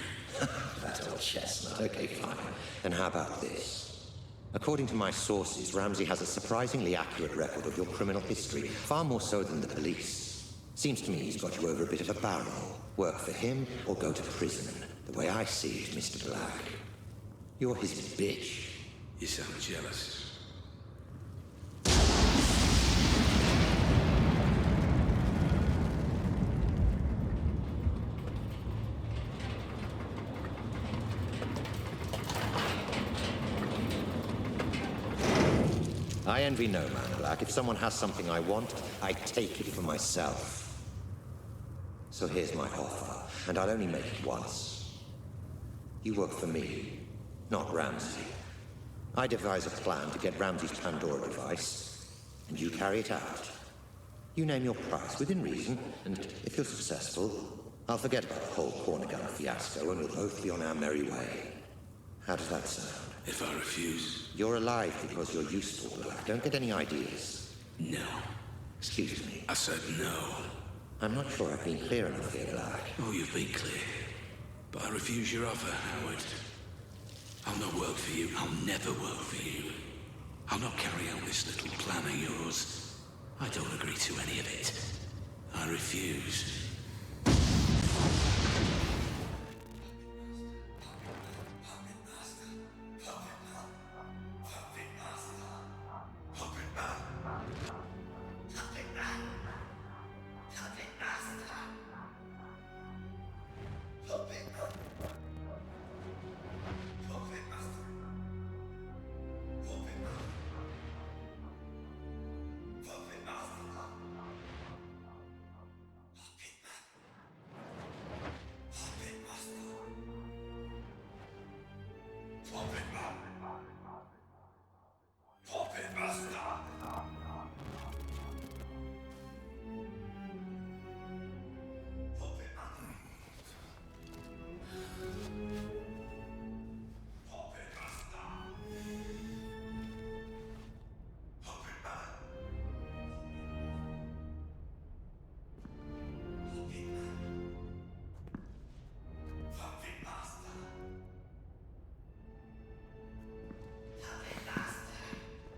That old chestnut. Okay, fine. Then how about this? According to my sources, Ramsey has a surprisingly accurate record of your criminal history, far more so than the police. Seems to me he's got you over a bit of a barrel. Work for him or go to prison. The way I see it, Mr. Black. You're his bitch. You sound jealous. I envy no man, Black. If someone has something I want, I take it for myself. So here's my offer, and I'll only make it once. You work for me, not Ramsey. I devise a plan to get Ramsey's Pandora device, and you carry it out. You name your price within reason, and if you're successful, I'll forget about the whole corner gun fiasco, and we'll both be on our merry way. How does that sound? If I refuse? You're alive because you're useful, Black. Don't get any ideas. No. Excuse me. I said no. I'm not sure I've been clear enough here, Black. Oh, you've been clear. But I refuse your offer, Howard. I'll not work for you. I'll never work for you. I'll not carry out this little plan of yours. I don't agree to any of it. I refuse.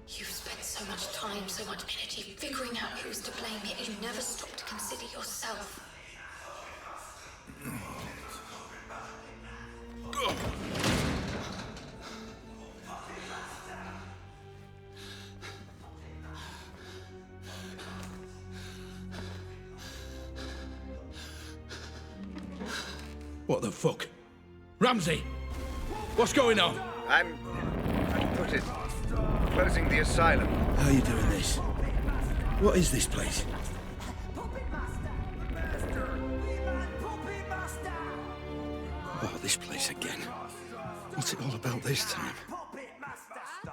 You've spent so much time, so much energy figuring out who's to blame, yet you never stop to consider yourself. What the fuck? Ramsey! What's going on? I'm put it... closing the asylum. How are you doing this? What is this place? Oh, this place again. What's it all about this time? Master!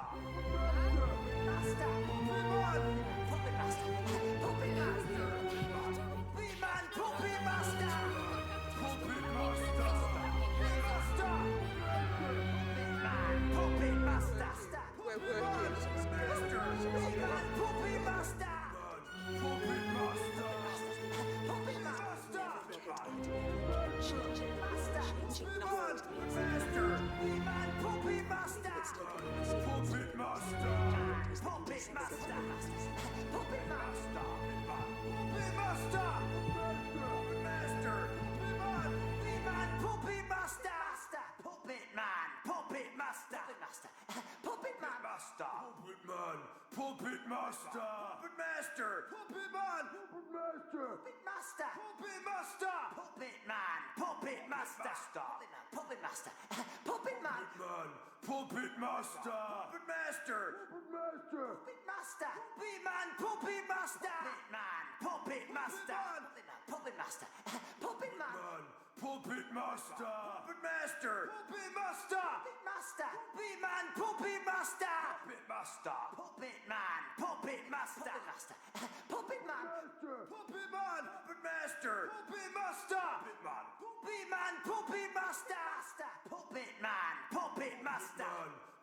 Master! Puppet Master! Puppet Man! Puppet Master! Puppet Master! Puppet Master! Puppet Man! Puppet Master! Puppet Master! Puppet Man! Puppet Master! Puppet Master! Puppet Master! Puppet Master! Puppet Man! Puppet Master! Puppet Master! Puppet Master! Puppet Man! Puppet Master! Puppet Master! Puppet Master! Puppet Master! Puppet Man! Puppet Master! Puppet Master! Puppet Man! Puppet Master! Puppet Man! Puppet Man! Puppet Master!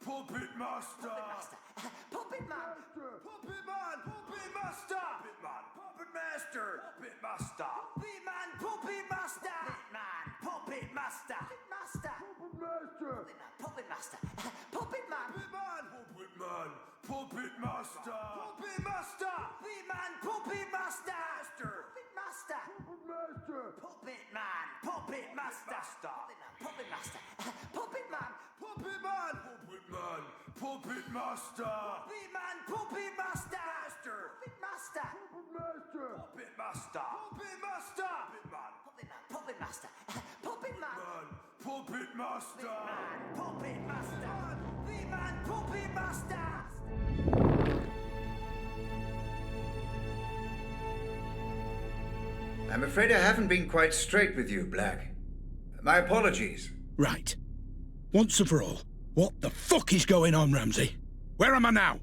Puppet Master! Puppet Man! Puppet Master! Puppet Man! Puppet Master! Puppet Master! Puppet Man! Puppet Man! Puppet Master! Puppet Master! Puppet Master! Puppet Man! Puppet Master! Puppet Master! Puppet Master! Puppet Master! Puppet Man! Puppet Man! Puppet Master! Puppet Master! Puppet Man! Puppet Master! Puppet Master! Puppet Man! Puppet Master! Puppet Master! Puppet Man! Puppet Man! Puppet Man! Puppet Master! Puppet Man! Puppet Master! Puppet Master! Puppet Master! Puppet Master! Puppet Master! Puppet Man! Puppet Master! Puppet Master! Puppet Man! Puppet Master! I'm afraid I haven't been quite straight with you, Black. My apologies. Right. Once and for all, what the fuck is going on, Ramsey? Where am I now?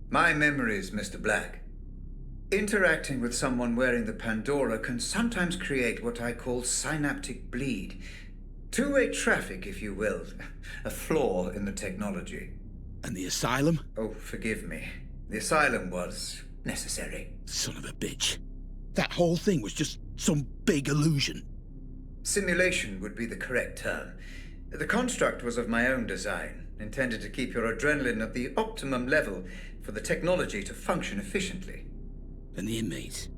My memories, Mr. Black. Interacting with someone wearing the Pandora can sometimes create what I call synaptic bleed. Two-way traffic, if you will. A flaw in the technology. And the asylum? Oh, forgive me. The asylum was necessary. Son of a bitch. That whole thing was just some big illusion. Simulation would be the correct term. The construct was of my own design, intended to keep your adrenaline at the optimum level for the technology to function efficiently. And the inmates?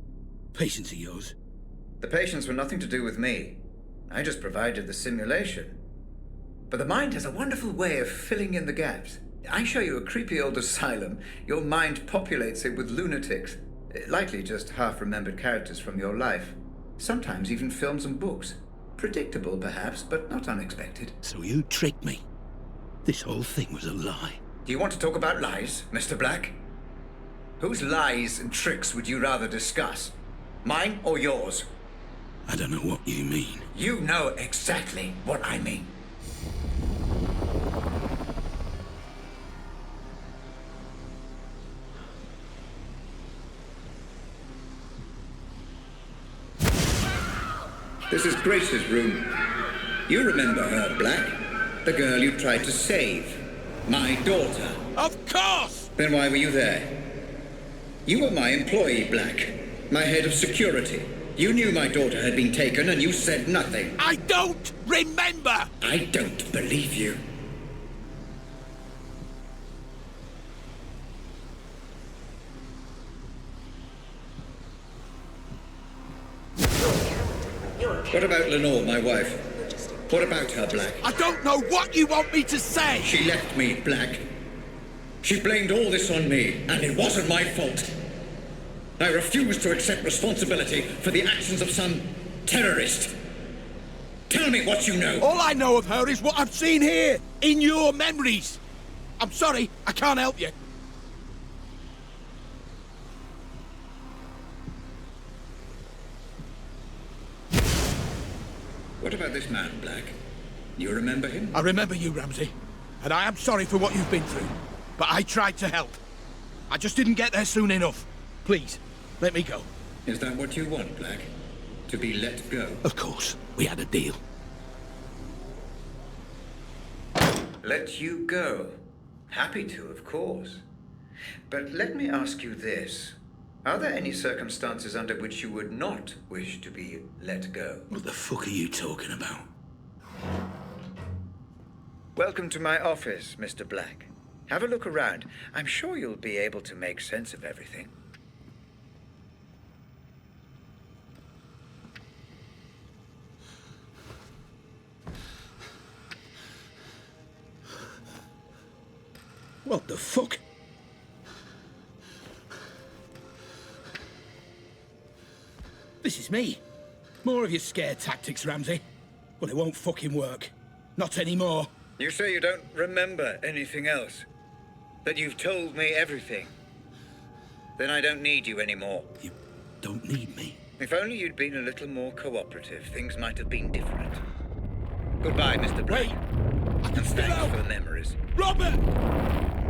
Patients of yours? The patients were nothing to do with me. I just provided the simulation. But the mind has a wonderful way of filling in the gaps. I show you a creepy old asylum, your mind populates it with lunatics. Likely just half-remembered characters from your life. Sometimes even films and books. Predictable, perhaps, but not unexpected. So you tricked me. This whole thing was a lie. Do you want to talk about lies, Mr. Black? Whose lies and tricks would you rather discuss? Mine or yours? I don't know what you mean. You know exactly what I mean. This is Grace's room. You remember her, Black? The girl you tried to save. My daughter. Of course! Then why were you there? You were my employee, Black. My head of security. You knew my daughter had been taken and you said nothing. I don't remember! I don't believe you. What about Lenore, my wife? What about her, Black? I don't know what you want me to say! She left me, Black. She blamed all this on me, and it wasn't my fault. I refuse to accept responsibility for the actions of some terrorist. Tell me what you know. All I know of her is what I've seen here, in your memories. I'm sorry, I can't help you. What about this man, Black? You remember him? I remember you, Ramsey. And I am sorry for what you've been through. But I tried to help. I just didn't get there soon enough. Please, let me go. Is that what you want, Black? To be let go? Of course. We had a deal. Let you go? Happy to, of course. But let me ask you this. Are there any circumstances under which you would not wish to be let go? What the fuck are you talking about? Welcome to my office, Mr. Black. Have a look around. I'm sure you'll be able to make sense of everything. What the fuck? This is me. More of your scare tactics, Ramsey. But it won't fucking work. Not anymore. You say you don't remember anything else? That you've told me everything? Then I don't need you anymore. You don't need me? If only you'd been a little more cooperative, things might have been different. Goodbye, Mr. Blake. Wait! And thanks for the memories. Robert!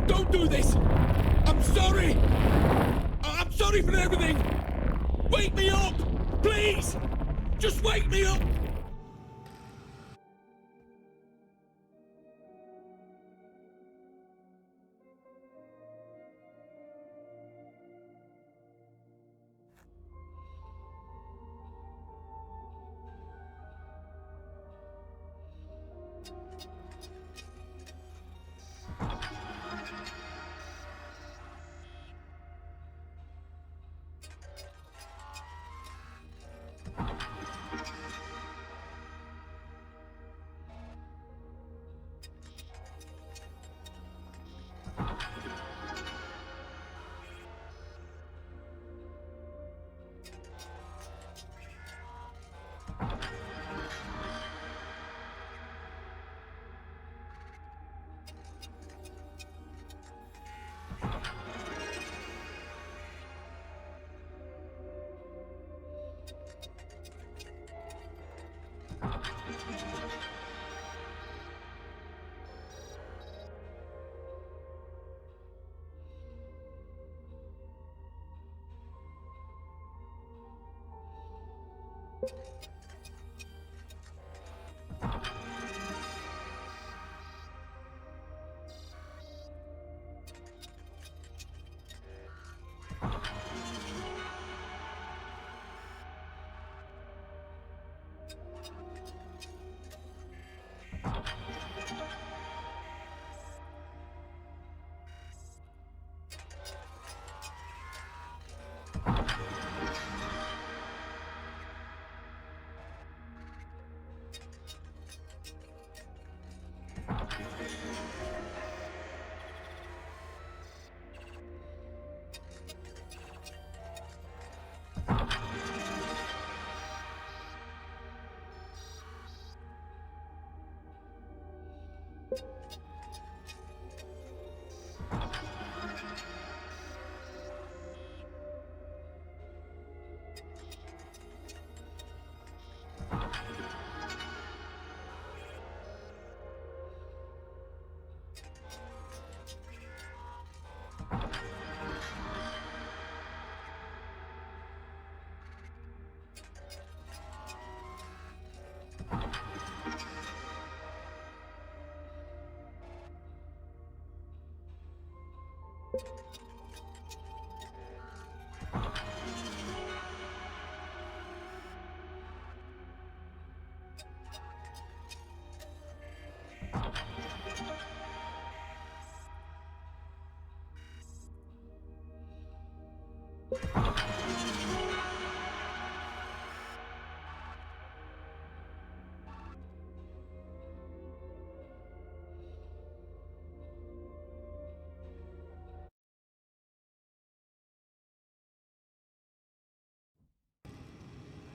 Don't do this! I'm sorry! I'm sorry for everything! Wake me up! Please! Just wake me up!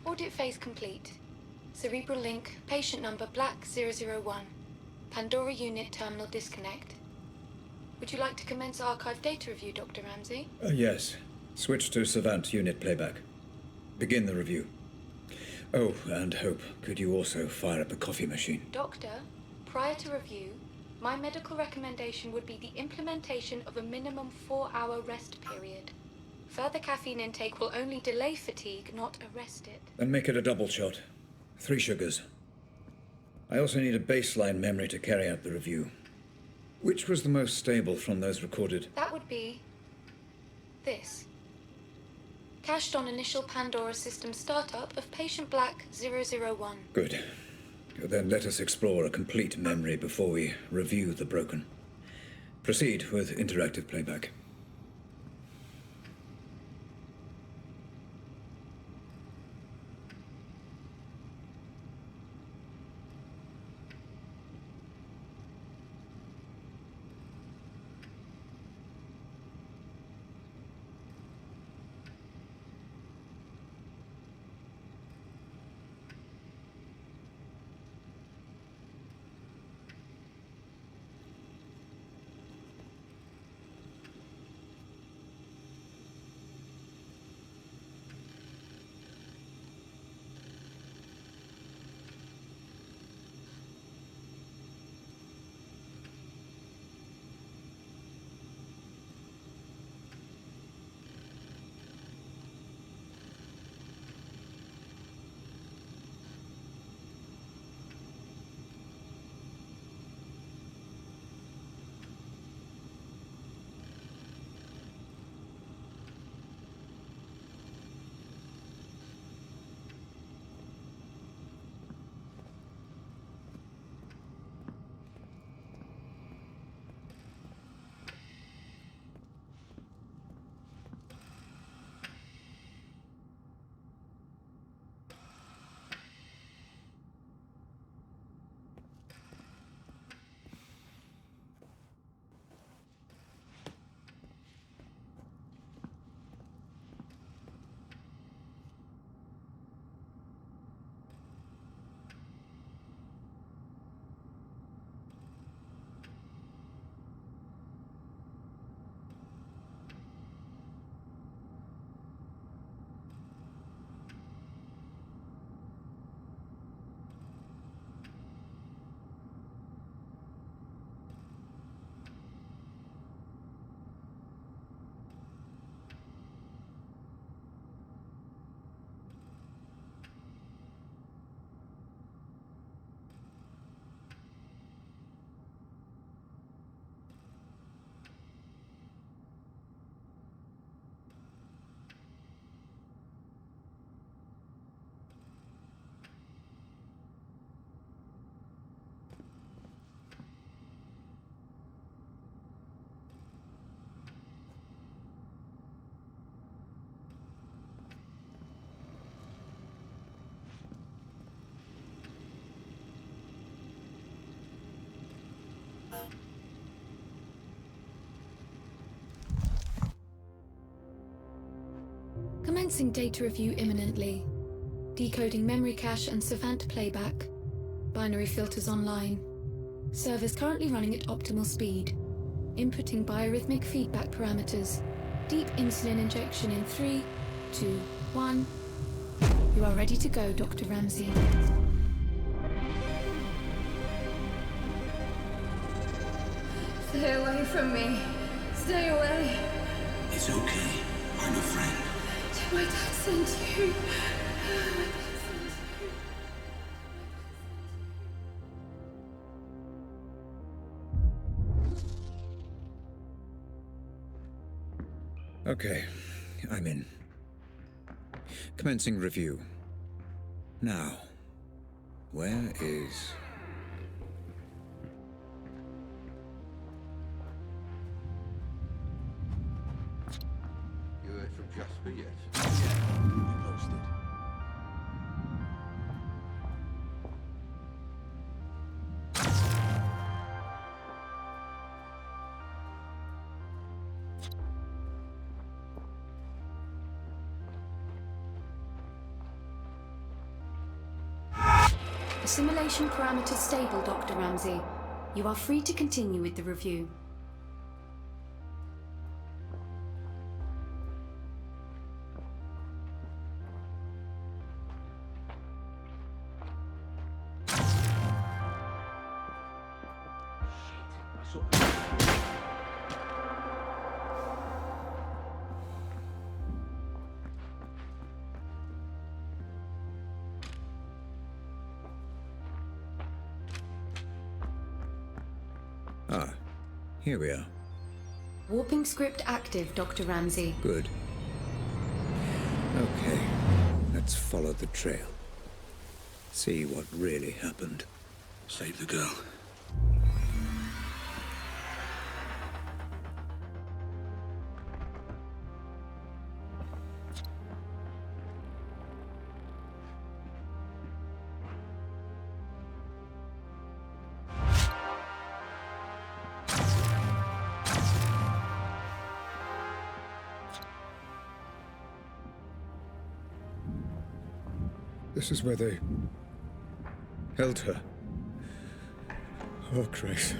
Audit phase complete. Cerebral link, patient number Black 001. Pandora unit terminal disconnect. Would you like to commence archive data review, Dr. Ramsey? Yes. Switch to Savant unit playback. Begin the review. Oh, and Hope, could you also fire up the coffee machine? Doctor, prior to review, my medical recommendation would be the implementation of a minimum 4-hour rest period. Further caffeine intake will only delay fatigue, not arrest it. Then make it a double shot. 3 sugars. I also need a baseline memory to carry out the review. Which was the most stable from those recorded? That would be this. Cached on initial Pandora system startup of patient Black 001. Good. Then let us explore a complete memory before we review the broken. Proceed with interactive playback. Commencing data review imminently. Decoding memory cache and Savant playback. Binary filters online. Servers currently running at optimal speed. Inputting biorhythmic feedback parameters. Deep insulin injection in 3, 2, 1. You are ready to go, Dr. Ramsey. Stay away from me. Stay away. It's okay. I'm a friend. Did my dad send you? Okay, I'm in. Commencing review. Now, where is... You heard from Jasper yet? Yeah, we posted. Assimilation parameters stable, Dr. Ramsey. You are free to continue with the review. Ah, here we are. Warping script active, Dr. Ramsey. Good. Okay, let's follow the trail. See what really happened. Save the girl. This is where they held her. Oh, Grace.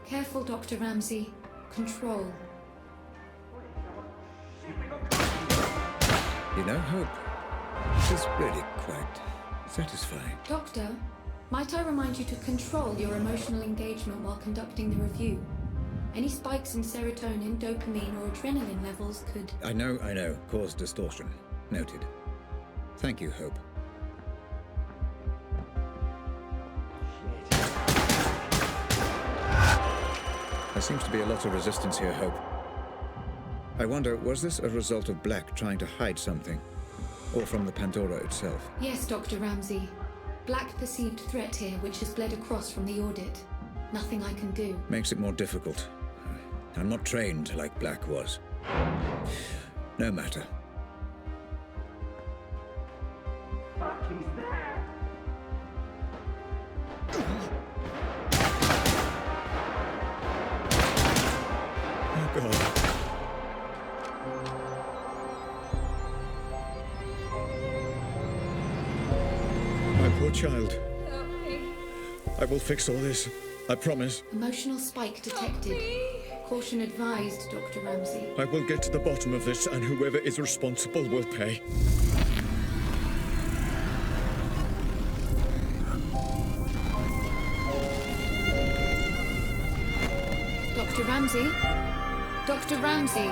Careful, Dr. Ramsey. Control. You know, Hope, this is really quite satisfying. Doctor, might I remind you to control your emotional engagement while conducting the review? Any spikes in serotonin, dopamine, or adrenaline levels could... I know. Cause distortion. Noted. Thank you, Hope. There seems to be a lot of resistance here, Hope. I wonder, was this a result of Black trying to hide something? Or from the Pandora itself? Yes, Dr. Ramsey. Black perceived threat here, which has bled across from the audit. Nothing I can do. Makes it more difficult. I'm not trained like Black was. No matter. Fuck, he's there! Oh, God. My poor child. Help me. I will fix all this. I promise. Emotional spike detected. Caution advised, Dr. Ramsey. I will get to the bottom of this, and whoever is responsible will pay. Dr. Ramsey? Dr. Ramsey?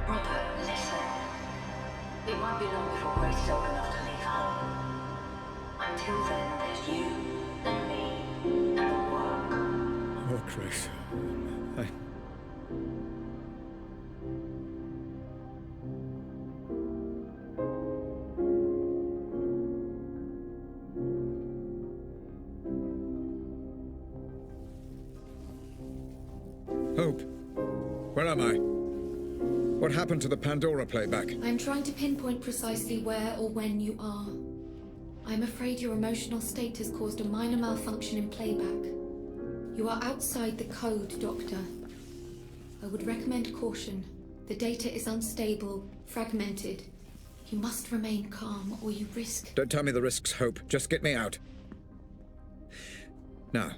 Robert, listen. It won't be long before Grace is old enough to leave home. Until then, there's you and me and the work. Oh, Grace. Hope, where am I? What happened to the Pandora playback? I'm trying to pinpoint precisely where or when you are. I'm afraid your emotional state has caused a minor malfunction in playback. You are outside the code, Doctor. I would recommend caution. The data is unstable, fragmented. You must remain calm, or you risk... Don't tell me the risks, Hope. Just get me out. Now,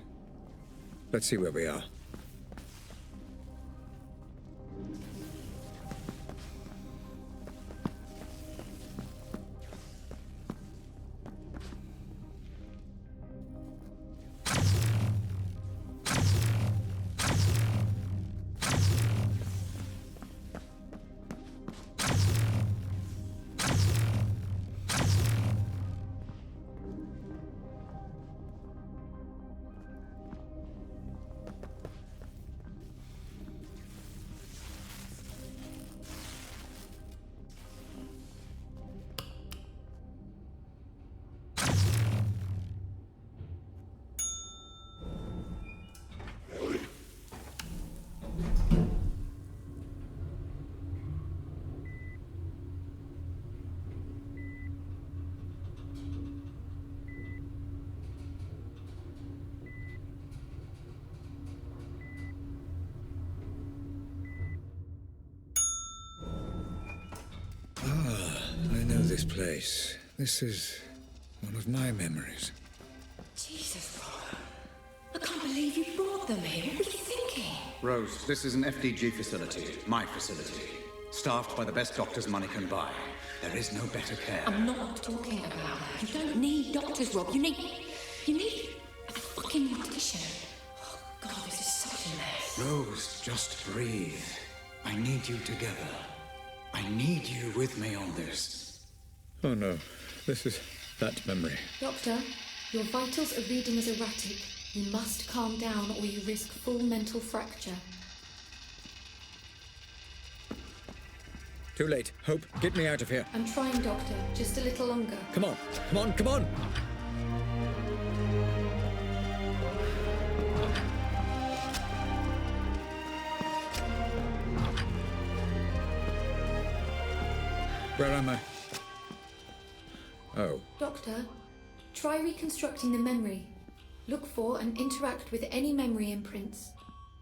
let's see where we are. I know this place. This is one of my memories. Jesus, Robert. I can't believe you brought them here. What were you thinking? Rose, this is an FDG facility. My facility. Staffed by the best doctors money can buy. There is no better care. I'm not talking about that. You don't need doctors, Rob. You need a fucking mortician. Oh, God, this is such a mess. Rose, just breathe. I need you together. I need you with me on this. Oh no, this is that memory. Doctor, your vitals are reading as erratic. You must calm down or you risk full mental fracture. Too late. Hope, get me out of here. I'm trying, Doctor. Just a little longer. Come on, come on, come on! Where am I? Oh. Doctor, try reconstructing the memory. Look for and interact with any memory imprints.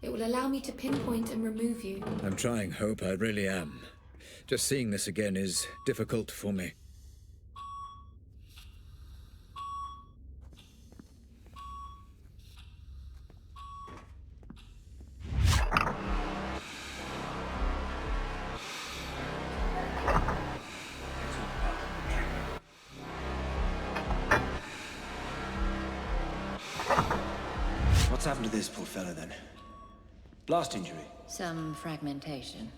It will allow me to pinpoint and remove you. I'm trying, Hope. I really am. Just seeing this again is difficult for me. What's happened to this poor fella then? Blast injury? Some fragmentation.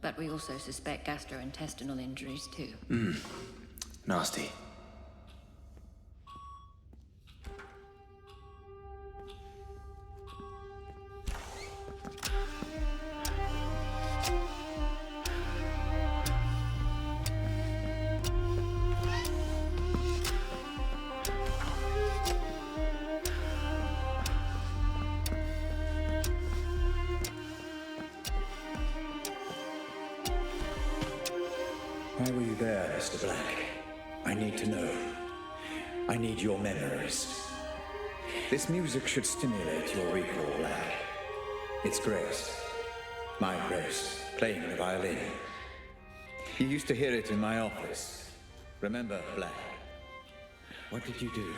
But we also suspect gastrointestinal injuries too. Nasty. Why were you there, Mr. Black? I need to know. I need your memories. This music should stimulate your recall, Black. It's Grace. My Grace, playing the violin. You used to hear it in my office. Remember, Black? What did you do?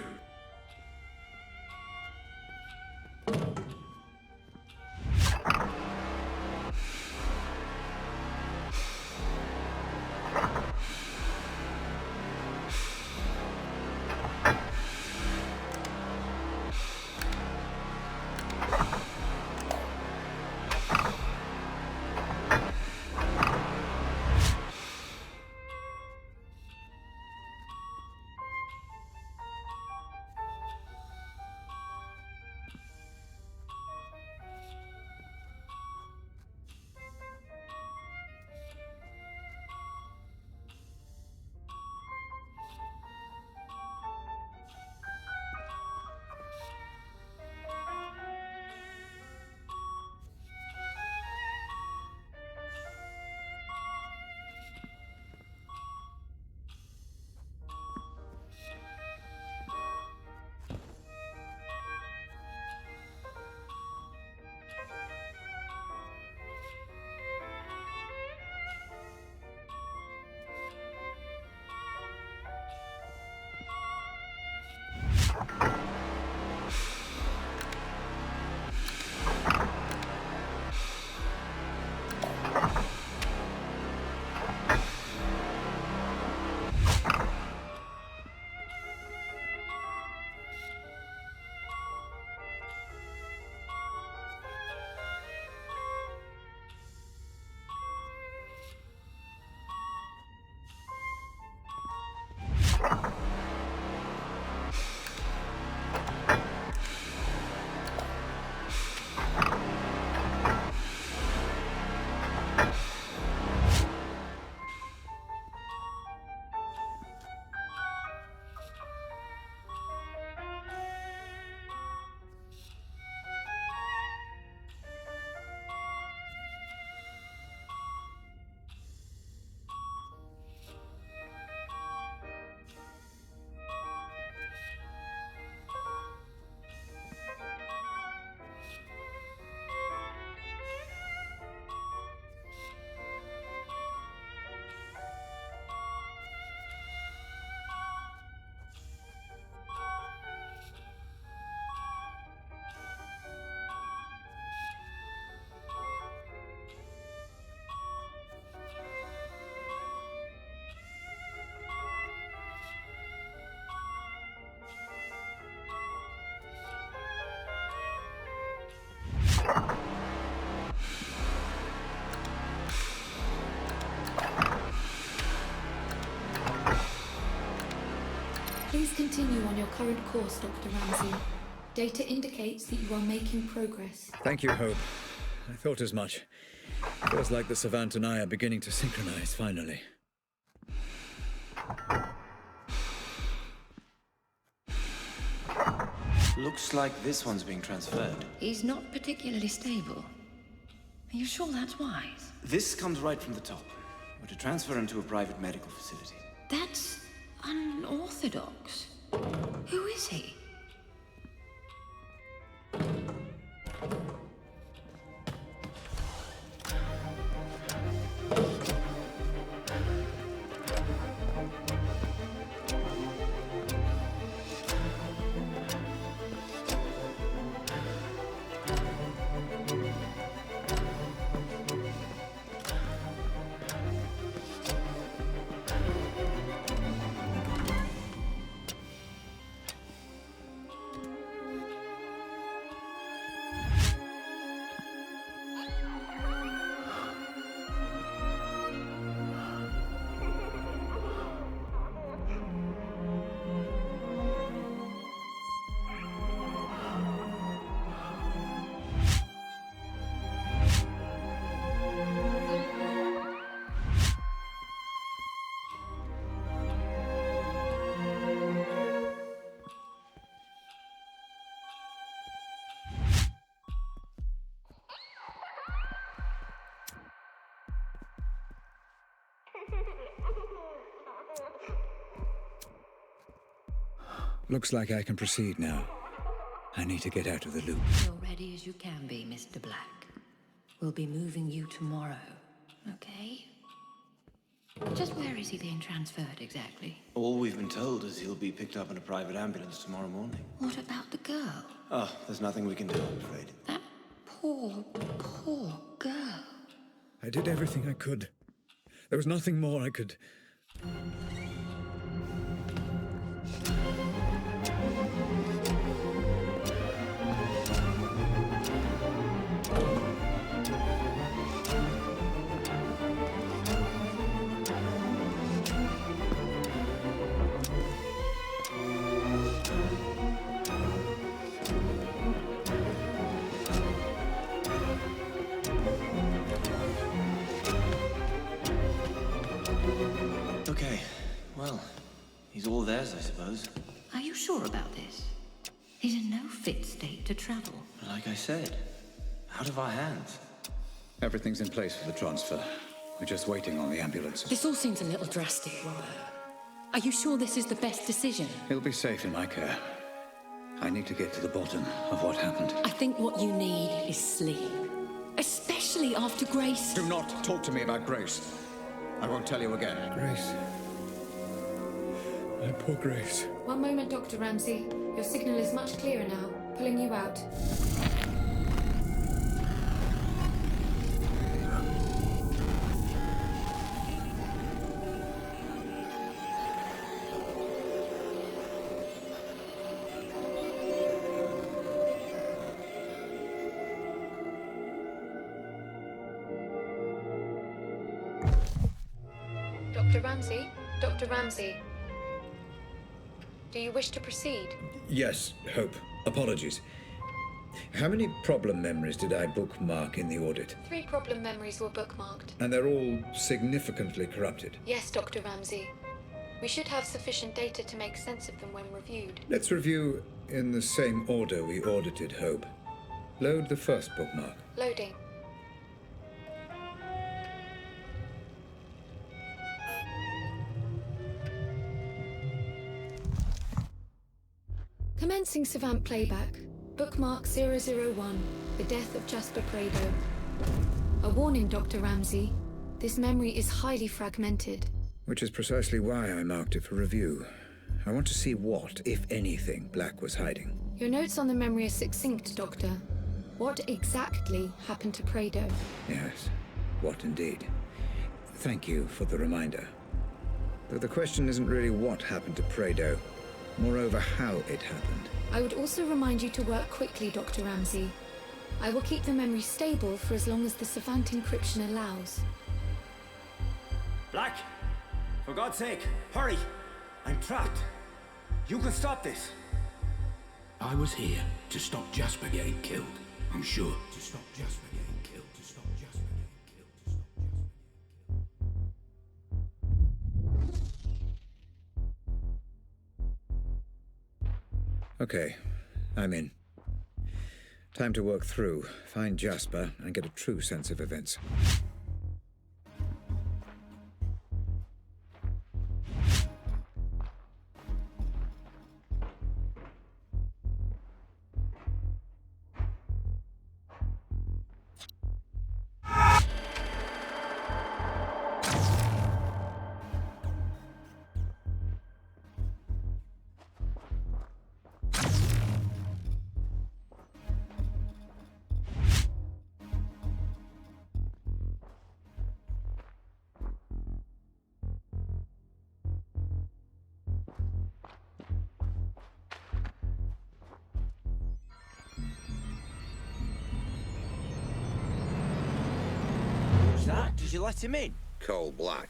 Please continue on your current course, Dr. Ramsey. Data indicates that you are making progress. Thank you, Hope. I thought as much. Feels like the Savant and I are beginning to synchronize, finally. Looks like this one's being transferred. He's not particularly stable. Are you sure that's wise? This comes right from the top. We're to transfer him to a private medical facility. That's unorthodox. Who is he? Looks like I can proceed now. I need to get out of the loop. You're ready as you can be, Mr. Black. We'll be moving you tomorrow, okay? Just where is he being transferred exactly? All we've been told is he'll be picked up in a private ambulance tomorrow morning. What about the girl? Oh, there's nothing we can do, I'm afraid. That poor girl. I did everything I could. There was nothing more I could... Okay, well, he's all theirs, I suppose. Are you sure about this? He's in no fit state to travel. Like I said, out of our hands. Everything's in place for the transfer. We're just waiting on the ambulance. This all seems a little drastic, Robert. Are you sure this is the best decision? He'll be safe in my care. I need to get to the bottom of what happened. I think what you need is sleep. Especially after Grace. Do not talk to me about Grace. I won't tell you again. Grace. My poor Grace. One moment, Dr. Ramsey. Your signal is much clearer now. Pulling you out. Dr. Ramsey? Dr. Ramsey? Do you wish to proceed? Yes, Hope. Apologies. How many problem memories did I bookmark in the audit? 3 problem memories were bookmarked. And they're all significantly corrupted. Yes, Dr. Ramsey. We should have sufficient data to make sense of them when reviewed. Let's review in the same order we audited Hope. Load the first bookmark. Loading. Commencing Savant playback. Bookmark 001. The death of Jasper Prado. A warning, Dr. Ramsey. This memory is highly fragmented. Which is precisely why I marked it for review. I want to see what, if anything, Black was hiding. Your notes on the memory are succinct, Doctor. What exactly happened to Prado? Yes, what indeed. Thank you for the reminder. Though the question isn't really what happened to Prado, moreover how it happened. I would also remind you to work quickly, Dr. Ramsey. I will keep the memory stable for as long as the Savant encryption allows. Black! For God's sake, hurry! I'm trapped. You can stop this. I was here to stop Jasper getting killed. I'm sure. To stop Jasper getting killed. To stop Jasper getting killed. To stop Jasper. Okay, I'm in. Time to work through, find Jasper, and get a true sense of events. Who's that? Did you let him in? Cole Black.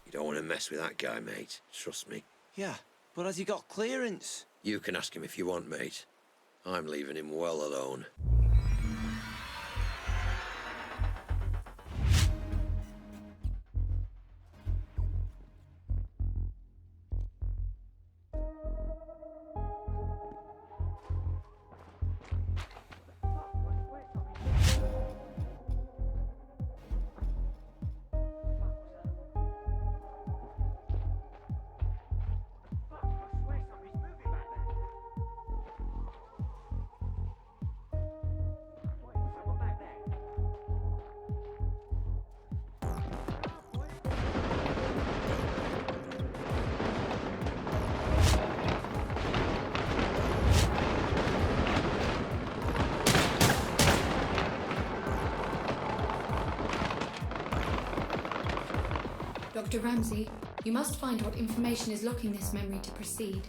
You don't want to mess with that guy, mate. Trust me. Yeah, but has he got clearance? You can ask him if you want, mate. I'm leaving him well alone. Dr. Ramsey, you must find what information is locking this memory to proceed.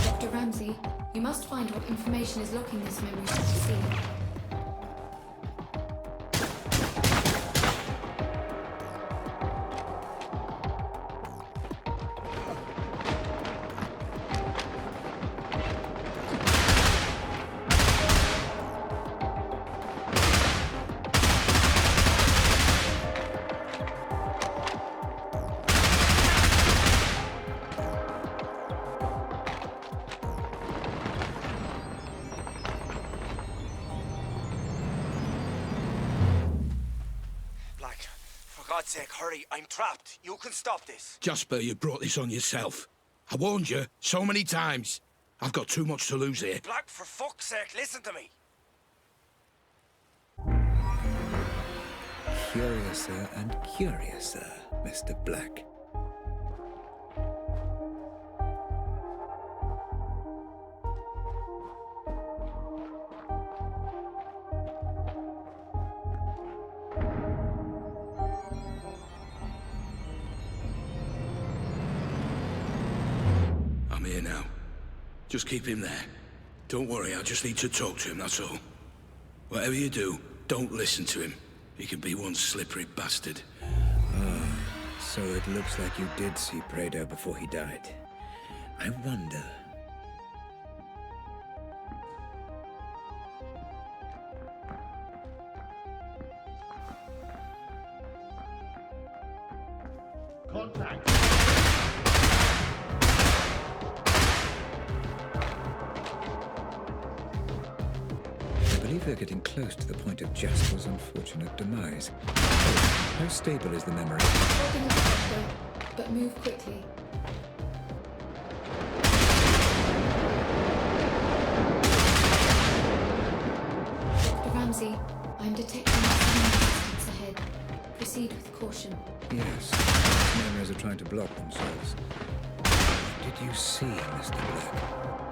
Dr. Ramsey, you must find what information is locking this memory to proceed. For God's sake, hurry. I'm trapped. You can stop this. Jasper, you brought this on yourself. I warned you so many times. I've got too much to lose here. Black, for fuck's sake, listen to me. Curiouser and curiouser, Mr. Black. I'm here now. Just keep him there. Don't worry, I just need to talk to him, that's all. Whatever you do, don't listen to him. He can be one slippery bastard. Ah, so it looks like you did see Prado before he died. I wonder... Contact! I believe they're getting close to the point of Jasper's unfortunate demise. How stable is the memory? Holding up, Doctor, but move quickly. Dr. Ramsey, I'm detecting some distance ahead. Proceed with caution. Yes, these memories are trying to block themselves. What did you see, Mr. Black?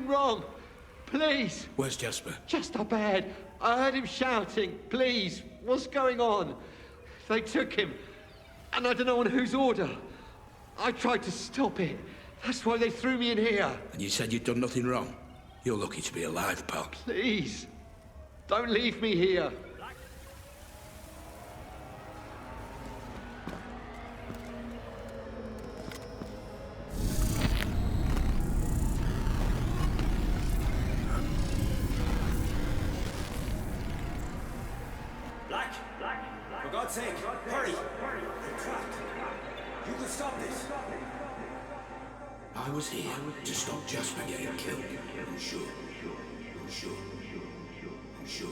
nothing wrong. Please. Where's Jasper? Just up ahead. I heard him shouting. Please, what's going on? They took him, and I don't know on whose order. I tried to stop it. That's why they threw me in here. And you said you'd done nothing wrong? You're lucky to be alive, pal. Please, don't leave me here. Black! For God's sake, hurry! You're trapped. You can stop this. I was here to stop Jasper getting killed. I'm sure. I'm sure. I'm sure.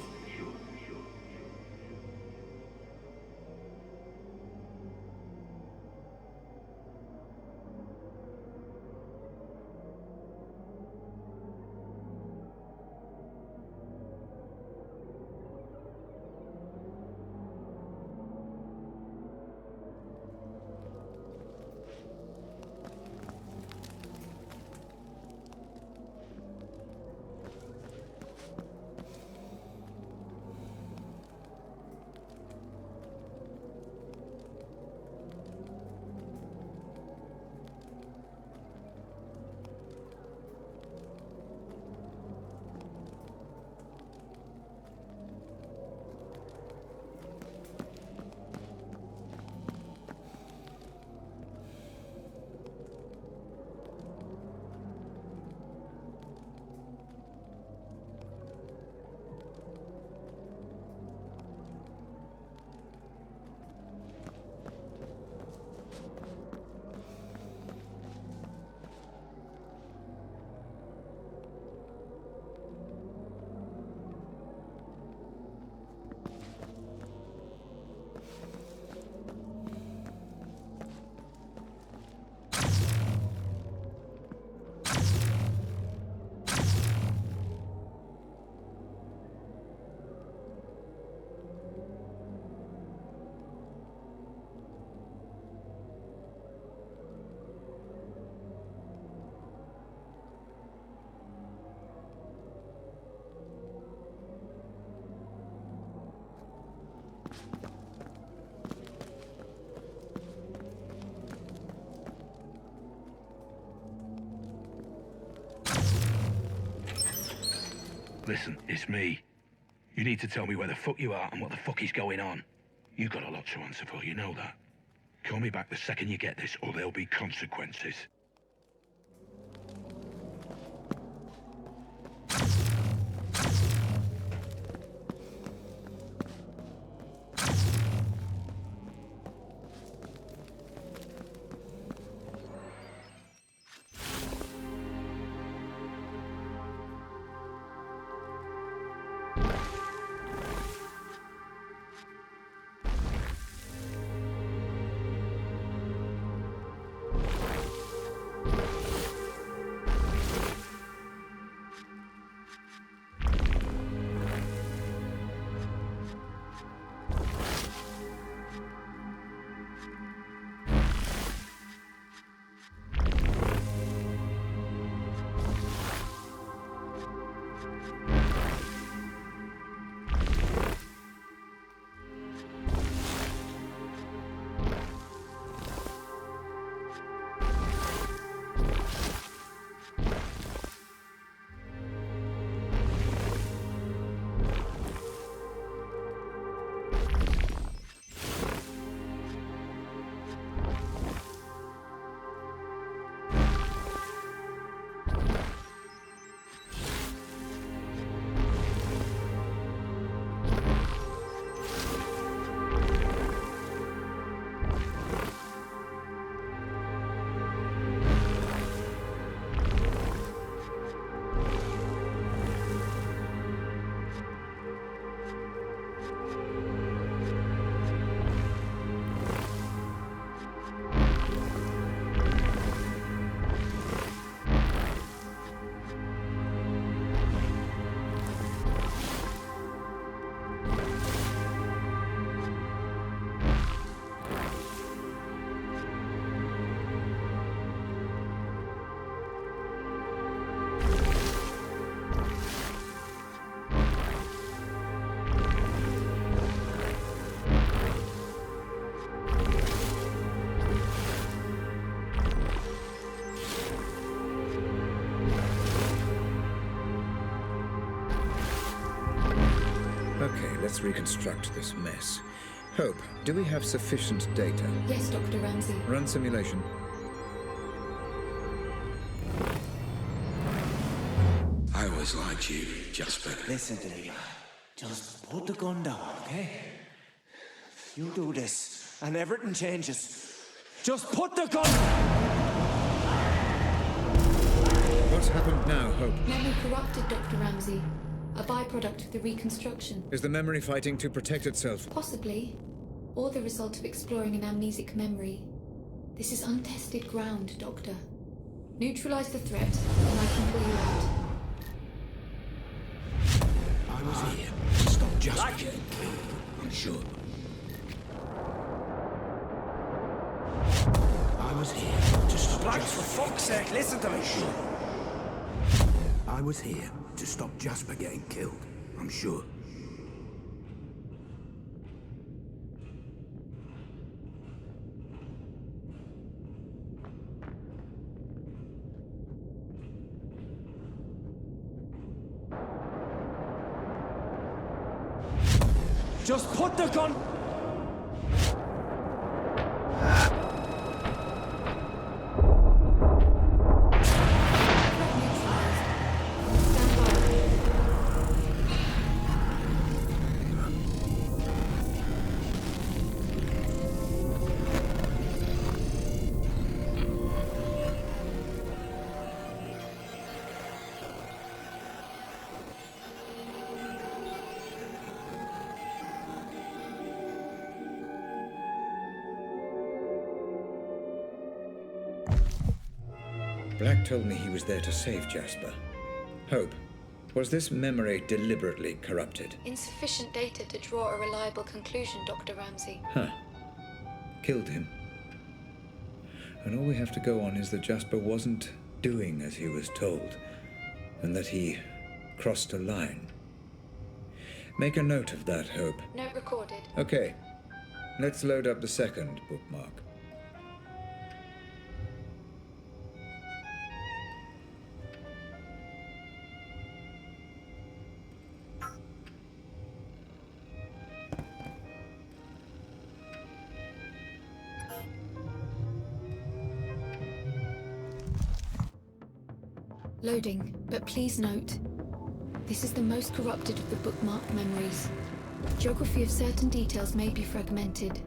Listen, it's me. You need to tell me where the fuck you are and what the fuck is going on. You've got a lot to answer for, you know that. Call me back the second you get this, or there'll be consequences. Okay, let's reconstruct this mess. Hope, do we have sufficient data? Yes, Dr. Ramsey. Run simulation. I always liked you, Jasper. Listen to me. Just put the gun down, okay? You do this, and everything changes. Just put the gun... What's happened now, Hope? Memory corrupted, Dr. Ramsey. A byproduct of the reconstruction. Is the memory fighting to protect itself? Possibly. Or the result of exploring an amnesic memory. This is untested ground, Doctor. Neutralize the threat, and I can pull you out. I was here to stop Jasper getting killed, I'm sure. I was here to stop Black, Jasper. for fuck's sake, listen to me. Sure. I was here to stop Jasper getting killed, I'm sure. Just put the gun... Black told me he was there to save Jasper. Hope, was this memory deliberately corrupted? Insufficient data to draw a reliable conclusion, Dr. Ramsey. Huh. Killed him. And all we have to go on is that Jasper wasn't doing as he was told, and that he crossed a line. Make a note of that, Hope. Note recorded. Okay. Let's load up the second bookmark. Loading, but please note, this is the most corrupted of the bookmarked memories. Geography of certain details may be fragmented.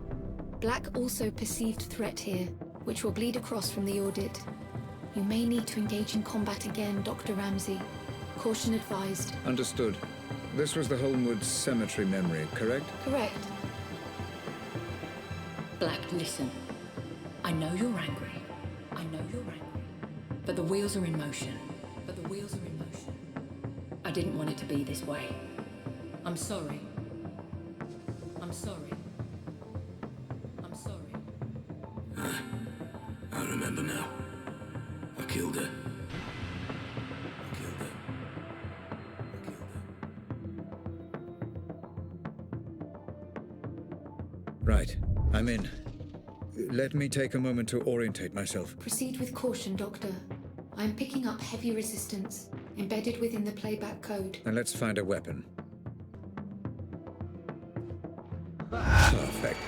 Black also perceived threat here, which will bleed across from the audit. You may need to engage in combat again, Dr. Ramsey. Caution advised. Understood. This was the Holmwood Cemetery memory, correct? Correct. Black, listen. I know you're angry. I know you're angry. But the wheels are in motion. I didn't want it to be this way. I'm sorry. I'm sorry. I'm sorry. I remember now. I killed her. Right. I'm in. Let me take a moment to orientate myself. Proceed with caution, Doctor. I am picking up heavy resistance, embedded within the playback code. And let's find a weapon. Perfect.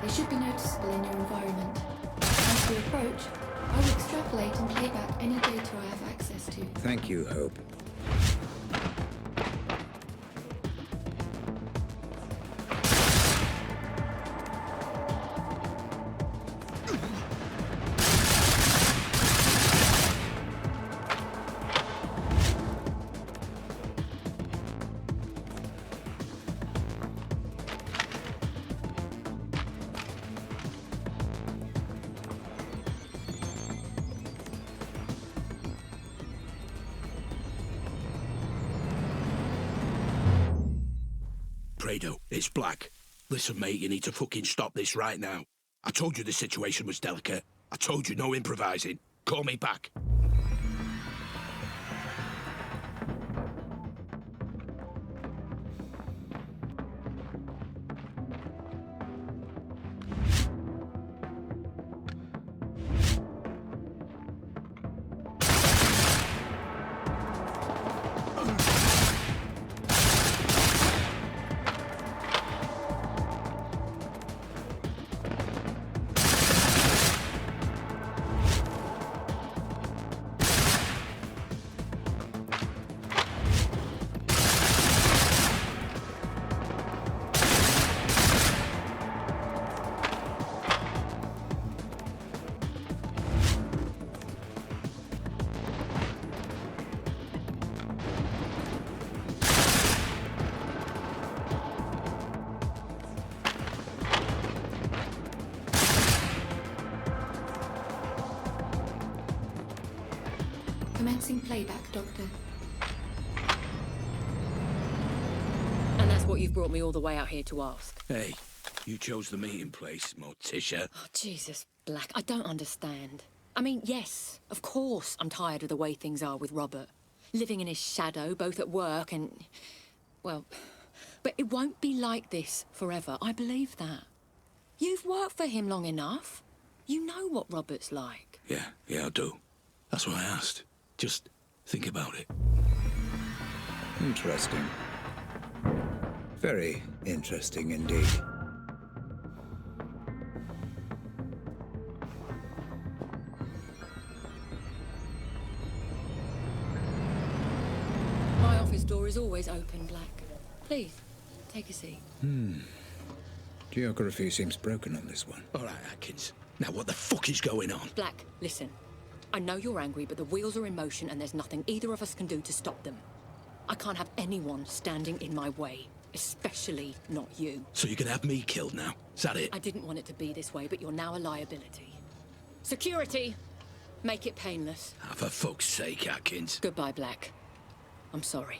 They should be noticeable in your environment. As we approach, I will extrapolate and play back any data I have access to. Thank you, Hope. Prado, it's Black. Listen, mate, you need to fucking stop this right now. I told you the situation was delicate. I told you no improvising. Call me back. Commencing playback, Doctor. And that's what you've brought me all the way out here to ask. Hey, you chose the meeting place, Morticia. Oh, Jesus, Black, I don't understand. I mean, yes, of course I'm tired of the way things are with Robert. Living in his shadow, both at work and... well... but it won't be like this forever, I believe that. You've worked for him long enough. You know what Robert's like. Yeah, I do. That's why I asked. Just think about it. Interesting. Very interesting indeed. My office door is always open, Black. Please, take a seat. Geography seems broken on this one. All right, Atkins. Now what the fuck is going on? Black, listen. I know you're angry, but the wheels are in motion and there's nothing either of us can do to stop them. I can't have anyone standing in my way, especially not you. So you're gonna have me killed now? Is that it? I didn't want it to be this way, but you're now a liability. Security! Make it painless. Ah, for fuck's sake, Atkins. Goodbye, Black. I'm sorry.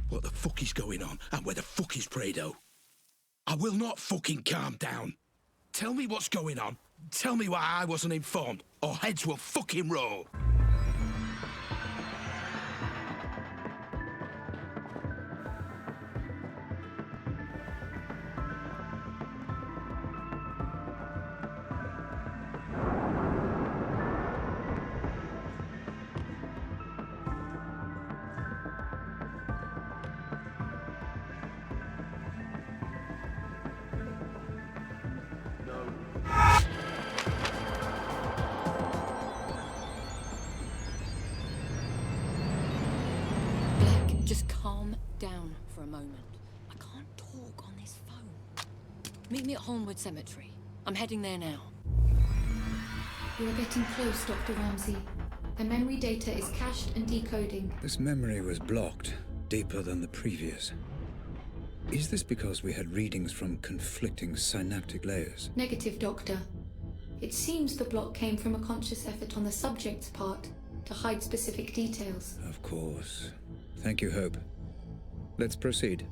What the fuck is going on? And where the fuck is Prado? I will not fucking calm down. Tell me what's going on. Tell me why I wasn't informed, or heads will fucking roll. Just calm down for a moment. I can't talk on this phone. Meet me at Holmwood Cemetery. I'm heading there now. You are getting close, Dr. Ramsey. The memory data is cached and decoding. This memory was blocked, deeper than the previous. Is this because we had readings from conflicting synaptic layers? Negative, Doctor. It seems the block came from a conscious effort on the subject's part to hide specific details. Of course. Thank you, Hope. Let's proceed.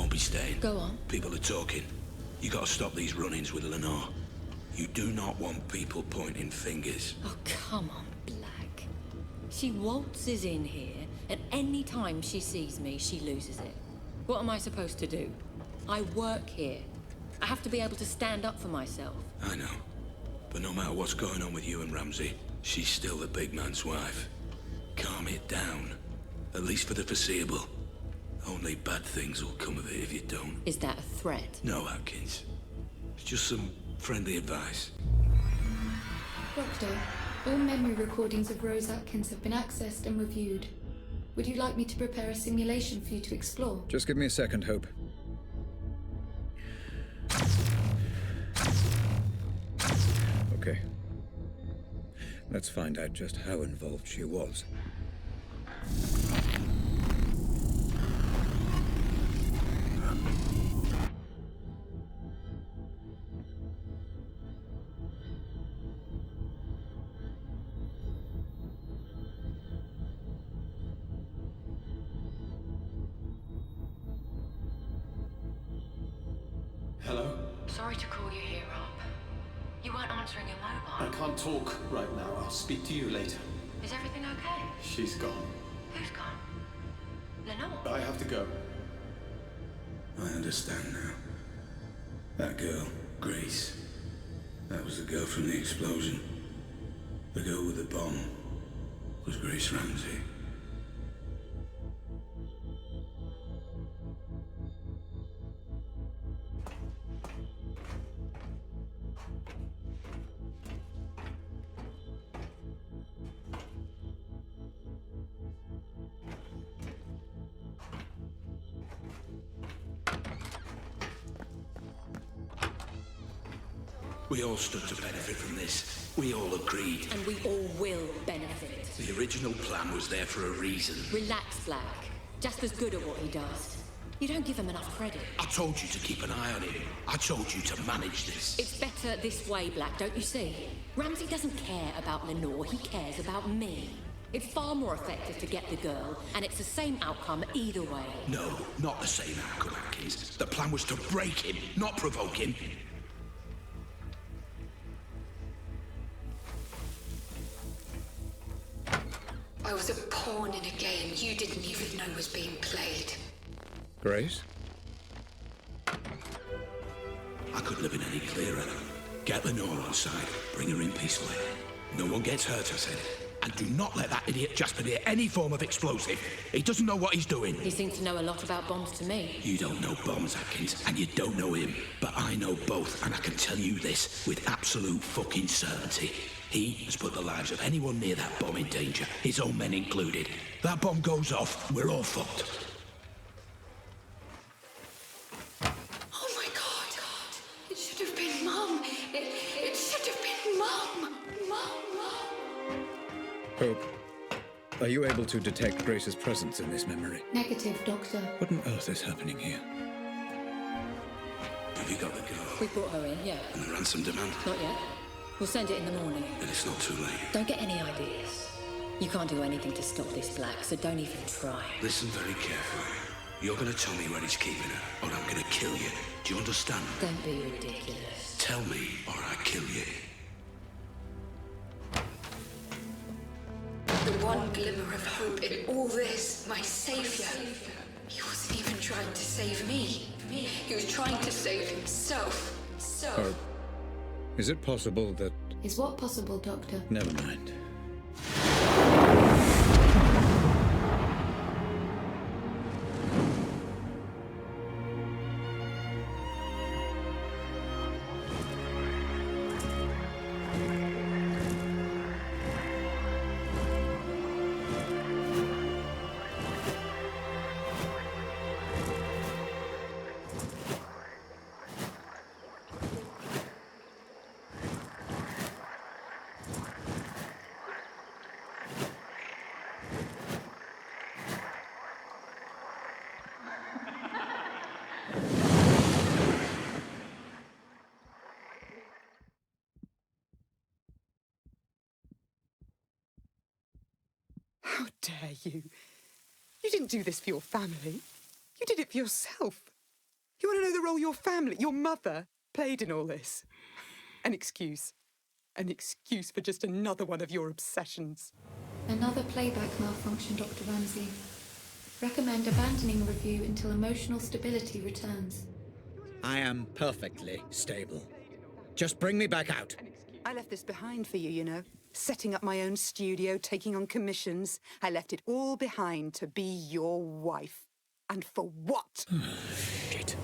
Be staying. Go on. People are talking. You gotta stop these run-ins with Lenore. You do not want people pointing fingers. Oh, come on, Black. She waltzes in here, and any time she sees me, she loses it. What am I supposed to do? I work here. I have to be able to stand up for myself. I know. But no matter what's going on with you and Ramsey, she's still the big man's wife. Calm it down. At least for the foreseeable. Only bad things will come of it if you don't. Is that a threat? No, Atkins. It's just some friendly advice. Doctor, all memory recordings of Rose Atkins have been accessed and reviewed. Would you like me to prepare a simulation for you to explore? Just give me a second, Hope. Okay. Let's find out just how involved she was. Hello? Sorry to call you here, Rob. You weren't answering your I mobile. can't talk right now. I'll speak to you later. Is everything okay? She's gone. Who's gone? Lenore? I have to go. I understand now. That girl, Grace. That was the girl from the explosion. The girl with the bomb was Grace Ramsey. We all stood to benefit from this. We all agreed. And we all will benefit. The original plan was there for a reason. Relax, Black. Just as good at what he does. You don't give him enough credit. I told you to keep an eye on him. I told you to manage this. It's better this way, Black, don't you see? Ramsey doesn't care about Lenore, he cares about me. It's far more effective to get the girl, and it's the same outcome either way. No, not the same outcome, Atkins. The plan was to break him, not provoke him. I was a pawn in a game you didn't even know was being played. Grace? I couldn't have been any clearer. Get Lenore outside. Bring her in peacefully. No one gets hurt, I said. And do not let that idiot Jasper near any form of explosive. He doesn't know what he's doing. He seems to know a lot about bombs to me. You don't know bombs, Atkins, and you don't know him. But I know both, and I can tell you this with absolute fucking certainty. He has put the lives of anyone near that bomb in danger, his own men included. That bomb goes off, we're all fucked. Oh my God! It should have been Mum! It should have been Mum! Mum! Hope, are you able to detect Grace's presence in this memory? Negative, Doctor. What on earth is happening here? Have you got the girl? We brought her in, yeah. And the ransom demand? Not yet. We'll send it in the morning. Then it's not too late. Don't get any ideas. You can't do anything to stop this Black, so don't even try. Listen very carefully. You're gonna tell me where he's keeping her, or I'm gonna kill you. Do you understand? Don't be ridiculous. Tell me, or I kill you. The one glimmer of hope in all this, my savior. He wasn't even trying to save me. He was trying to save himself. Or is it possible that... Is what possible, Doctor? Never mind. How dare you? You didn't do this for your family. You did it for yourself. You want to know the role your family, your mother, played in all this? An excuse. An excuse for just another one of your obsessions. Another playback malfunction, Dr. Ramsey. Recommend abandoning review until emotional stability returns. I am perfectly stable. Just bring me back out. I left this behind for you, you know. Setting up my own studio, taking on commissions. I left it all behind to be your wife. And for what? Shit.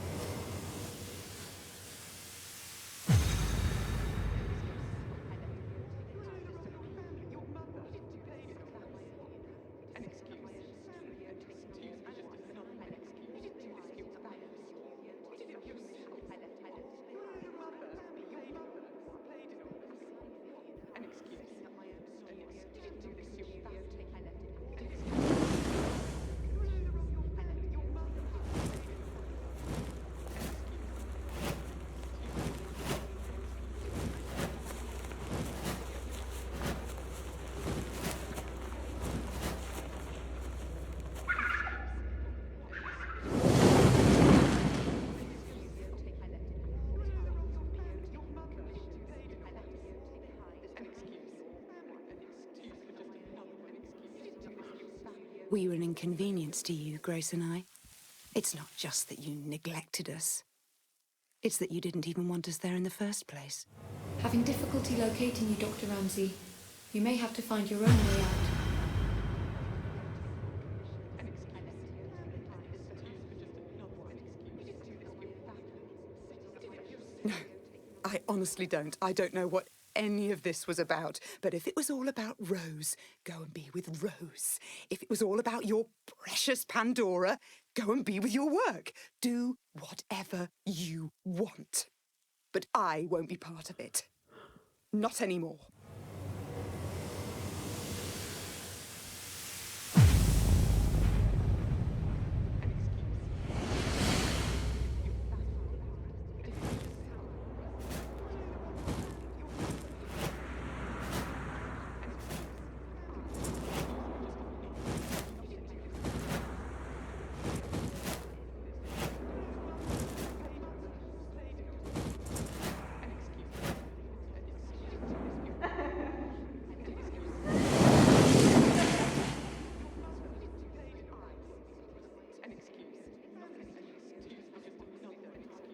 We were an inconvenience to you, Grace and I. It's not just that you neglected us. It's that you didn't even want us there in the first place. Having difficulty locating you, Dr. Ramsey. You may have to find your own way out. No, I honestly don't. I don't know what any of this was about. But if it was all about Rose, go and be with Rose. If it was all about your precious Pandora, go and be with your work. Do whatever you want. But I won't be part of it. Not anymore.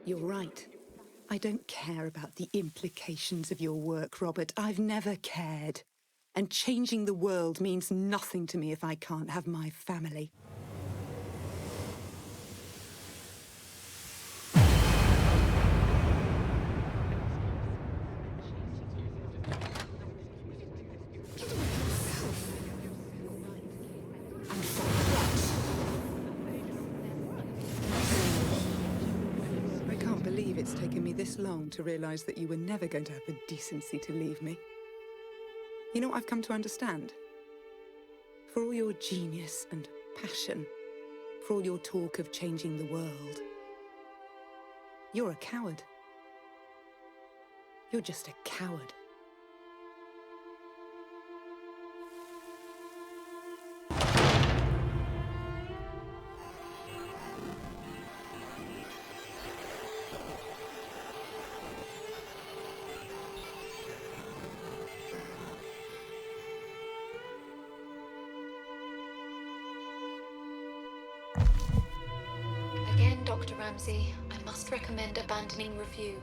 You're right. I don't care about the implications of your work, Robert. I've never cared. And changing the world means nothing to me if I can't have my family. It's taken me this long to realise that you were never going to have the decency to leave me. You know what I've come to understand? For all your genius and passion, for all your talk of changing the world, You're a coward. You're just a coward. Again, Dr. Ramsey, I must recommend abandoning review.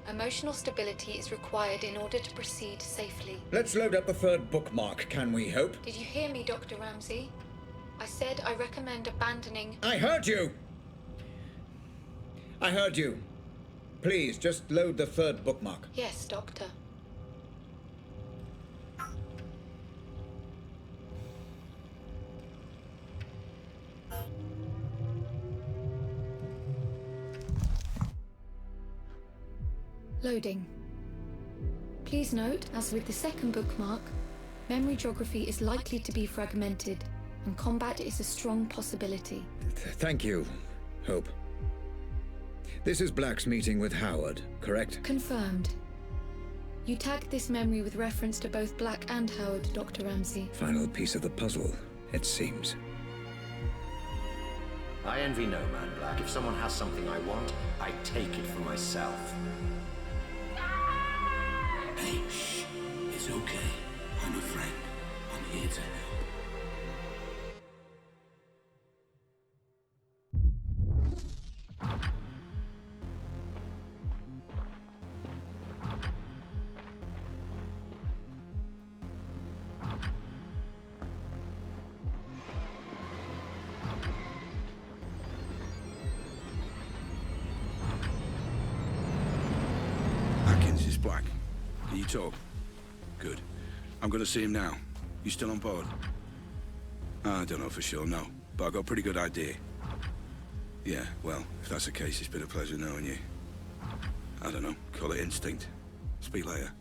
Emotional stability is required in order to proceed safely. Let's load up the third bookmark, can we hope? Did you hear me, Dr. Ramsey? I said I recommend abandoning... I heard you! I heard you. Please, just load the third bookmark. Yes, Doctor. Loading. Please note, as with the second bookmark, memory geography is likely to be fragmented, and combat is a strong possibility. Thank you, Hope. This is Black's meeting with Howard, correct? Confirmed. You tagged this memory with reference to both Black and Howard, Dr. Ramsey. Final piece of the puzzle, it seems. I envy no man, Black. If someone has something I want, I take it for myself. Hey, shh. It's okay. I'm a friend. I'm here to help. Atkins is Black. Can you talk? Good. I'm gonna see him now. You still on board? I don't know for sure, no. But I got a pretty good idea. Yeah, well, if that's the case, it's been a pleasure knowing you. I don't know, call it instinct. Speak later.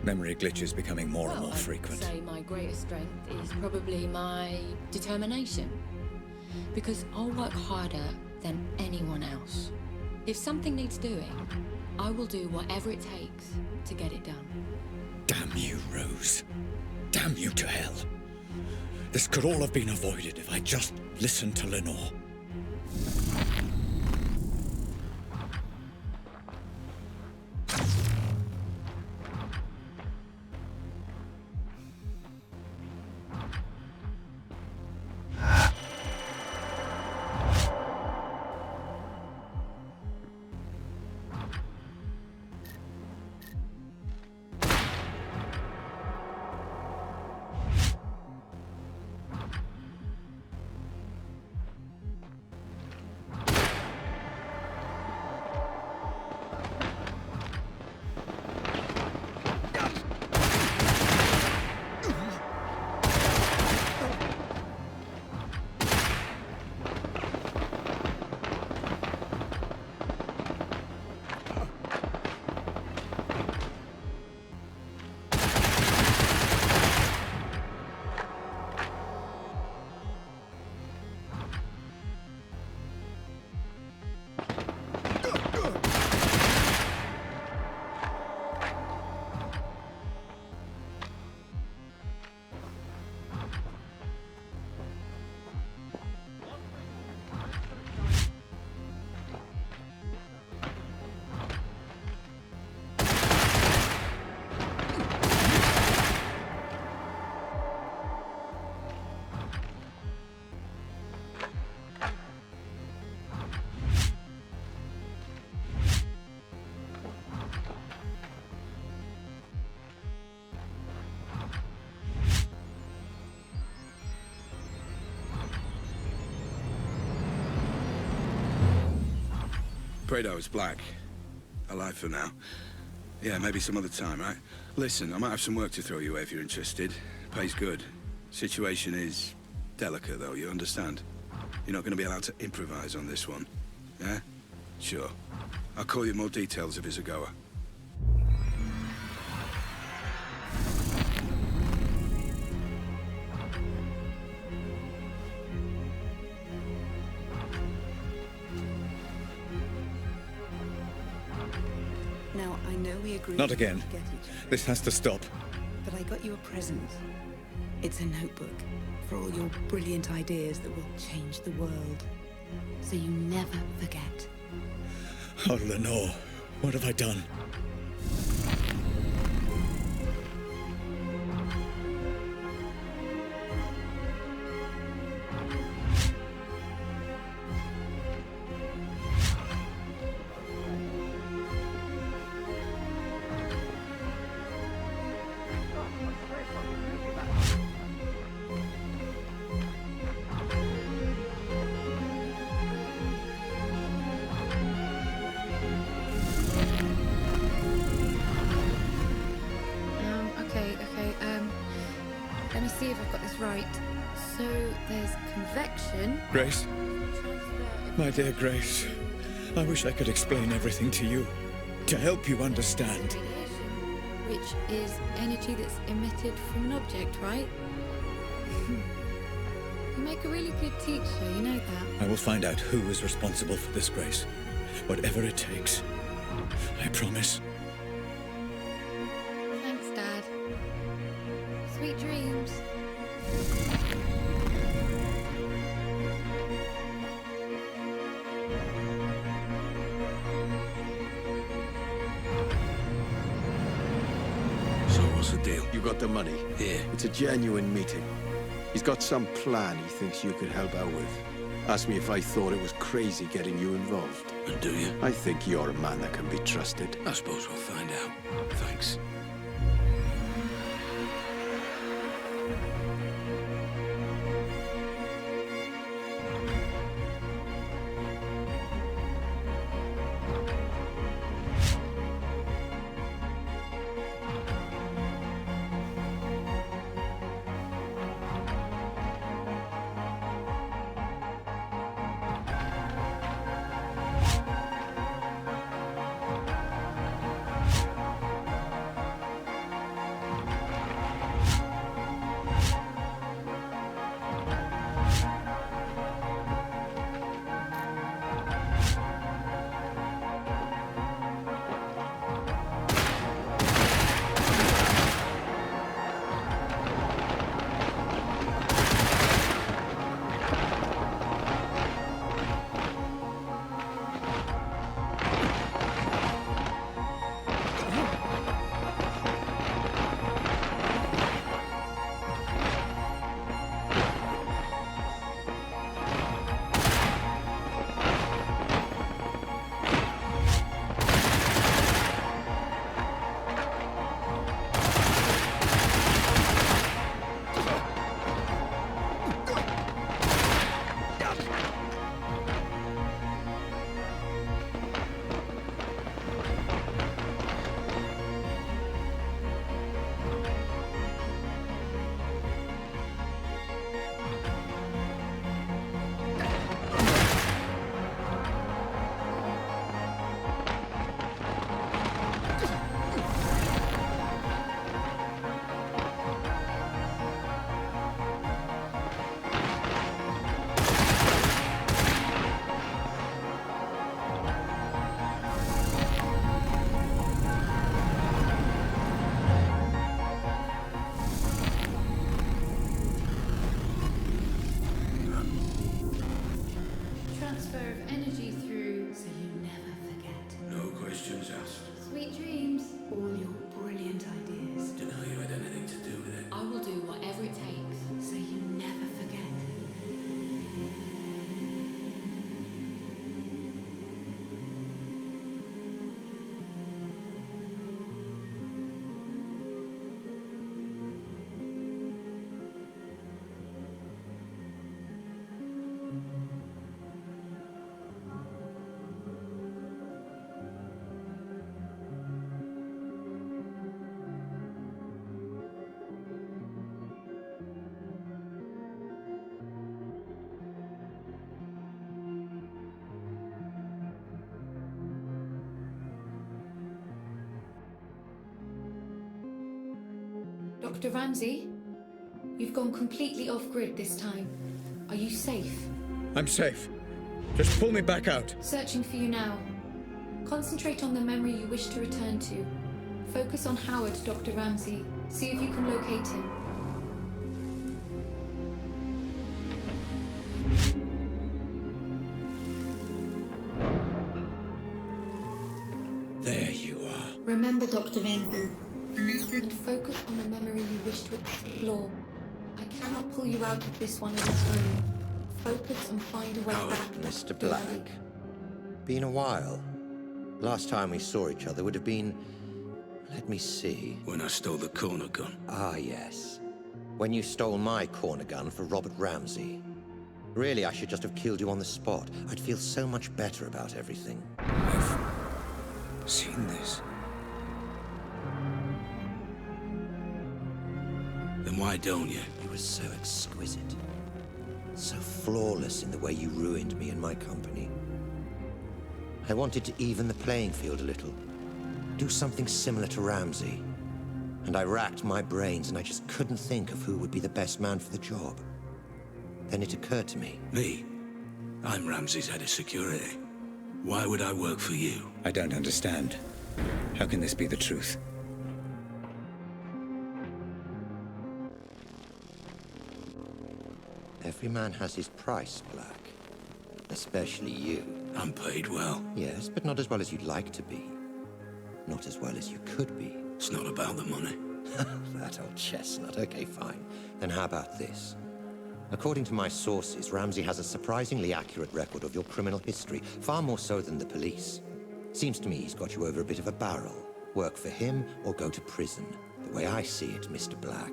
Memory glitches becoming more and more I'd frequent. say my greatest strength is probably my determination. Because I'll work harder than anyone else. If something needs doing, I will do whatever it takes to get it done. Damn you, Rose. Damn you to hell. This could all have been avoided if I just listened to Lenore. Prado is Black. Alive for now. Yeah, maybe some other time, right? Listen, I might have some work to throw you if you're interested. Pays good. Situation is delicate, though, you understand? You're not going to be allowed to improvise on this one. Yeah? Sure. I'll call you more details if it's a goer. know we agreed Not again. to get each other. This has to stop. But I got you a present. It's a notebook for all your brilliant ideas that will change the world. So you never forget. Oh, Lenore, what have I done? Let me see if I've got this right. So there's convection. Grace? My dear Grace, I wish I could explain everything to you, to help you understand. Which is energy that's emitted from an object, right? You make a really good teacher, you know that. I will find out who is responsible for this, Grace. Whatever it takes. I promise. Thanks, Dad. Sweet dreams. So what's the deal? You got the money? Yeah. It's a genuine meeting. He's got some plan he thinks you could help out with. Asked me if I thought it was crazy getting you involved. And do you? I think you're a man that can be trusted. I suppose we'll find out. Thanks. Transfer of energy through so you never forget. No questions asked. Sweet dreams. All your brilliant ideas. Deny you had anything to do with it. I will do whatever it takes. So you never forget. Dr. Ramsey, you've gone completely off-grid this time. Are you safe? I'm safe. Just pull me back out. Searching for you now. Concentrate on the memory you wish to return to. Focus on Howard, Dr. Ramsey. See if you can locate him. There you are. Remember, Dr. Ramsey, and focus on the memory you wish to explore. I cannot pull you out of this one on its own. Focus and find a way back. Mr. Black. Been a while. Last time we saw each other would have been... Let me see. When I stole the corner gun. Ah, yes. When you stole my corner gun for Robert Ramsey. Really, I should just have killed you on the spot. I'd feel so much better about everything. I've seen this. Then why don't you? You were so exquisite. So flawless in the way you ruined me and my company. I wanted to even the playing field a little. Do something similar to Ramsey. And I racked my brains and I just couldn't think of who would be the best man for the job. Then it occurred to me. Me? I'm Ramsey's head of security. Why would I work for you? I don't understand. How can this be the truth? Every man has his price, Black. Especially you. I'm paid well. Yes, but not as well as you'd like to be. Not as well as you could be. It's not about the money. That old chestnut. Okay, fine. Then how about this? According to my sources, Ramsey has a surprisingly accurate record of your criminal history, far more so than the police. Seems to me he's got you over a bit of a barrel. Work for him or go to prison. The way I see it, Mr. Black.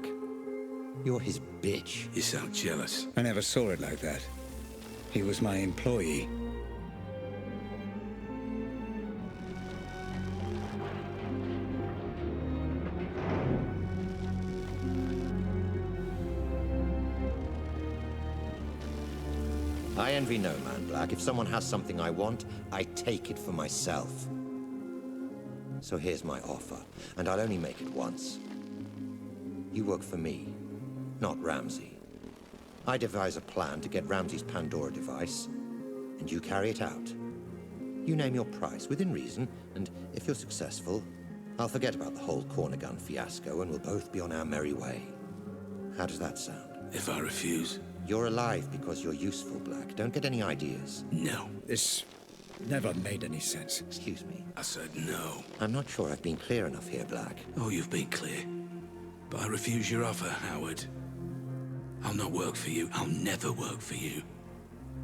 You're his bitch. You sound jealous. I never saw it like that. He was my employee. I envy no man, Black. If someone has something I want, I take it for myself. So here's my offer, and I'll only make it once. You work for me, not Ramsey. I devise a plan to get Ramsey's Pandora device, and you carry it out. You name your price, within reason, and if you're successful, I'll forget about the whole corner gun fiasco, and we'll both be on our merry way. How does that sound? If I refuse? You're alive because you're useful, Black. Don't get any ideas. No. This never made any sense. Excuse me. I said no. I'm not sure I've been clear enough here, Black. Oh, you've been clear. But I refuse your offer, Howard. I'll not work for you. I'll never work for you.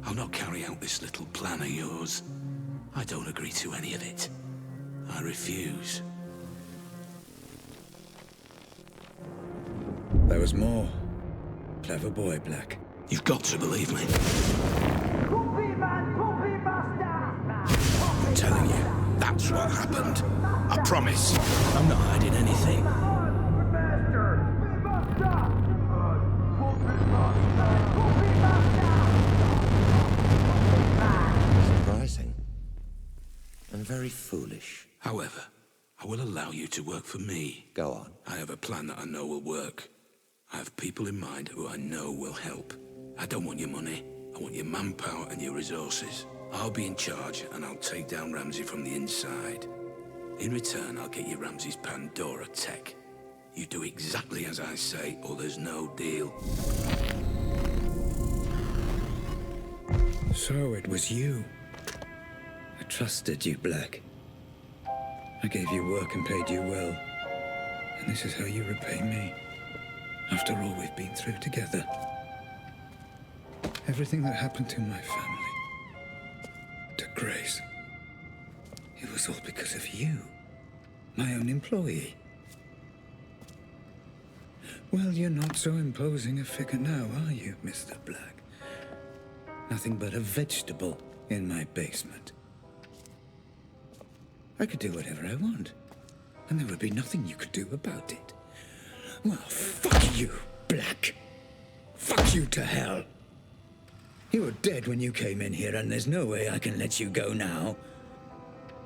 I'll not carry out this little plan of yours. I don't agree to any of it. I refuse. There was more. Clever boy, Black. You've got to believe me. I'm telling you, that's what happened. I promise. I'm not hiding anything. Surprising. And very foolish. However, I will allow you to work for me. Go on. I have a plan that I know will work. I have people in mind who I know will help. I don't want your money. I want your manpower and your resources. I'll be in charge and I'll take down Ramsey from the inside. In return, I'll get you Ramsey's Pandora tech. You do exactly as I say, or there's no deal. So it was you. I trusted you, Black. I gave you work and paid you well. And this is how you repay me. After all we've been through together. Everything that happened to my family. To Grace. It was all because of you. My own employee. Well, you're not so imposing a figure now, are you, Mr. Black? Nothing but a vegetable in my basement. I could do whatever I want. And there would be nothing you could do about it. Well, fuck you, Black. Fuck you to hell. You were dead when you came in here, and there's no way I can let you go now.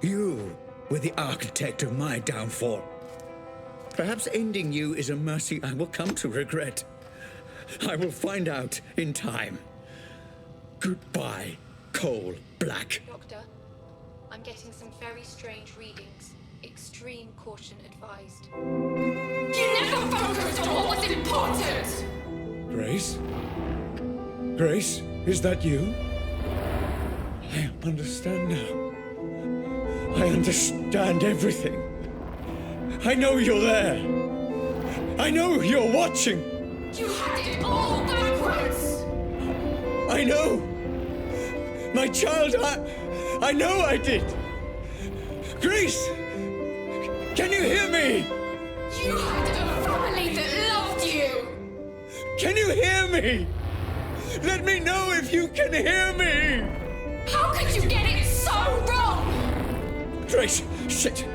You were the architect of my downfall. Perhaps ending you is a mercy I will come to regret. I will find out in time. Goodbye, Cole Black. Doctor, I'm getting some very strange readings. Extreme caution advised. You never focused on what was important! Grace? Grace, is that you? I understand now. I understand everything. I know you're there. I know you're watching. You had it all backwards! I know. My child, I know I did. Grace, can you hear me? You had a family that loved you! Can you hear me? Let me know if you can hear me! How could you get it so wrong? Grace, shit!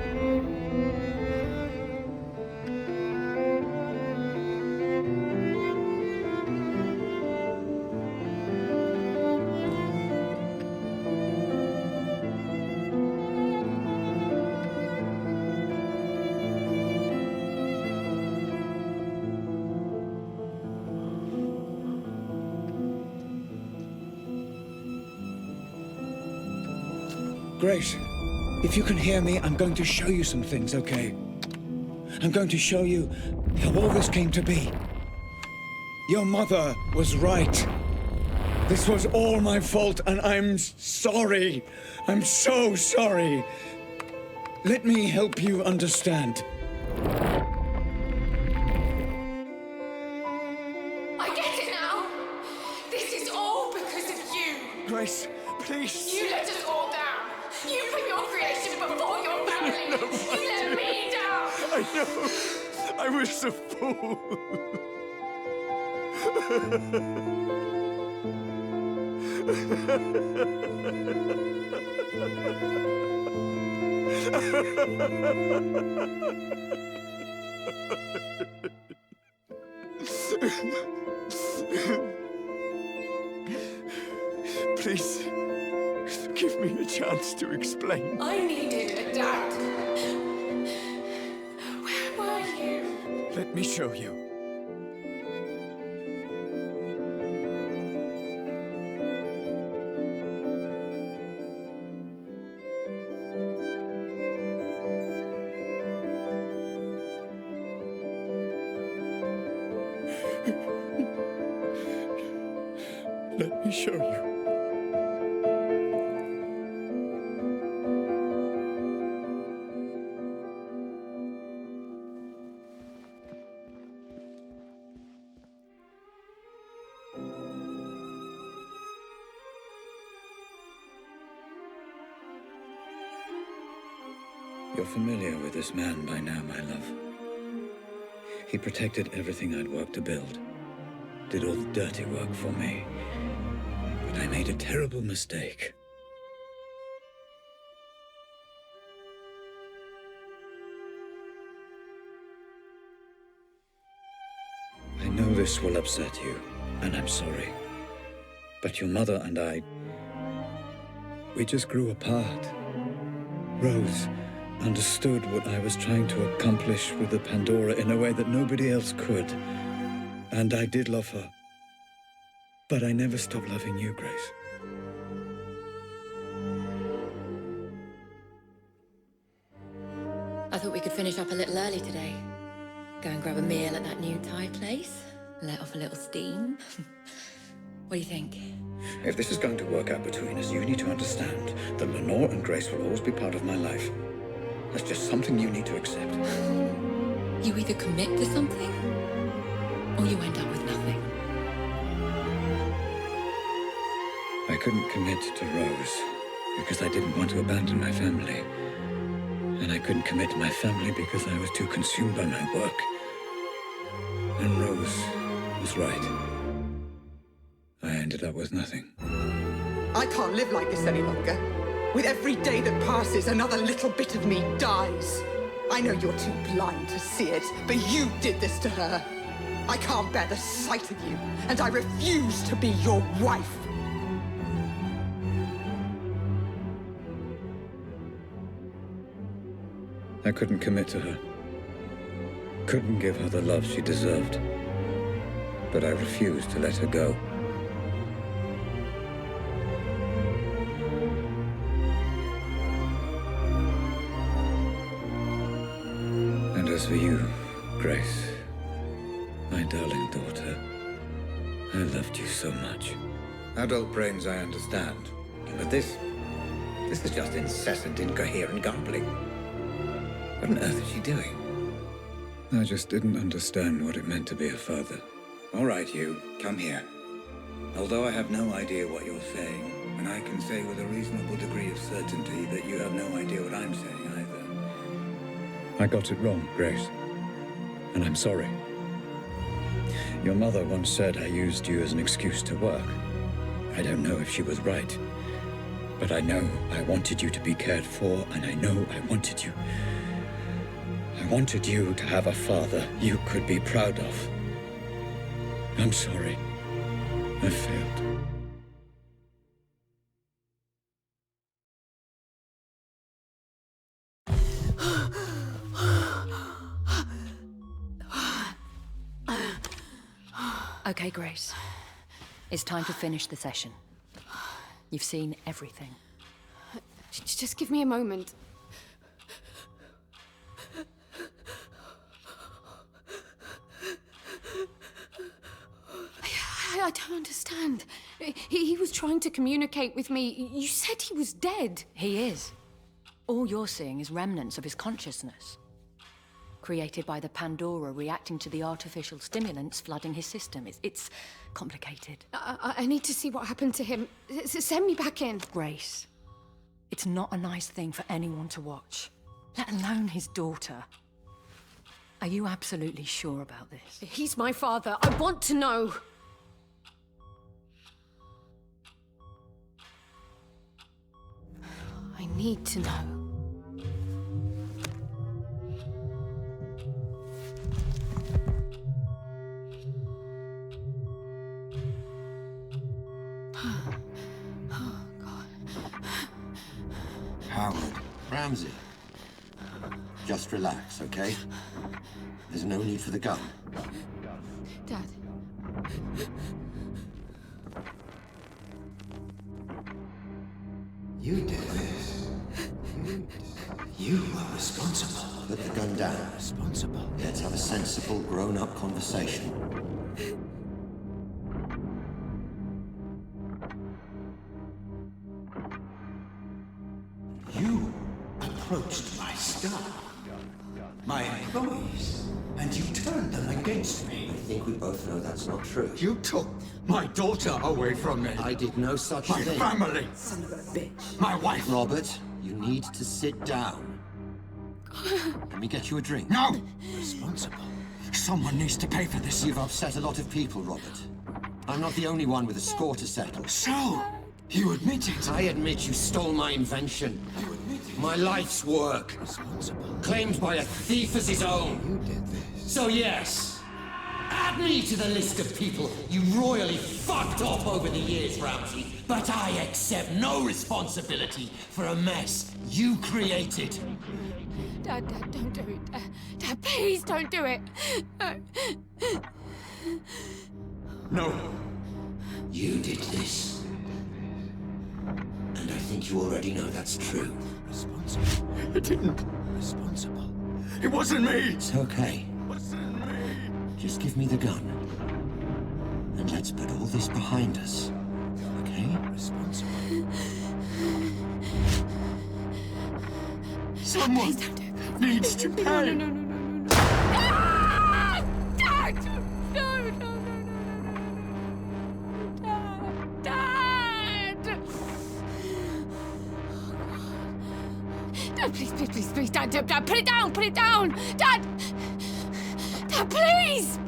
Grace, if you can hear me, I'm going to show you some things, okay? I'm going to show you how all this came to be. Your mother was right. This was all my fault, and I'm sorry. I'm so sorry. Let me help you understand. I get it now! This is all because of you! Grace, please. You let us all down! You put your creation before your family! You let me down! I know. I was a fool. Please, give me a chance to explain. I needed a dad. Where were you? Let me show you. Let me show you. You're familiar with this man by now, my love. He protected everything I'd worked to build. Did all the dirty work for me. But I made a terrible mistake. I know this will upset you, and I'm sorry. But your mother and I, we just grew apart. Rose understood what I was trying to accomplish with the Pandora in a way that nobody else could. And I did love her. But I never stopped loving you, Grace. I thought we could finish up a little early today. Go and grab a meal at that new Thai place. Let off a little steam. What do you think? If this is going to work out between us, you need to understand that Lenore and Grace will always be part of my life. That's just something you need to accept. You either commit to something, or you end up with nothing. I couldn't commit to Rose because I didn't want to abandon my family. And I couldn't commit to my family because I was too consumed by my work. And Rose was right. I ended up with nothing. I can't live like this any longer. With every day that passes, another little bit of me dies. I know you're too blind to see it, but you did this to her. I can't bear the sight of you, and I refuse to be your wife. I couldn't commit to her. Couldn't give her the love she deserved. But I refused to let her go. My darling daughter, I loved you so much. Adult brains, I understand. But this is just incessant, incoherent garbling. What on earth is she doing? I just didn't understand what it meant to be a father. All right, you, come here. Although I have no idea what you're saying, and I can say with a reasonable degree of certainty that you have no idea what I'm saying either. I got it wrong, Grace. And I'm sorry. Your mother once said I used you as an excuse to work. I don't know if she was right. But I know I wanted you to be cared for, and I know I wanted you. I wanted you to have a father you could be proud of. I'm sorry. I failed. Okay, Grace. It's time to finish the session. You've seen everything. Just give me a moment. I don't understand. He was trying to communicate with me. You said he was dead. He is. All you're seeing is remnants of his consciousness, created by the Pandora reacting to the artificial stimulants flooding his system. It's complicated. I need to see what happened to him. Send me back in. Grace, it's not a nice thing for anyone to watch, let alone his daughter. Are you absolutely sure about this? He's my father. I want to know. I need to know. Howard. Ramsey. Just relax, okay? There's no need for the gun. Dad. You did this. You were responsible. Put the gun down. Responsible. Let's have a sensible, grown-up conversation. You approached my staff, my employees, and you turned them against me. I think we both know that's not true. You took my daughter away from me. I did no such my thing. My family. Son of a bitch. My wife. Robert, you need to sit down. Let me get you a drink. No! Responsible. Someone needs to pay for this. You've upset a lot of people, Robert. I'm not the only one with a score to settle. So, you admit it? I admit you stole my invention. You admit it? My life's work. Responsible. Claimed by a thief as his own. You did this. So yes, add me to the list of people you royally fucked off over the years, Ramsey. But I accept no responsibility for a mess you created. Dad, don't do it. Dad, please don't do it. No. You did this. And I think you already know that's true. Responsible. It didn't. Responsible. It wasn't me. It's okay. It wasn't me. Just give me the gun. And let's put all this behind us. Okay? Responsible. Someone needs to pay. No. Ah! Dad! No. Dad! Dad, please, Dad, put it down! Dad, please!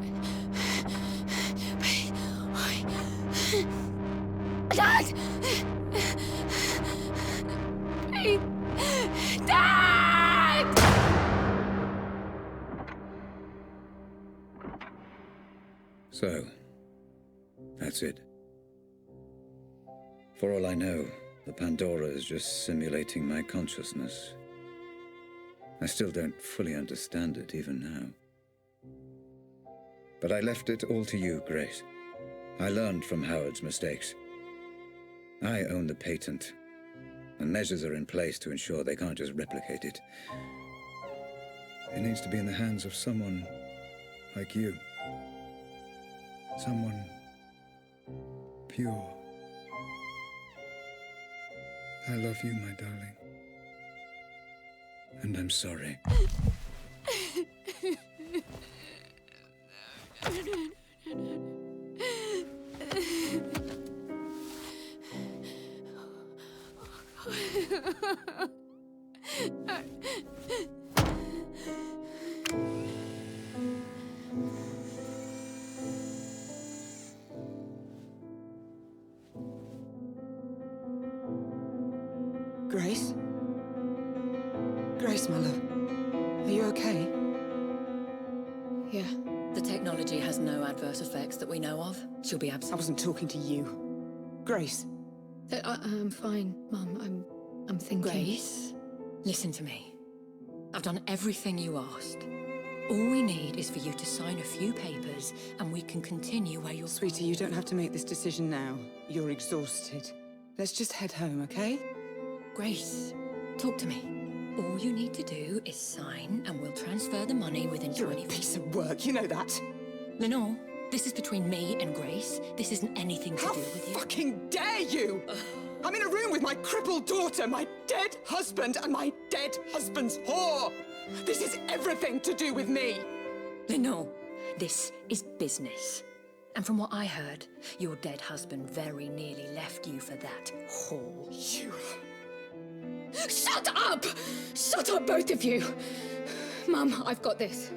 Dad! Please! Dad! So, that's it. For all I know, the Pandora is just simulating my consciousness. I still don't fully understand it even now. But I left it all to you, Grace. I learned from Howard's mistakes. I own the patent, and measures are in place to ensure they can't just replicate it. It needs to be in the hands of someone like you. Someone pure. I love you, my darling. And I'm sorry. Grace? Grace, my love. Are you okay? Yeah. The technology has no adverse effects that we know of. She'll be I absolutely... wasn't talking to you. Grace. I'm fine, Mum. I'm thinking... Grace, listen to me. I've done everything you asked. All we need is for you to sign a few papers, and we can continue where you're... Sweetie, you don't have to make this decision now. You're exhausted. Let's just head home, okay? Grace, talk to me. All you need to do is sign, and we'll transfer the money within 20... You're a piece of work, you know that. Lenore, this is between me and Grace. This isn't anything to do with you. How fucking dare you! I'm in a room with my crippled daughter, my dead husband, and my dead husband's whore! This is everything to do with me! Lenore, this is business. And from what I heard, your dead husband very nearly left you for that whore. You... Shut up! Shut up, both of you! Mum, I've got this.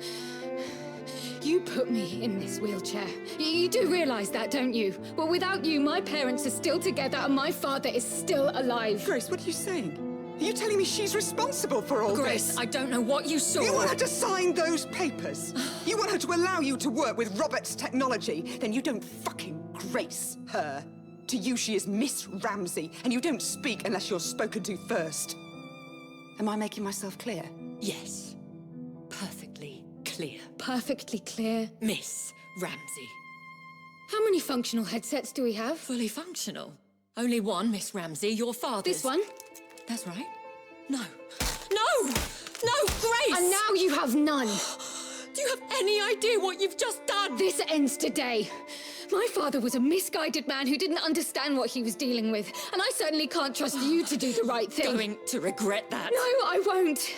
You put me in this wheelchair. You do realise that, don't you? Well, without you, my parents are still together and my father is still alive. Grace, what are you saying? Are you telling me she's responsible for all Grace, this? I don't know what you saw. You want her to sign those papers? You want her to allow you to work with Robert's technology? Then you don't fucking grace her. To you, she is Miss Ramsey, and you don't speak unless you're spoken to first. Am I making myself clear? Yes. Perfectly clear. Perfectly clear. Miss Ramsey. How many functional headsets do we have? Fully functional. Only one, Miss Ramsey, your father's. This one? That's right. No. No! No, Grace! And now you have none. Do you have any idea what you've just done? This ends today. My father was a misguided man who didn't understand what he was dealing with, and I certainly can't trust you to do the right thing. Going to regret that. No, I won't.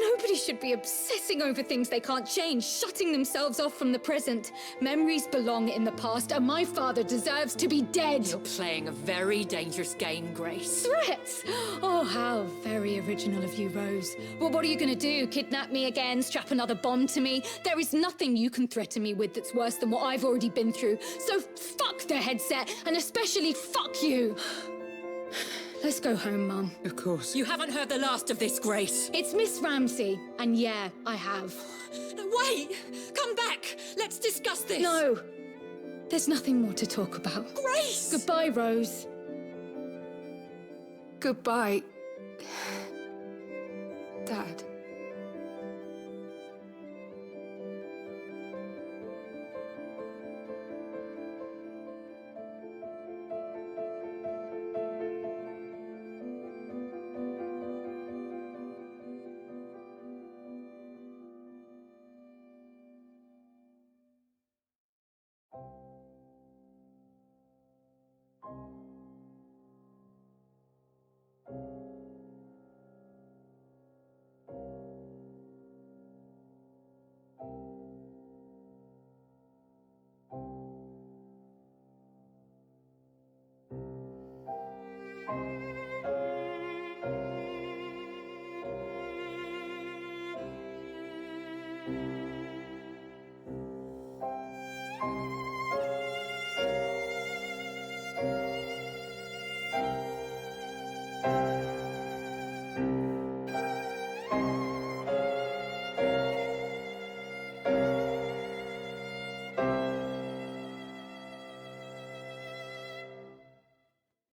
Nobody should be obsessing over things they can't change, shutting themselves off from the present. Memories belong in the past, and my father deserves to be dead. You're playing a very dangerous game, Grace. Threats? Oh, how very original of you, Rose. Well, what are you gonna do? Kidnap me again? Strap another bomb to me? There is nothing you can threaten me with that's worse than what I've already been through. So fuck the headset, and especially fuck you. Let's go home, Mum. Of course. You haven't heard the last of this, Grace. It's Miss Ramsey, and yeah, I have. Wait! Come back! Let's discuss this! No! There's nothing more to talk about. Grace! Goodbye, Rose. Goodbye, Dad.